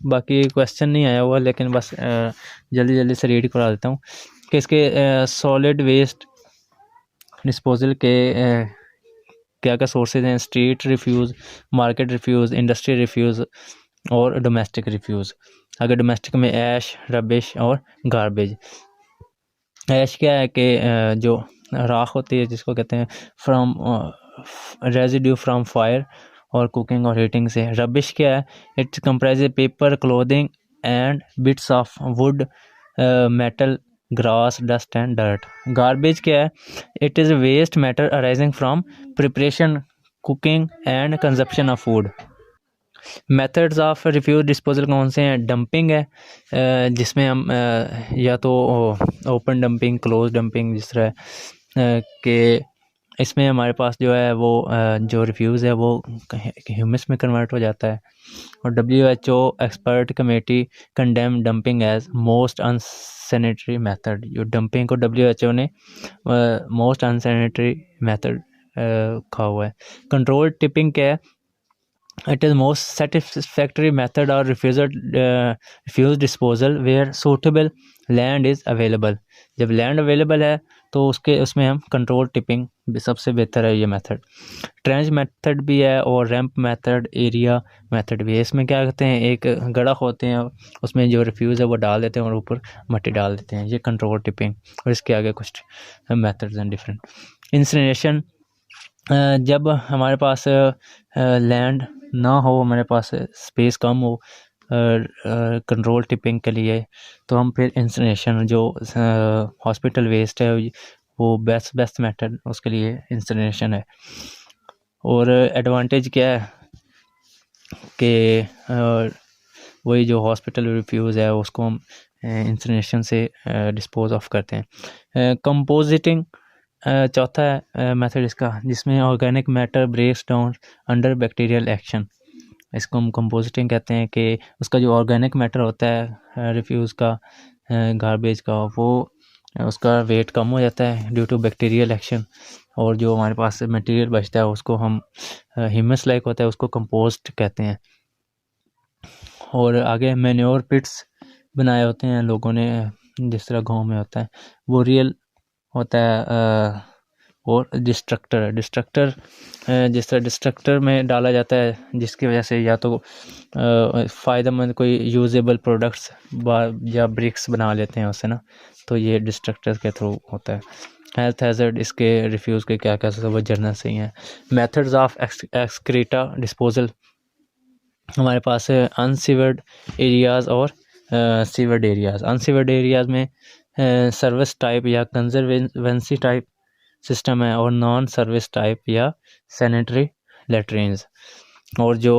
बाकी क्वेश्चन नहीं आया हुआ, लेकिन बस जल्दी जल्दी से रीड करा देता हूँ कि इसके सॉलिड वेस्ट डिस्पोजल के क्या क्या सोर्सेज हैं। Street refuse, market refuse, industry refuse और डोमेस्टिक रिफ्यूज़। अगर डोमेस्टिक में ऐश, रबिश और गार्बेज। ऐश क्या है कि जो राख होती है जिसको कहते हैं फ्रॉम रेजिड्यू फ्रॉम फायर और कुकिंग और हीटिंग से। रबिश क्या है, it comprise paper, clothing and bits of wood, metal, grass, dust and dirt. Garbage क्या है, it is waste matter arising from preparation, cooking and consumption of food. Methods of refuse disposal कौन से हैं, dumping है जिसमें हम या तो ओपन डंपिंग, क्लोज डंपिंग, जिस तरह के इसमें हमारे पास जो है वो जो रिफ्यूज़ है वो ह्यूमस में कन्वर्ट हो जाता है। और WHO expert committee condemn dumping as most unsanitary method. जो डंपिंग को WHO ने मोस्ट अनसैनिटरी मेथड कहा हुआ है। कंट्रोल टिपिंग क्या है? It is most satisfactory method or refuse disposal where suitable land is available। जब लैंड अवेलेबल है तो उसमें हम कंट्रोल टिपिंग सबसे बेहतर है ये मेथड। ट्रेंच मेथड भी है और रैंप मेथड, एरिया मेथड भी है। इसमें क्या करते हैं, एक गड़ा खोदते हैं, उसमें जो रिफ्यूज़ है वो डाल देते हैं और ऊपर मट्टी डाल देते हैं। ये कंट्रोल टिपिंग। और इसके आगे कुछ मेथड्स हैं डिफरेंट। इंसिनरेशन, जब हमारे पास लैंड ना हो, हमारे पास स्पेस कम हो कंट्रोल टिपिंग के लिए, तो हम फिर इंसिनरेशन, जो हॉस्पिटल वेस्ट है वो बेस्ट मेथड उसके लिए इंसिनरेशन है। और एडवांटेज क्या है कि वही जो हॉस्पिटल रिफ्यूज़ है उसको हम इंसिनरेशन से डिस्पोज ऑफ करते हैं। कंपोजिटिंग चौथा है मेथड इसका, जिसमें organic matter breaks down under bacterial action. इसको हम कंपोजिटिंग कहते हैं कि उसका जो ऑर्गेनिक मैटर होता है रिफ्यूज़ का, गार्बेज का, वो उसका वेट कम हो जाता है ड्यू टू बैक्टीरियल एक्शन। और जो हमारे पास मटेरियल बचता है उसको हम ह्यूमस लाइक होता है, उसको कंपोस्ट कहते हैं। और आगे मैन्योर पिट्स बनाए होते हैं लोगों ने, जिस तरह गांव में होता है, वो रियल होता है। और डिस्ट्रक्टर जिस तरह डिस्ट्रक्टर में डाला जाता है, जिसकी वजह से या तो फ़ायदेमंद कोई यूजेबल प्रोडक्ट्स या ब्रिक्स बना लेते हैं उससे ना, तो ये डिस्ट्रक्टर के थ्रू होता है। हेल्थ हैज़र्ड, इसके रिफ्यूज़ के क्या क्या वो जर्नल से ही हैं। मेथड्स ऑफ एक्सक्रीटा डिस्पोजल, हमारे पास है अनसीवर्ड एरियाज़ और सीवर्ड एरियाज़। अनसीवर्ड एरियाज़ में सर्विस टाइप या कंजर्वेंसी टाइप सिस्टम है, और नॉन सर्विस टाइप या सैनिटरी लेटरिन्स। और जो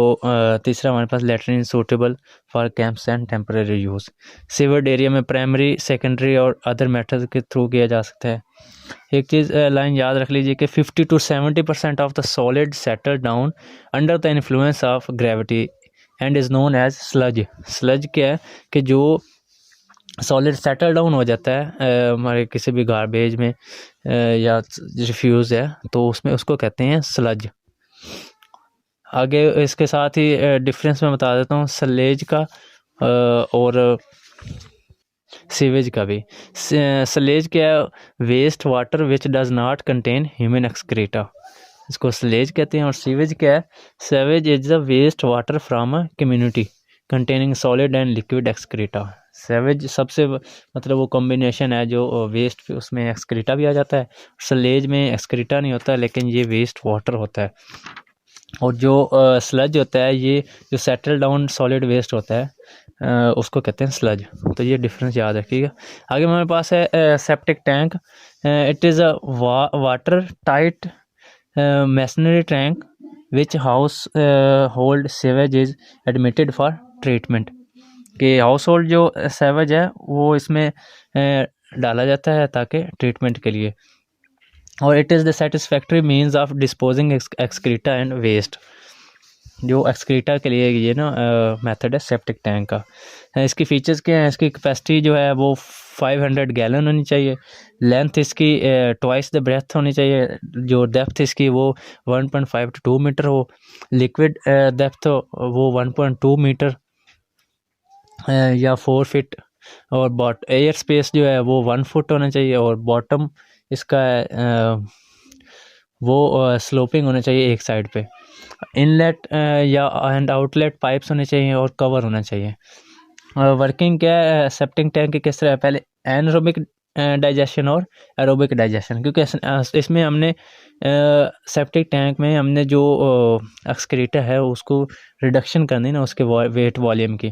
तीसरा हमारे पास latrine suitable for camps and temporary use. Sewered area में प्राइमरी, सेकेंडरी और अदर मेथड्स के थ्रू किया जा सकता है। एक चीज़ लाइन याद रख लीजिए कि 50 to 70% of the solid settle down under the influence of gravity and is known as sludge. Sludge क्या है कि जो सॉलिड सेटल डाउन हो जाता है हमारे किसी भी गार्बेज में या रिफ्यूज़ है, तो उसमें उसको कहते हैं स्लज। आगे इसके साथ ही डिफरेंस मैं बता देता हूँ स्लेज का और सीवेज का भी। स्लेज क्या है? Waste water which does not contain human excreta, इसको स्लेज कहते हैं। और सीवेज क्या है? Sewage is the waste water from a community containing solid and liquid excreta. Sewage सबसे मतलब वो कॉम्बिनेशन है जो वेस्ट, उसमें एक्सक्रीटा भी आ जाता है। स्लेज में एक्सक्रीटा नहीं होता, लेकिन ये वेस्ट वाटर होता है। और जो स्लज होता है, ये जो सेटल डाउन सॉलिड वेस्ट होता है उसको कहते हैं स्लज। तो ये डिफरेंस याद रखिएगा। आगे हमारे पास है septic tank. It is a watertight masonry tank which household sewage is admitted for treatment. कि हाउस होल्ड जो सेवेज है वो इसमें डाला जाता है ताकि ट्रीटमेंट के लिए। और it is the satisfactory means of disposing excreta and waste. जो एक्सक्रीटा के लिए ये ना मेथड है सेप्टिक टैंक का। इसकी फ़ीचर्स क्या हैं? इसकी कैपेसिटी जो है वो 500 गैलन होनी चाहिए। लेंथ इसकी ट्वाइस द ब्रेथ होनी चाहिए। जो डेप्थ इसकी वो 1.5 to 2 मीटर हो। लिक्विड डेप्थ वो 1.2 मीटर या 4 फीट। और एयर स्पेस जो है वो 1 फुट होना चाहिए। और बॉटम इसका वो स्लोपिंग होना चाहिए एक साइड पे। इनलेट या एंड आउटलेट पाइप्स होने चाहिए और कवर होना चाहिए। वर्किंग क्या है सेप्टिक टैंक की किस तरह है? पहले एनारोबिक डाइजेशन और एरोबिक डाइजेशन, क्योंकि इसमें हमने सेप्टिक टैंक में हमने जो एक्सक्रीटा है उसको रिडक्शन करनी ना उसके वेट वॉल्यूम की।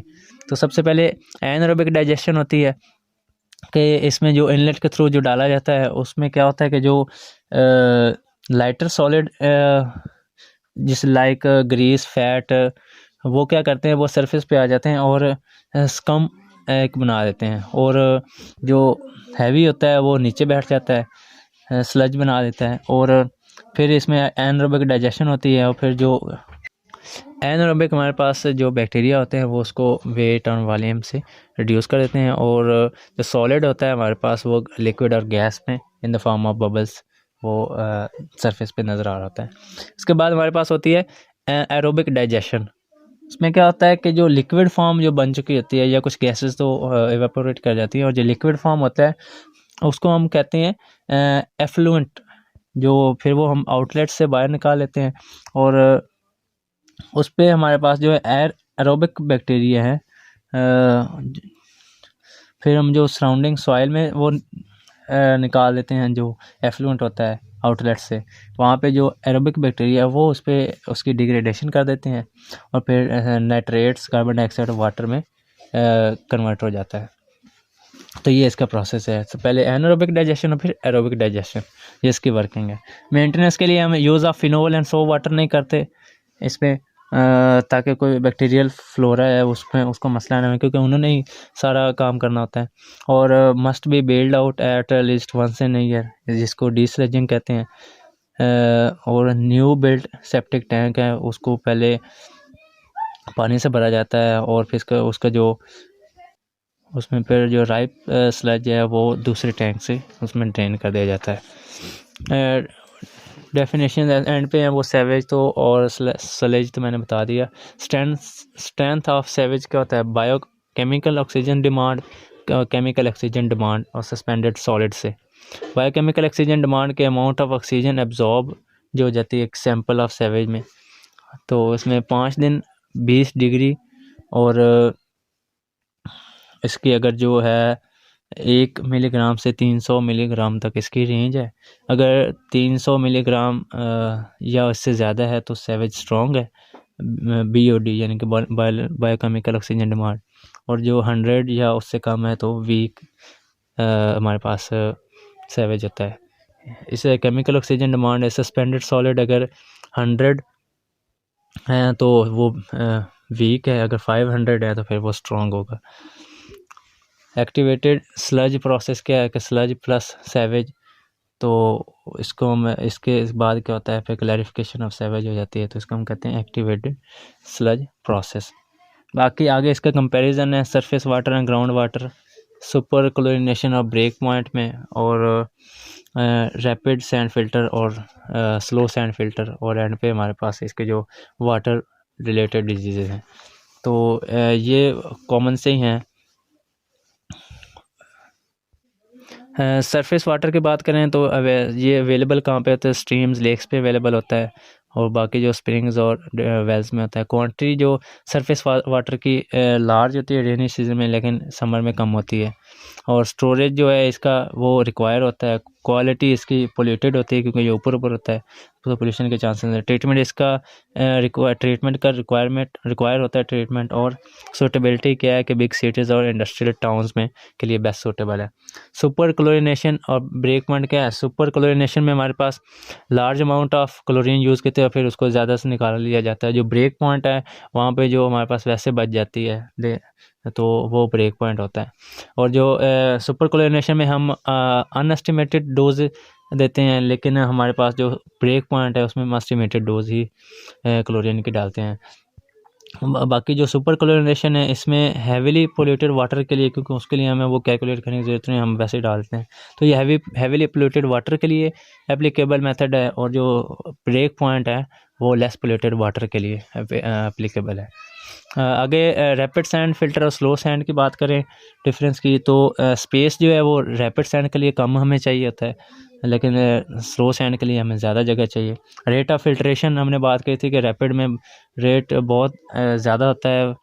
तो सबसे पहले एनारोबिक डाइजेशन होती है कि इसमें जो इनलेट के थ्रू जो डाला जाता है उसमें क्या होता है कि जो लाइटर सॉलिड जिस लाइक ग्रीस फैट, वो क्या करते हैं, वो सरफेस पे आ जाते हैं और स्कम एक बना देते हैं। और जो हैवी होता है वो नीचे बैठ जाता है, स्लज बना देता है। और फिर इसमें एनारोबिक डाइजेशन होती है, और फिर जो एनारोबिक हमारे पास जो बैक्टीरिया होते हैं वो उसको वेट और वॉल्यूम से रिड्यूस कर देते हैं, और जो सॉलिड होता है हमारे पास वो लिक्विड और गैस में in the form of bubbles वो सरफेस पे नज़र आ रहा होता है। इसके बाद हमारे पास होती है एरोबिक डाइजेशन। इसमें क्या होता है कि जो लिक्विड फॉर्म जो बन चुकी होती है या कुछ गैसेस तो एवेपोरेट कर जाती है, और जो लिक्विड फॉर्म होता है उसको हम कहते हैं एफ्लुएंट, जो फिर वो हम आउटलेट से बाहर निकाल लेते हैं, और उस पर हमारे पास जो है एरोबिक बैक्टीरिया है। फिर हम जो सराउंडिंग सॉइल में वो निकाल देते हैं, जो एफ्लुएंट होता है आउटलेट से, वहाँ पे जो एरोबिक बैक्टीरिया है वो उस पर उसकी डिग्रेडेशन कर देते हैं, और फिर नाइट्रेट्स कार्बन डाइऑक्साइड वाटर में कन्वर्ट हो जाता है। तो ये इसका प्रोसेस है। तो पहले एनारोबिक डाइजेशन और फिर एरोबिक डाइजेशन, ये इसकी वर्किंग है। मेंटेनेंस के लिए हम use of phenol and soap water नहीं करते इसमें, ताकि कोई बैक्टीरियल फ्लोरा है उसमें उसको मसला ना हो, क्योंकि उन्होंने ही सारा काम करना होता है। और must be baled out at least once in year, जिसको डीस्लेजिंग कहते हैं। और न्यू बिल्ड सेप्टिक टैंक है उसको पहले पानी से भरा जाता है, और फिर उसका जो उसमें फिर जो राइप स्लज है वो दूसरे टैंक से उसमें ड्रेन कर दिया जाता है। डेफिनेशन एंड पे है वो सेवेज तो और स्लज तो मैंने बता दिया। स्ट्रेंथ ऑफ सेवेज क्या होता है, bio chemical oxygen demand, chemical oxygen demand और सस्पेंडेड सॉलिड से। बायोकेमिकल ऑक्सीजन डिमांड के अमाउंट ऑफ ऑक्सीजन एब्जॉर्ब जो हो जाती है एक सैंपल ऑफ सेवेज में, तो इसमें 5 दिन 20 डिग्री, और इसकी अगर जो है 1 मिलीग्राम से 300 मिलीग्राम तक इसकी रेंज है। अगर 300 मिलीग्राम या उससे ज़्यादा है तो सेवेज स्ट्रॉन्ग है, BOD यानी कि बायोकेमिकल ऑक्सीजन डिमांड, और जो 100 या उससे कम है तो वीक हमारे पास सेवेज होता है। इसे केमिकल ऑक्सीजन डिमांड है। सस्पेंडेड सॉलिड अगर 100 है तो वो वीक है, अगर 500 है तो फिर वो स्ट्रॉन्ग होगा। एक्टिवेटेड स्लज प्रोसेस क्या है कि स्लज प्लस सेवेज, तो इसको मैं इसके बाद क्या होता है फिर क्लैरिफिकेशन ऑफ सेवेज हो जाती है, तो इसको हम कहते हैं एक्टिवेटेड स्लज प्रोसेस। बाकी आगे इसका कंपैरिजन है surface water and ground water, super chlorination और ब्रेक पॉइंट में, और रैपिड सैंड फिल्टर और स्लो सैंड फिल्टर, और एंड पे हमारे पास इसके जो वाटर रिलेटेड डिजीज़ हैं। तो ये कॉमन से ही हैं। सरफेस वाटर की बात करें तो ये अवेलेबल कहाँ पे होता है, स्ट्रीम्स लेक्स पे अवेलेबल होता है, और बाकी जो स्प्रिंग्स और वेल्स में होता है। क्वांटिटी जो सरफेस वाटर की लार्ज होती है रेनी सीजन में, लेकिन समर में कम होती है, और स्टोरेज जो है इसका वो रिक्वायर होता है। क्वालिटी इसकी पोल्यूटेड होती है क्योंकि ये ऊपर ऊपर होता है, तो पोल्यूशन के चांसेस है। ट्रीटमेंट इसका ट्रीटमेंट का रिक्वायर होता है ट्रीटमेंट, और सूटेबिलिटी क्या है कि बिग सिटीज़ और इंडस्ट्रियल टाउन्स में के लिए बेस्ट सूटेबल है। सुपर क्लोरिनेशन और ब्रेक पॉइंट क्या है, सुपर क्लोरिनेशन में हमारे पास large amount of chlorine use करते हैं, फिर उसको ज़्यादा से निकाल लिया जाता है। जो ब्रेक पॉइंट है वहाँ पे जो हमारे पास वैसे बच जाती है तो वो ब्रेक पॉइंट होता है। और जो सुपर क्लोरिनेशन में हम अनएस्टिमेटेड डोज देते हैं, लेकिन हमारे पास जो ब्रेक पॉइंट है उसमें हम एस्टिमेटेड डोज ही क्लोरीन की डालते हैं। बाकी जो सुपर क्लोरिनेशन है इसमें हैवीली पोल्यूटेड वाटर के लिए, क्योंकि उसके लिए हमें वो कैलकुलेट करने की ज़रूरत नहीं, हम वैसे डालते हैं, तो ये हैवीली पोल्यूटेड वाटर के लिए एप्लीकेबल मेथड है, और जो ब्रेक पॉइंट है वो लेस पोल्यूटेड वाटर के लिए एप्लीकेबल है। आगे रैपिड सैंड फिल्टर और स्लो सैंड की बात करें डिफरेंस की, तो स्पेस जो है वो रैपिड सैंड के लिए कम हमें चाहिए होता है, लेकिन स्लो सैंड के लिए हमें ज़्यादा जगह चाहिए। रेट ऑफ फिल्ट्रेशन हमने बात की थी कि रैपिड में रेट बहुत ज़्यादा होता है,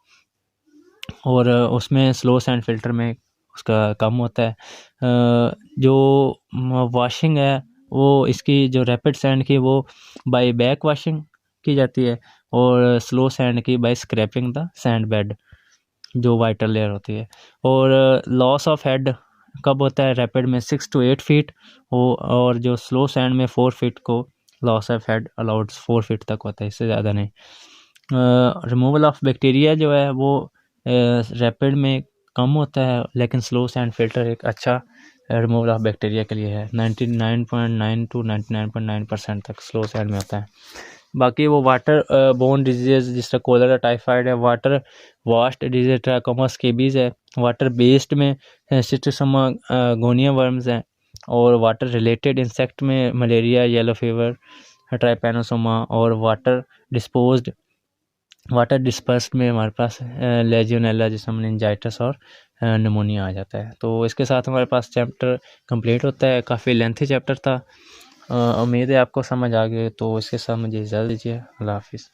और उसमें स्लो सैंड फिल्टर में उसका कम होता है। जो वॉशिंग है वो इसकी जो रैपिड सैंड की वो बाय बैक वॉशिंग की जाती है, और स्लो सैंड की by scraping the sand bed, जो वाइटर लेयर होती है। और लॉस ऑफ हेड कब होता है, रैपिड में 6 to 8 फीट हो, और जो स्लो सैंड में 4 फीट को loss of head allowed 4 feet तक होता है, इससे ज़्यादा नहीं। रिमूवल ऑफ बैक्टीरिया जो है वो रैपिड में कम होता है, लेकिन स्लो सैंड फिल्टर एक अच्छा रिमूवल ऑफ बैक्टीरिया के लिए है। 99.9 to 99.9% तक स्लो साइड में होता है। बाकी वो वाटर बोर्न डिजीज़ जिस तरह कोलेरा, टाइफाइड है, water vast disease trachoma scabies है, वाटर बेस्ड में सिस्टोसोमा गोनिया वर्म्स हैं, और वाटर रिलेटेड इंसेक्ट में मलेरिया, येलो फीवर, ट्राइपैनोसोमा, और वाटर डिस्पर्स्ड में हमारे पास लेजियोनेला जिसमें मेनिंजाइटिस और निमोनिया आ जाता है। तो इसके साथ हमारे पास चैप्टर कंप्लीट होता है। काफ़ी लेंथी चैप्टर था। उम्मीद है आपको समझ आ गई। तो इसके साथ मुझे इजाज़त दीजिए। अल्लाह हाफिज़।